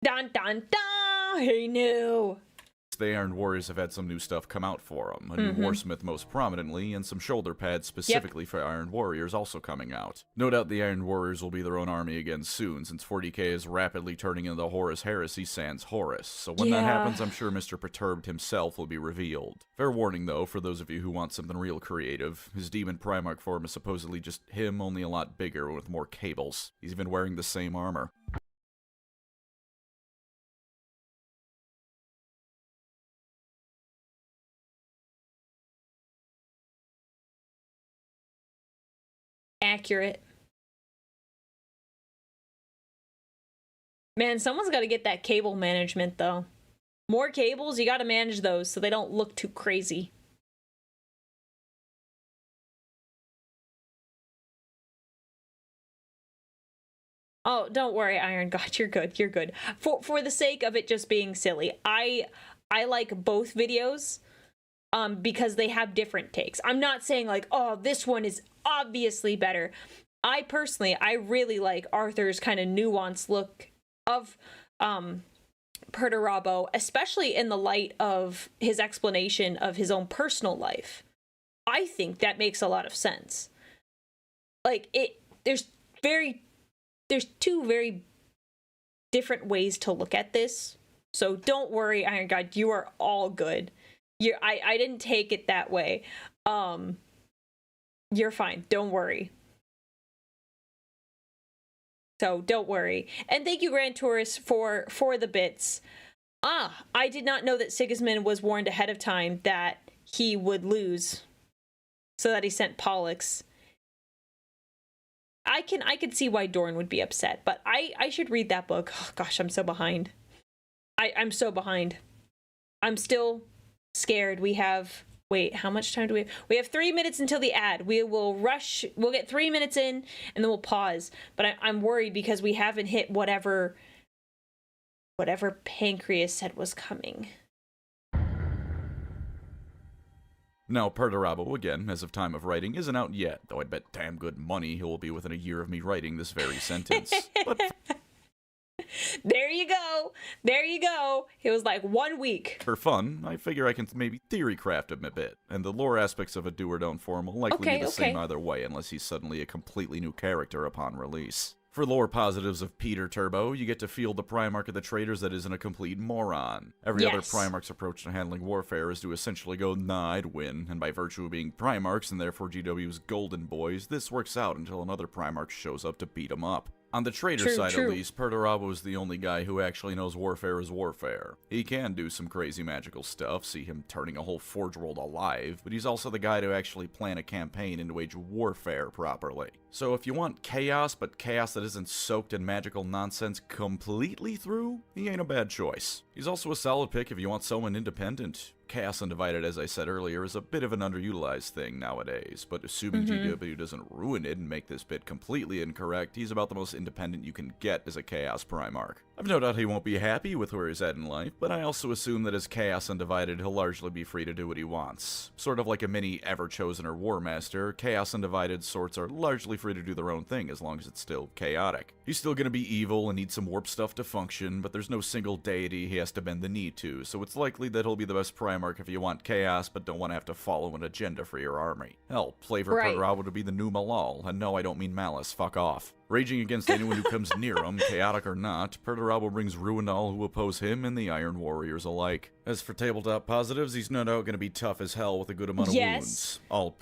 Dun dun dun! He knew! the Iron Warriors have had some new stuff come out for them. A new Warsmith most prominently, and some shoulder pads specifically for Iron Warriors also coming out. No doubt the Iron Warriors will be their own army again soon, since 40k is rapidly turning into the Horus Heresy sans Horus. So when that happens, I'm sure Mr. Perturbed himself will be revealed. Fair warning though, for those of you who want something real creative, his Demon Primarch form is supposedly just him, only a lot bigger with more cables. He's even wearing the same armor. Accurate. Man, someone's got to get that cable management, though. More cables, you got to manage those so they don't look too crazy. Oh, don't worry, Iron God, you're good, you're good. For the sake of it just being silly, I like both videos. Because they have different takes. I'm not saying like, oh, this one is obviously better. I personally, I really like Arthur's kind of nuanced look of Perturabo, especially in the light of his explanation of his own personal life. I think that makes a lot of sense. Like, there's two very different ways to look at this. So don't worry, Iron God, you are all good. I didn't take it that way. You're fine. Don't worry. So don't worry. And thank you, Grand Tourist, for the bits. I did not know that Sigismund was warned ahead of time that he would lose, so that he sent Pollux. I can see why Dorn would be upset, but I should read that book. Oh, gosh, I'm so behind. I'm so behind. I'm still scared. We have... Wait, how much time do we have? We have 3 minutes until the ad. We will rush. We'll get 3 minutes in, and then we'll pause. But I'm worried because we haven't hit whatever Pancreas said was coming. Now, Perturabo, again, as of time of writing, isn't out yet, though I'd bet damn good money he will be within a year of me writing this very sentence. But There you go. There you go. It was like 1 week. for fun, I figure I can maybe theory craft him a bit, and the lore aspects of a do or don't form will likely be the same either way, unless he's suddenly a completely new character upon release. For lore positives of Peter Turbo, you get to feel the Primarch of the Traitors that isn't a complete moron. Every other Primarch's approach to handling warfare is to essentially go, nah, I'd win, and by virtue of being Primarchs and therefore GW's golden boys, this works out until another Primarch shows up to beat them up. On the traitor side, at least, Perturabo is the only guy who actually knows warfare is warfare. He can do some crazy magical stuff, see him turning a whole Forge world alive, but he's also the guy to actually plan a campaign and wage warfare properly. So if you want chaos, but chaos that isn't soaked in magical nonsense completely through, he ain't a bad choice. He's also a solid pick if you want someone independent. Chaos Undivided, as I said earlier, is a bit of an underutilized thing nowadays, but assuming GW doesn't ruin it and make this bit completely incorrect, he's about the most independent you can get as a Chaos Primarch. I've no doubt he won't be happy with where he's at in life, but I also assume that as Chaos Undivided, he'll largely be free to do what he wants. Sort of like a mini Ever-Chosen or War Master, Chaos Undivided sorts are largely free to do their own thing as long as it's still chaotic. He's still gonna be evil and need some warp stuff to function, but there's no single deity he has to bend the knee to, so it's likely that he'll be the best Primarch if you want chaos but don't want to have to follow an agenda for your army. Hell, flavor Perturabo to be the new Malal, and no, I don't mean malice, fuck off. Raging against anyone who comes near him, chaotic or not, Perturabo brings ruin to all who oppose him and the Iron Warriors alike. As for tabletop positives, he's no doubt gonna be tough as hell with a good amount of wounds. All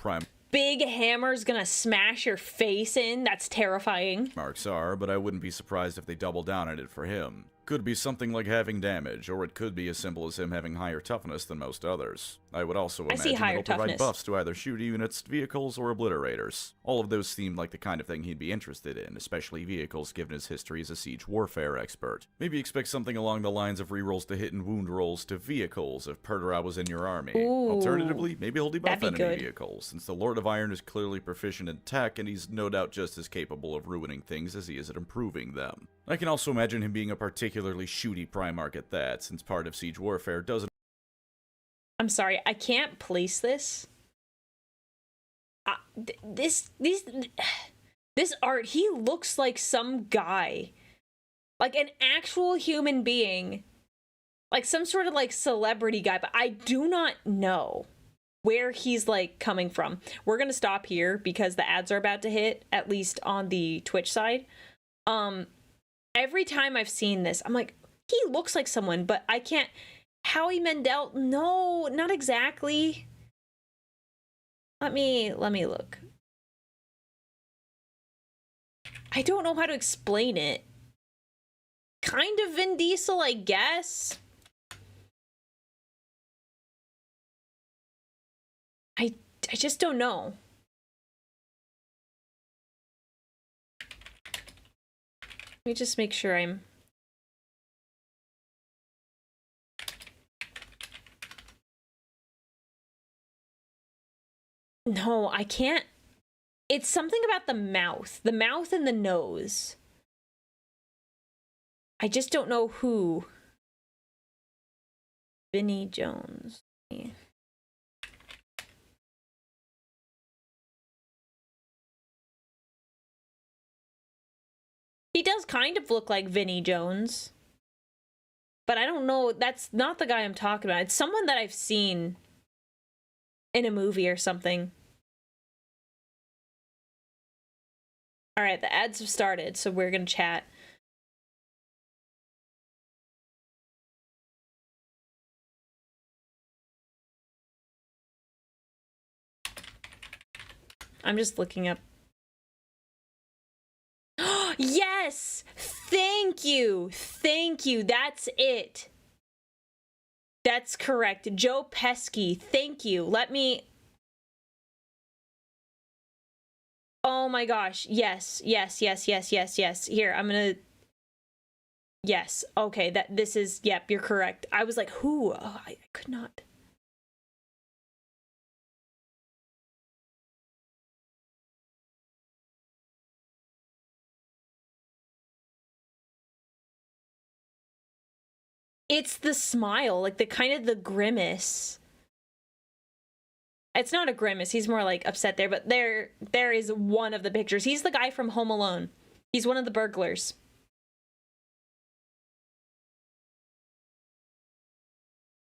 big hammer's gonna smash your face in. That's terrifying. Marks are, but I wouldn't be surprised if they double down on it for him. Could be something like having damage, or it could be as simple as him having higher toughness than most others. I would also imagine he'll provide buffs to either shoot units, vehicles, or obliterators. All of those seemed like the kind of thing he'd be interested in, especially vehicles given his history as a siege warfare expert. Maybe expect something along the lines of rerolls to hit and wound rolls to vehicles if Perturabo's in your army. Alternatively, maybe he'll debuff enemy vehicles, since the Lord of Iron is clearly proficient in tech and he's no doubt just as capable of ruining things as he is at improving them. I can also imagine him being a particularly shooty Primarch at that, since part of siege warfare doesn't... I'm sorry, I can't place this. This art, he looks like some guy. Like an actual human being. Like some sort of like celebrity guy, but I do not know where he's like coming from. We're gonna stop here because the ads are about to hit, at least on the Twitch side. Every time I've seen this, I'm like, he looks like someone, but I can't. Howie Mandel? No, not exactly. Let me look. I don't know how to explain it. Kind of Vin Diesel, I guess. I just don't know. Let me just make sure I'm... No, I can't. It's something about the mouth and the nose. I just don't know who. Vinnie Jones. Yeah. He does kind of look like Vinnie Jones. But I don't know, that's not the guy I'm talking about. It's someone that I've seen in a movie or something. Alright, the ads have started, so we're gonna chat. I'm just looking up. Yes! Thank you! Thank you. That's it. That's correct. Joe Pesci. Thank you. Let me... Oh my gosh. Yes. Yes, yes, yes, yes, yes. Here, I'm gonna... Yes. Okay, this is... Yep, you're correct. I was like, who? Oh, I could not... It's the smile, like the kind of the grimace. It's not a grimace, he's more like upset there, but there is one of the pictures. He's the guy from Home Alone. He's one of the burglars.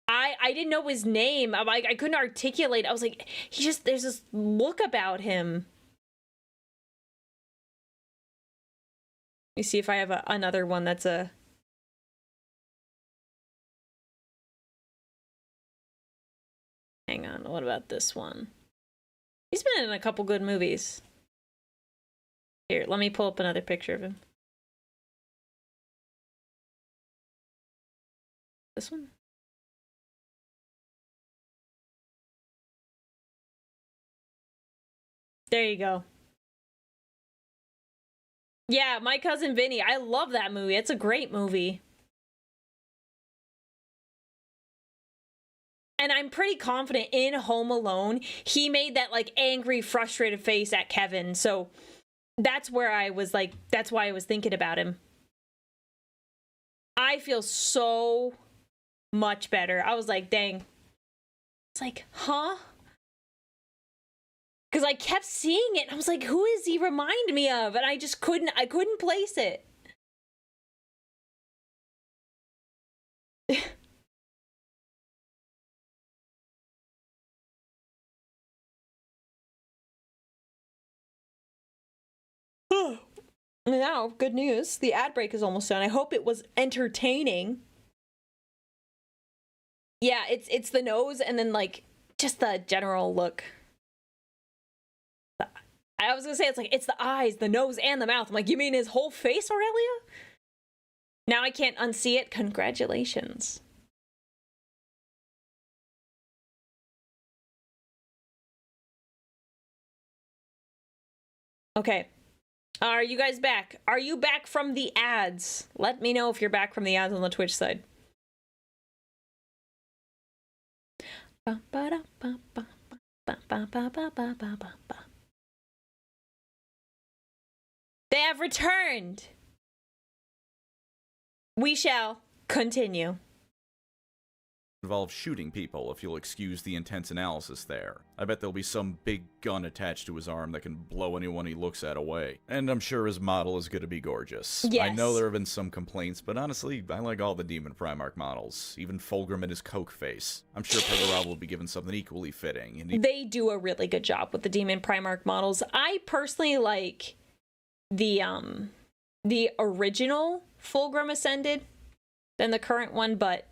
I didn't know his name. I couldn't articulate. I was like, there's this look about him. Let me see if I have another one that's a... Hang on, what about this one? He's been in a couple good movies. Here, let me pull up another picture of him. This one? There you go. Yeah, My Cousin Vinny. I love that movie. It's a great movie. And I'm pretty confident in Home Alone, he made that, like, angry, frustrated face at Kevin. So that's where I was like, that's why I was thinking about him. I feel so much better. I was like, dang. It's like, huh? Because I kept seeing it. And I was like, who does he remind me of? And I couldn't place it. Now, good news. The ad break is almost done. I hope it was entertaining. Yeah, it's the nose and then, like, just the general look. I was gonna say, it's the eyes, the nose, and the mouth. I'm like, you mean his whole face, Aurelia? Now I can't unsee it. Congratulations. Okay. Are you guys back? Are you back from the ads? Let me know if you're back from the ads on the Twitch side. They have returned. We shall continue. Involves shooting people, if you'll excuse the intense analysis there. I bet there'll be some big gun attached to his arm that can blow anyone he looks at away. And I'm sure his model is gonna be gorgeous. Yes. I know there have been some complaints, but honestly, I like all the Demon Primarch models. Even Fulgrim and his Coke face. I'm sure PERTURABO will be given something equally fitting. And they do a really good job with the Demon Primarch models. I personally like the original Fulgrim Ascended than the current one, but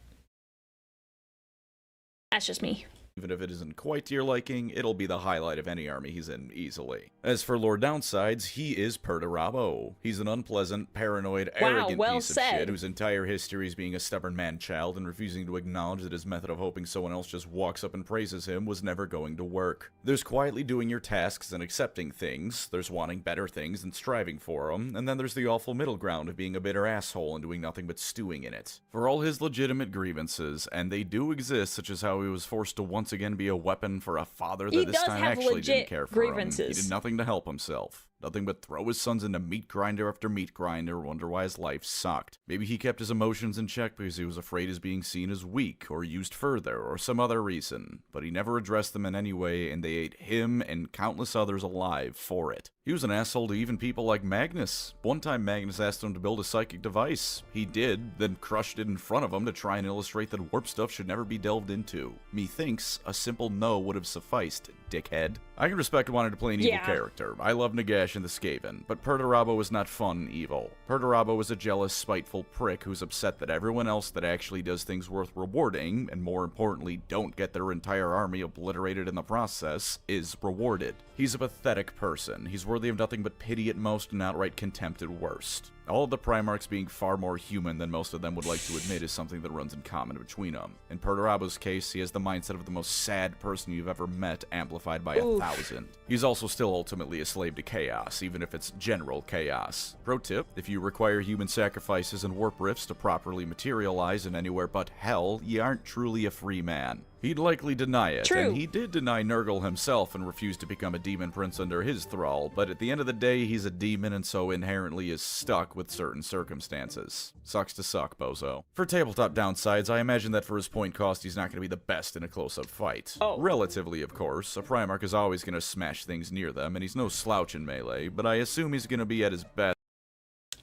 that's just me. even if it isn't quite to your liking, it'll be the highlight of any army he's in easily. As for lore downsides, he is PERTURABO. He's an unpleasant, paranoid, arrogant piece of shit whose entire history is being a stubborn man-child and refusing to acknowledge that his method of hoping someone else just walks up and praises him was never going to work. There's quietly doing your tasks and accepting things, there's wanting better things and striving for them, and then there's the awful middle ground of being a bitter asshole and doing nothing but stewing in it. For all his legitimate grievances, and they do exist, such as how he was forced to once again be a weapon for a father that this time actually didn't care for him. He did nothing to help himself. Nothing but throw his sons into meat grinder after meat grinder, wonder why his life sucked. Maybe he kept his emotions in check because he was afraid of being seen as weak or used further or some other reason, but he never addressed them in any way, and they ate him and countless others alive for it. He was an asshole to even people like Magnus. One time Magnus asked him to build a psychic device. He did, then crushed it in front of him to try and illustrate that warp stuff should never be delved into. Methinks a simple no would have sufficed, dickhead. I can respect wanting to play an evil character. I love Nagash and the Skaven, but Perturabo is not fun evil. Perturabo is a jealous, spiteful prick who's upset that everyone else that actually does things worth rewarding, and more importantly, don't get their entire army obliterated in the process, is rewarded. He's a pathetic person. He's worthy of nothing but pity at most and outright contempt at worst. All of the Primarchs being far more human than most of them would like to admit is something that runs in common between them. In Perturabo's case, he has the mindset of the most sad person you've ever met, amplified by 1,000. He's also still ultimately a slave to chaos, even if it's general chaos. Pro tip, if you require human sacrifices and warp rifts to properly materialize in anywhere but hell, you aren't truly a free man. He'd likely deny it, and he did deny Nurgle himself and refused to become a demon prince under his thrall, but at the end of the day, he's a demon and so inherently is stuck with certain circumstances. Sucks to suck, bozo. For tabletop downsides, I imagine that for his point cost, he's not going to be the best in a close-up fight. Relatively, of course. A Primarch is always going to smash things near them, and he's no slouch in melee, but I assume he's going to be at his best.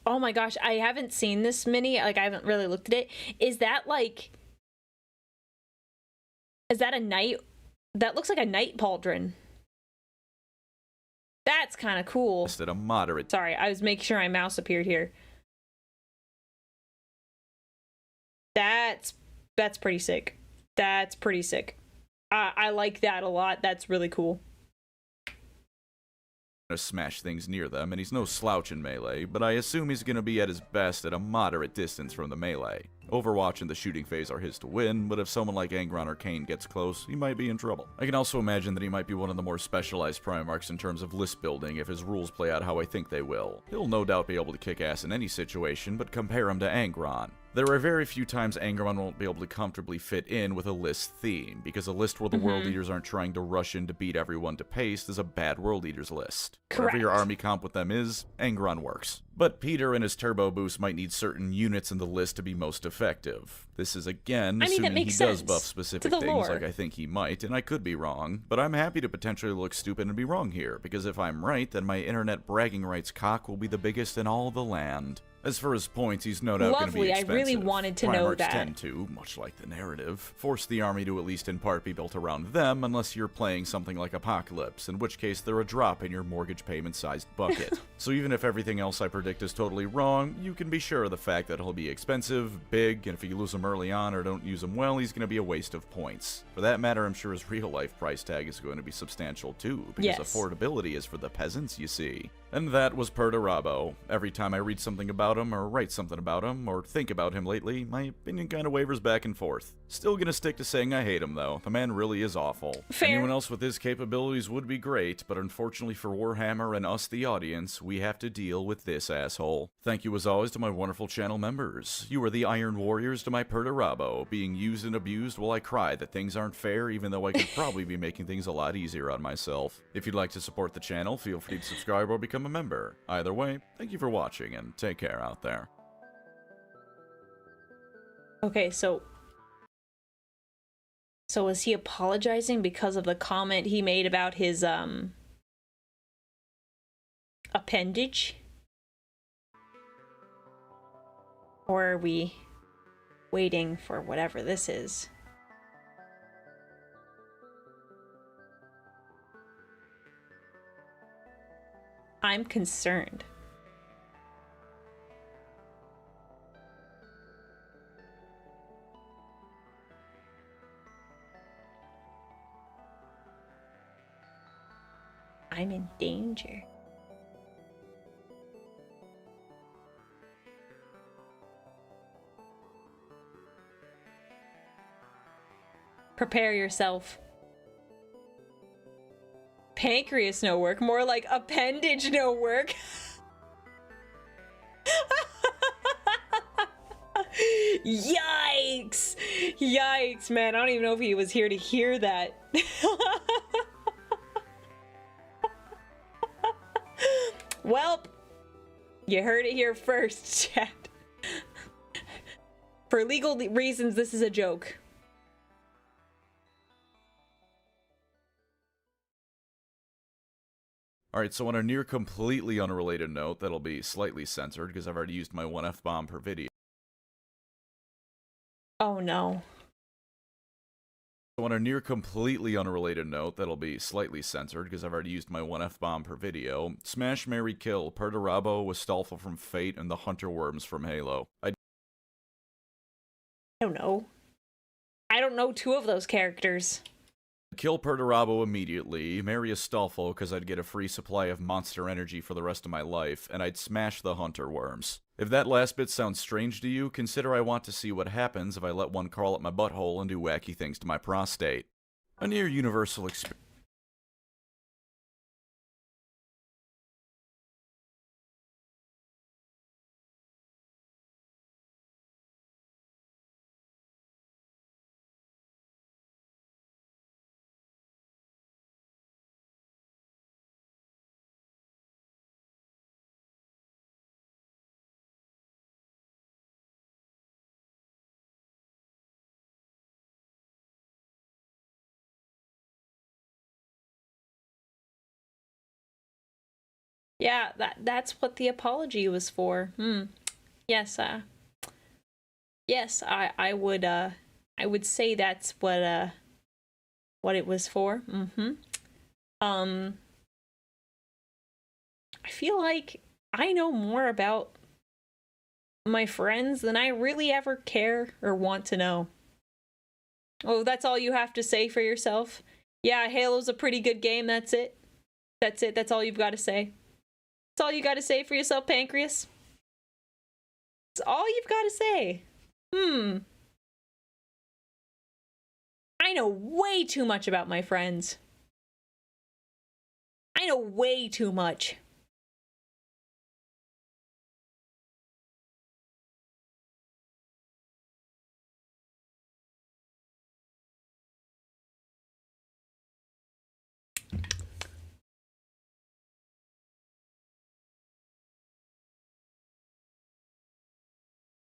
Oh my gosh, I haven't seen this mini. Like, I haven't really looked at it. Is that like... Is that a knight? That looks like a knight pauldron. That's kind of cool. At a moderate. Sorry, I was making sure my mouse appeared here. That's pretty sick. That's pretty sick. I like that a lot. That's really cool. To smash things near them, and he's no slouch in melee, but I assume he's going to be at his best at a moderate distance from the melee. Overwatch and the shooting phase are his to win, but if someone like Angron or Kayn gets close, he might be in trouble. I can also imagine that he might be one of the more specialized Primarchs in terms of list building if his rules play out how I think they will. He'll no doubt be able to kick ass in any situation, but compare him to Angron. There are very few times Angron won't be able to comfortably fit in with a list theme, because a list where the World Eaters aren't trying to rush in to beat everyone to paste is a bad World Eaters list. Whatever your army comp with them is, Angron works. But Peter and his turbo boost might need certain units in the list to be most effective. This is again assuming he does buff specific things like I think he might, and I could be wrong, but I'm happy to potentially look stupid and be wrong here, because if I'm right, then my internet bragging rights cock will be the biggest in all the land. As for his points, he's no doubt going to be expensive. I really wanted to know that. Primarchs tend to, much like the narrative, force the army to at least in part be built around them unless you're playing something like Apocalypse, in which case they're a drop in your mortgage payment-sized bucket. So even if everything else I predict is totally wrong, you can be sure of the fact that he'll be expensive, big, and if you lose him early on or don't use him well, he's going to be a waste of points. For that matter, I'm sure his real-life price tag is going to be substantial too, because affordability is for the peasants, you see. And that was Perturabo. Every time I read something about him, or write something about him, or think about him lately, my opinion kind of wavers back and forth. Still gonna stick to saying I hate him, though. The man really is awful. Fair. Anyone else with his capabilities would be great, but unfortunately for Warhammer and us, the audience, we have to deal with this asshole. Thank you as always to my wonderful channel members. You are the Iron Warriors to my Perturabo, being used and abused while I cry that things aren't fair, even though I could probably be making things a lot easier on myself. If you'd like to support the channel, feel free to subscribe or become a member. Either way, thank you for watching, and take care out there. Okay, so was he apologizing because of the comment he made about his appendage? Or are we waiting for whatever this is? I'm concerned. I'm in danger. Prepare yourself. Pancreas no work, more like appendage no work. Yikes! Yikes, man. I don't even know if he was here to hear that. Welp, you heard it here first, chat. For legal reasons, this is a joke. Alright, so on a near completely unrelated note, that'll be slightly censored because I've already used my one F-bomb per video. Oh no. So on a near completely unrelated note, that'll be slightly censored because I've already used my one F-bomb per video. Smash, marry, kill. Perturabo, Astolfo from Fate, and the Hunter Worms from Halo. I don't know. I don't know two of those characters. Kill Perturabo immediately, marry Astolfo because I'd get a free supply of monster energy for the rest of my life, and I'd smash the Hunter Worms. If that last bit sounds strange to you, consider I want to see what happens if I let one crawl up my butthole and do wacky things to my prostate. A near universal experience. Yeah, that's what the apology was for. Yes, yes, I would say that's what it was for. I feel like I know more about my friends than I really ever care or want to know. Oh, that's all you have to say for yourself? Yeah, Halo's a pretty good game, that's it. That's it, that's all you've got to say. That's all you got to say for yourself, Pancreas? That's all you've got to say. I know way too much about my friends. I know way too much.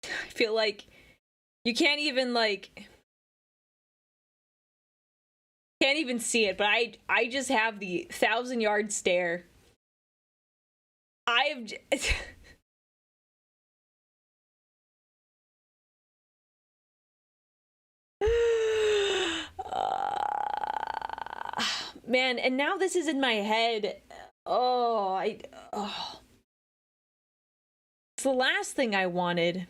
I feel like you can't even can't even see it, but I just have the 1,000-yard stare. Man, and now this is in my head. It's the last thing I wanted.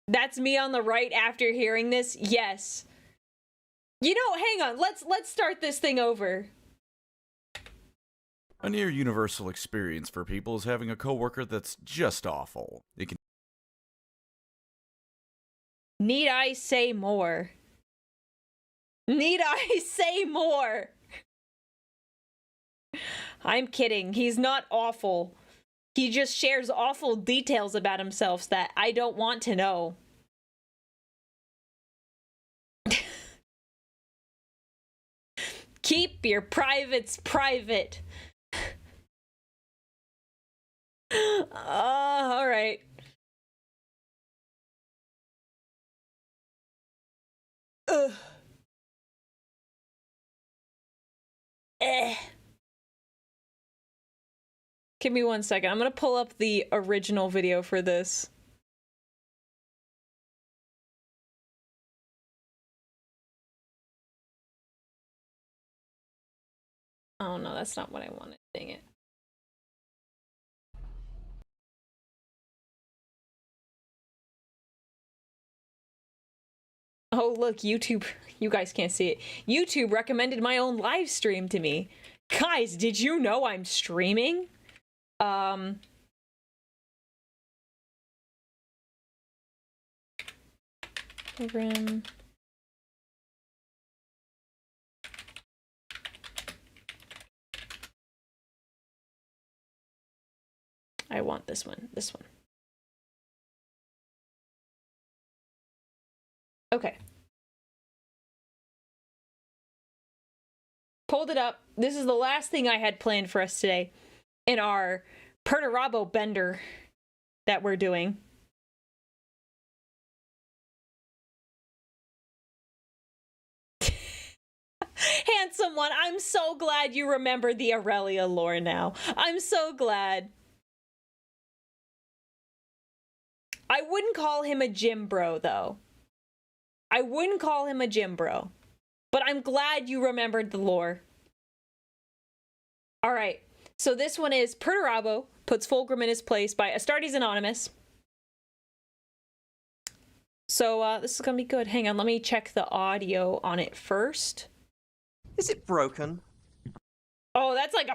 That's me on the right after hearing this? Yes. You know, hang on. Let's start this thing over. A near universal experience for people is having a coworker that's just awful. It can Need I say more? Need I say more? I'm kidding. He's not awful. He just shares awful details about himself that I don't want to know. Keep your privates private. All right. Ugh. Give me 1 second. I'm gonna pull up the original video for this. Oh no, that's not what I wanted. Dang it. Oh look, YouTube. You guys can't see it. YouTube recommended my own live stream to me. Guys, did you know I'm streaming? Program. I want this one. This one. Okay. Pulled it up. This is the last thing I had planned for us today in our Perturabo bender that we're doing. Handsome one, I'm so glad you remembered the Aurelia lore now. I'm so glad. I wouldn't call him a gym bro, though. I wouldn't call him a gym bro. But I'm glad you remembered the lore. Alright, so this one is Perturabo puts Fulgrim in his place by Astartes Anonymous. So, this is gonna be good. Hang on, let me check the audio on it first. Is it broken? Oh, that's like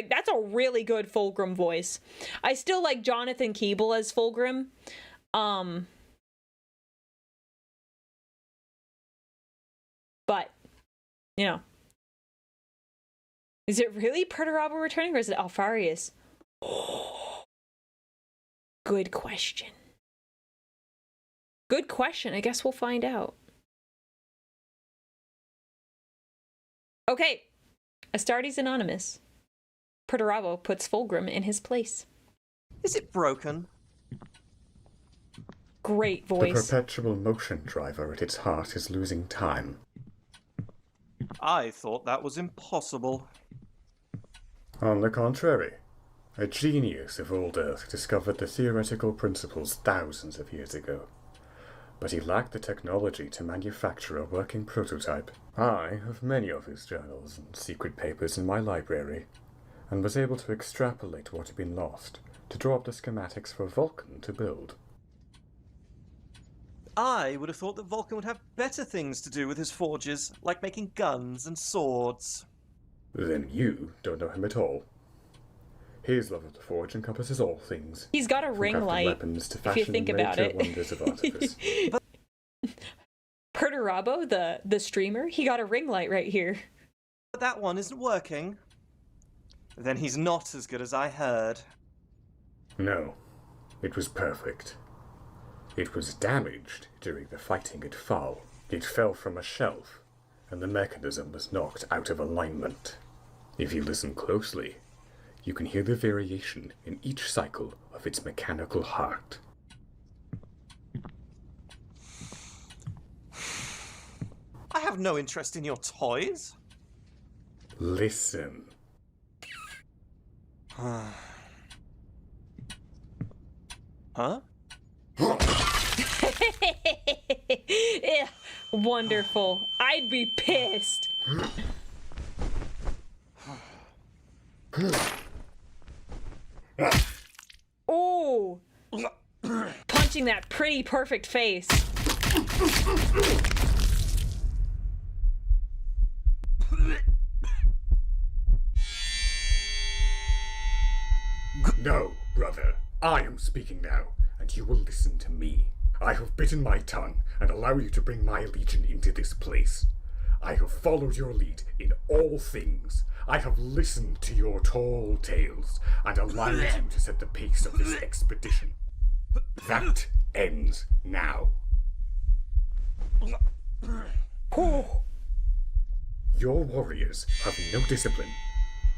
that's a really good Fulgrim voice. I still like Jonathan Keeble as Fulgrim. But, you know. Is it really Perturabo returning or is it Alfarius? Oh, good question. Good question. I guess we'll find out. Okay. Astartes Anonymous. Perturabo puts Fulgrim in his place. Is it broken? Great voice. The perpetual motion driver at its heart is losing time. I thought that was impossible. On the contrary, a genius of old Earth discovered the theoretical principles thousands of years ago. But he lacked the technology to manufacture a working prototype. I have many of his journals and secret papers in my library, and was able to extrapolate what had been lost to draw up the schematics for Vulcan to build. I would have thought that Vulcan would have better things to do with his forges, like making guns and swords. Then you don't know him at all. His love of the forge encompasses all things. He's got a from ring crafting light, weapons to if you think fashioning about nature it. wonders of artifice. Perturabo, the streamer, he got a ring light right here. But that one isn't working. Then he's not as good as I heard. No, it was perfect. It was damaged during the fighting at Fall. It fell from a shelf, and the mechanism was knocked out of alignment. If you listen closely, you can hear the variation in each cycle of its mechanical heart. I have no interest in your toys. Listen. Huh? Yeah, wonderful. I'd be pissed. Ooh. Punching that pretty perfect face. No, brother. I am speaking now, and you will listen to me. I have bitten my tongue and allow you to bring my legion into this place. I have followed your lead in all things. I have listened to your tall tales and allowed you to set the pace of this expedition. That ends now. Your warriors have no discipline.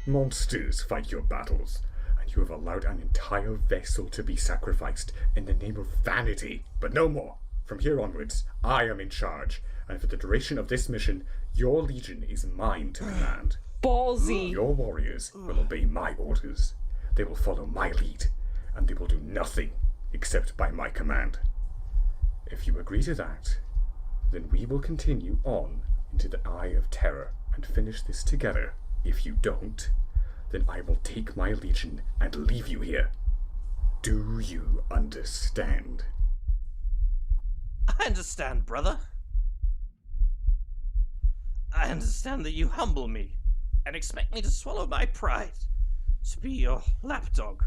Monsters fight your battles, and you have allowed an entire vessel to be sacrificed in the name of vanity. But no more. From here onwards, I am in charge, and for the duration of this mission, your legion is mine to command. Ballsy. Your warriors will obey my orders. They will follow my lead, and they will do nothing except by my command. If you agree to that, then we will continue on into the Eye of Terror and finish this together. If you don't, then I will take my legion and leave you here. Do you understand? I understand, brother. I understand that you humble me and expect me to swallow my pride, to be your lapdog.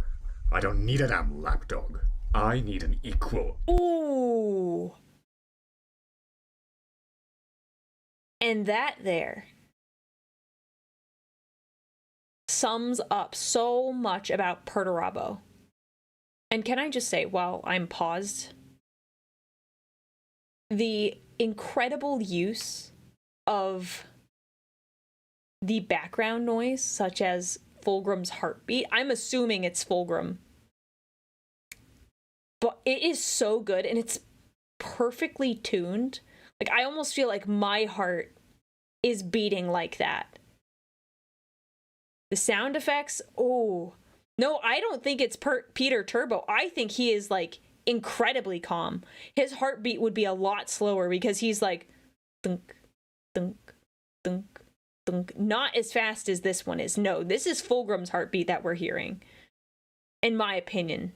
I don't need a damn lapdog. I need an equal. Ooh. And that there sums up so much about Perturabo. And can I just say, while I'm paused, the incredible use of the background noise, such as Fulgrim's heartbeat. I'm assuming it's Fulgrim. But it is so good, and it's perfectly tuned. Like, I almost feel like my heart is beating like that. The sound effects, oh. No, I don't think it's Peter Turbo. I think he is, like, incredibly calm. His heartbeat would be a lot slower because he's like, thunk, thunk, thunk, thunk. Not as fast as this one is. No, this is Fulgrim's heartbeat that we're hearing, in my opinion.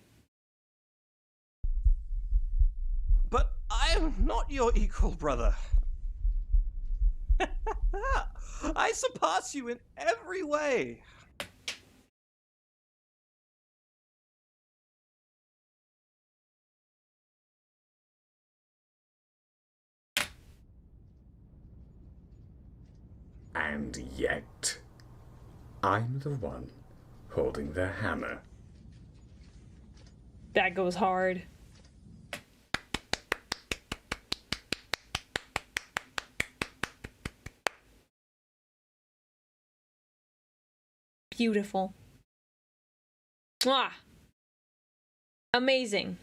But I'm not your equal, brother. I surpass you in every way. And yet, I'm the one holding the hammer. That goes hard. Beautiful. Mwah. Amazing.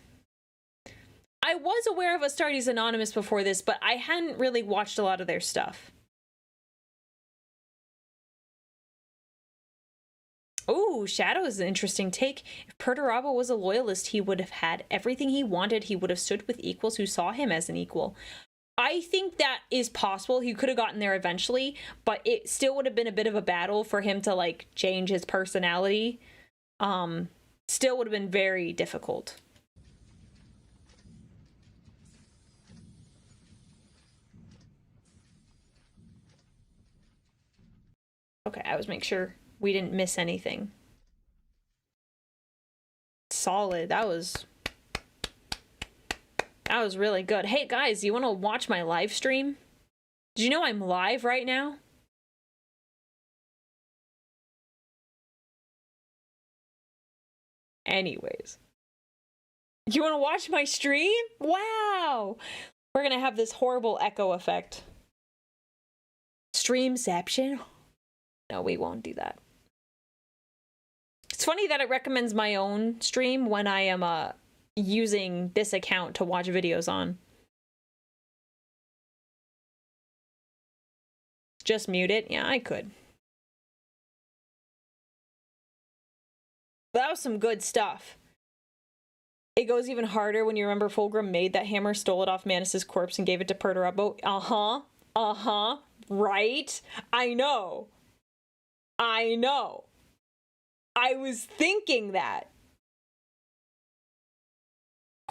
I was aware of Astartes Anonymous before this, but I hadn't really watched a lot of their stuff. Ooh, Shadow is an interesting take. If Perturabo was a loyalist, he would have had everything he wanted. He would have stood with equals who saw him as an equal. I think that is possible. He could have gotten there eventually, but it still would have been a bit of a battle for him to, like, change his personality. Still would have been very difficult. Okay, I was making sure we didn't miss anything. Solid. That was really good. Hey guys, you want to watch my live stream? Did you know I'm live right now? Anyways. You want to watch my stream? Wow! We're gonna have this horrible echo effect. Streamception? No, we won't do that. It's funny that it recommends my own stream when I am using this account to watch videos on. Just mute it? Yeah, I could. That was some good stuff. It goes even harder when you remember Fulgrim made that hammer, stole it off Manus's corpse, and gave it to Perturabo. Right? I know. I was thinking that.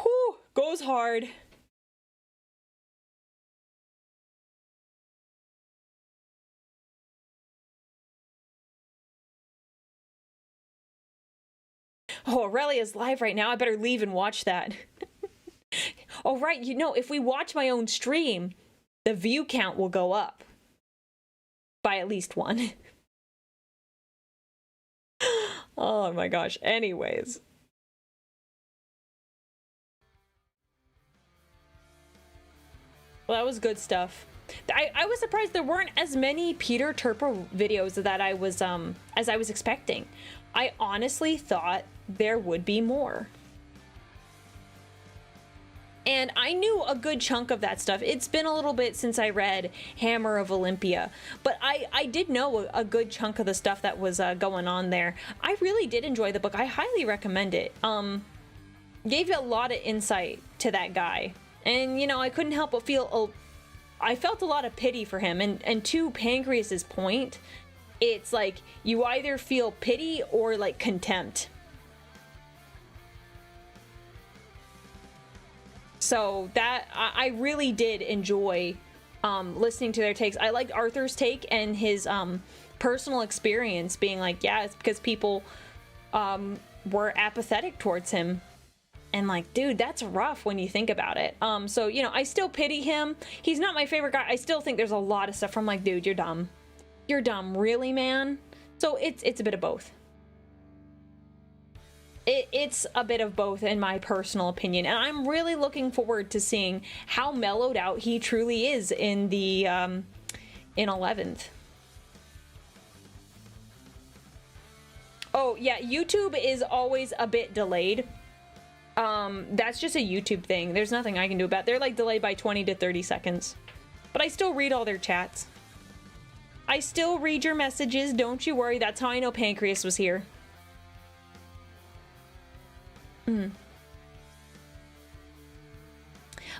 Whew, goes hard. Oh, Aurelia's live right now. I better leave and watch that. Oh, right. You know, if we watch my own stream, the view count will go up by at least one. Oh my gosh. Anyways. Well, that was good stuff. I was surprised there weren't as many Peter Turpo videos that I was as I was expecting. I honestly thought there would be more. And I knew a good chunk of that stuff. It's been a little bit since I read Hammer of Olympia, but I did know a good chunk of the stuff that was going on there. I really did enjoy the book. I highly recommend it. Gave you a lot of insight to that guy. And, you know, I couldn't help but I felt a lot of pity for him. And to Pancreas's point, it's like you either feel pity or like contempt. So that I really did enjoy listening to their takes. I liked Arthur's take and his personal experience being like, yeah, it's because people were apathetic towards him. And like, dude, that's rough when you think about it. So, you know, I still pity him. He's not my favorite guy. I still think there's a lot of stuff from like, dude, you're dumb. You're dumb, really, man? So it's a bit of both. It's a bit of both in my personal opinion, and I'm really looking forward to seeing how mellowed out he truly is in the in 11th. Oh, yeah, YouTube is always a bit delayed. That's just a YouTube thing. There's nothing I can do about it. They're like delayed by 20 to 30 seconds. But I still read all their chats. I still read your messages, don't you worry. That's how I know Pancreas was here.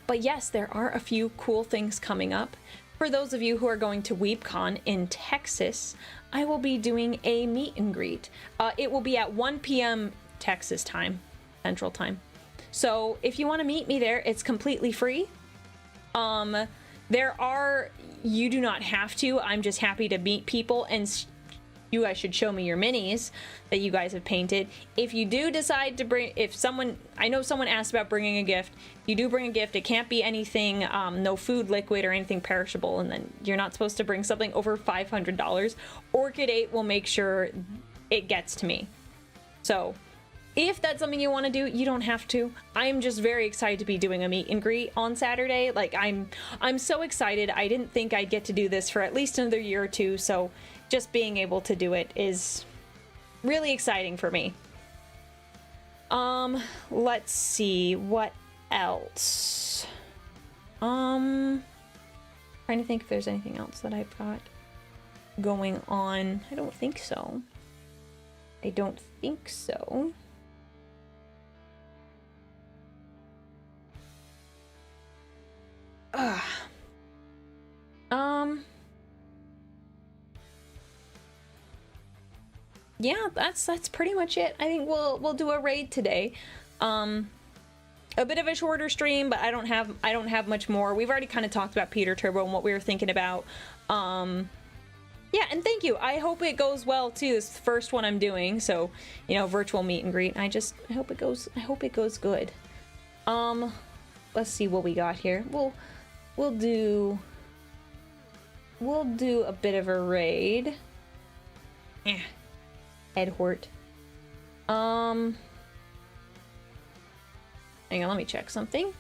But yes, there are a few cool things coming up. For those of you who are going to WeebCon in Texas, I will be doing a meet and greet. It will be at 1 p.m. Texas time, Central Time. So if you want to meet me there, it's completely free. You do not have to. I'm just happy to meet people, and you guys should show me your minis that you guys have painted. If you do decide to bring, I know someone asked about bringing a gift. You do bring a gift. It can't be anything, no food, liquid, or anything perishable, and then you're not supposed to bring something over $500. Orchid 8 will make sure it gets to me. So if that's something you want to do, you don't have to. I'm just very excited to be doing a meet and greet on Saturday. Like, I'm so excited. I didn't think I'd get to do this for at least another year or two, so just being able to do it is really exciting for me. Let's see, what else? Trying to think if there's anything else that I've got going on. I don't think so. I don't think so. Yeah, that's pretty much it. I think we'll do a raid today. A bit of a shorter stream, but I don't have much more. We've already kind of talked about Peter Turbo and what we were thinking about. Yeah, and thank you. I hope it goes well too. It's the first one I'm doing, so you know, virtual meet and greet. I hope it goes good. Let's see what we got here. We'll do a bit of a raid. Edhort. Hang on, let me check something.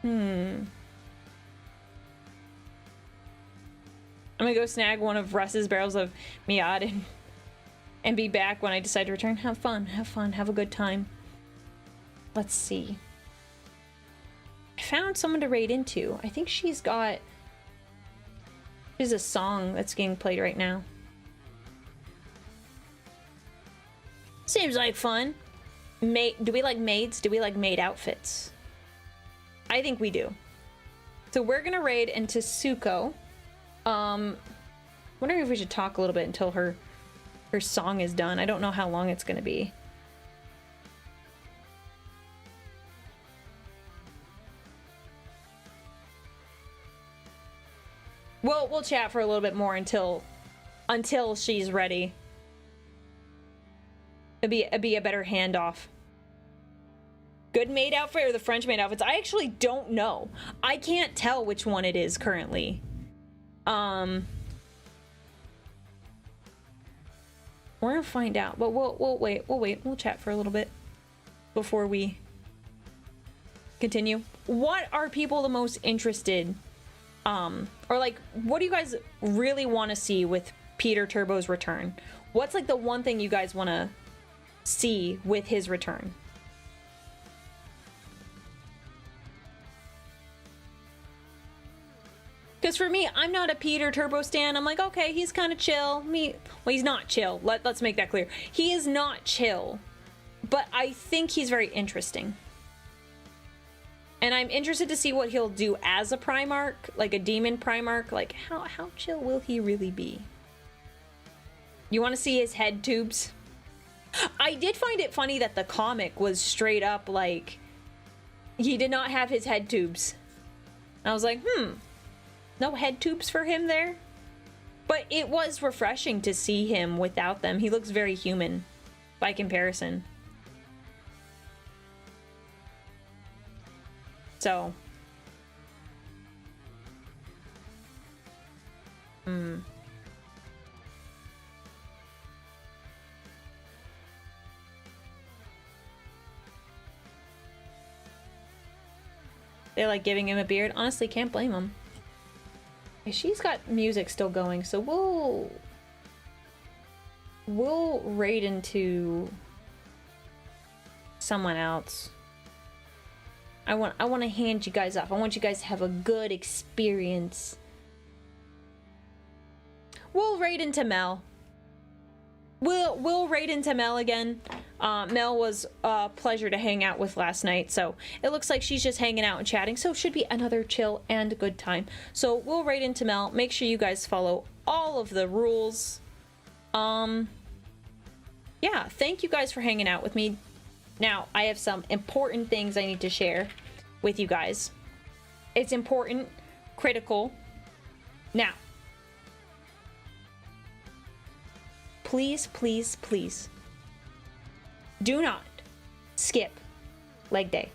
I'm gonna go snag one of Russ's barrels of Miad and be back when I decide to return. Have fun, have a good time. Let's see. I found someone to raid into. I think she's a song that's getting played right now. Seems like fun. Do we like maids? Do we like maid outfits? I think we do. So we're gonna raid into Suko. Wondering if we should talk a little bit until her song is done. I don't know how long it's gonna be. We'll chat for a little bit more until she's ready. It'd be a better handoff. Good maid outfit or the French maid outfits? I actually don't know. I can't tell which one it is currently. We're gonna find out, but we'll wait. We'll chat for a little bit before we continue. What are people the most interested, or like, what do you guys really want to see with Peter Turbo's return? What's like the one thing you guys want to see with his return? Because for me, I'm not a Peter Turbo stan. I'm like, okay, he's kind of chill. Well, he's not chill. Let's make that clear. He is not chill. But I think he's very interesting. And I'm interested to see what he'll do as a Primarch, like a demon Primarch. Like, how chill will he really be? You want to see his head tubes? I did find it funny that the comic was straight up like, he did not have his head tubes. I was like, no head tubes for him there? But it was refreshing to see him without them. He looks very human by comparison. So. They like giving him a beard. Honestly, can't blame him. She's got music still going, so we'll raid into someone else. I want to hand you guys off. I want you guys to have a good experience. We'll raid into Mel. We'll raid into Mel again. Mel was a pleasure to hang out with last night, so it looks like she's just hanging out and chatting, so it should be another chill and good time. So we'll raid into Mel. Make sure you guys follow all of the rules. Yeah, thank you guys for hanging out with me. Now, I have some important things I need to share with you guys. It's important, critical. Now, please, please, please, do not skip leg day.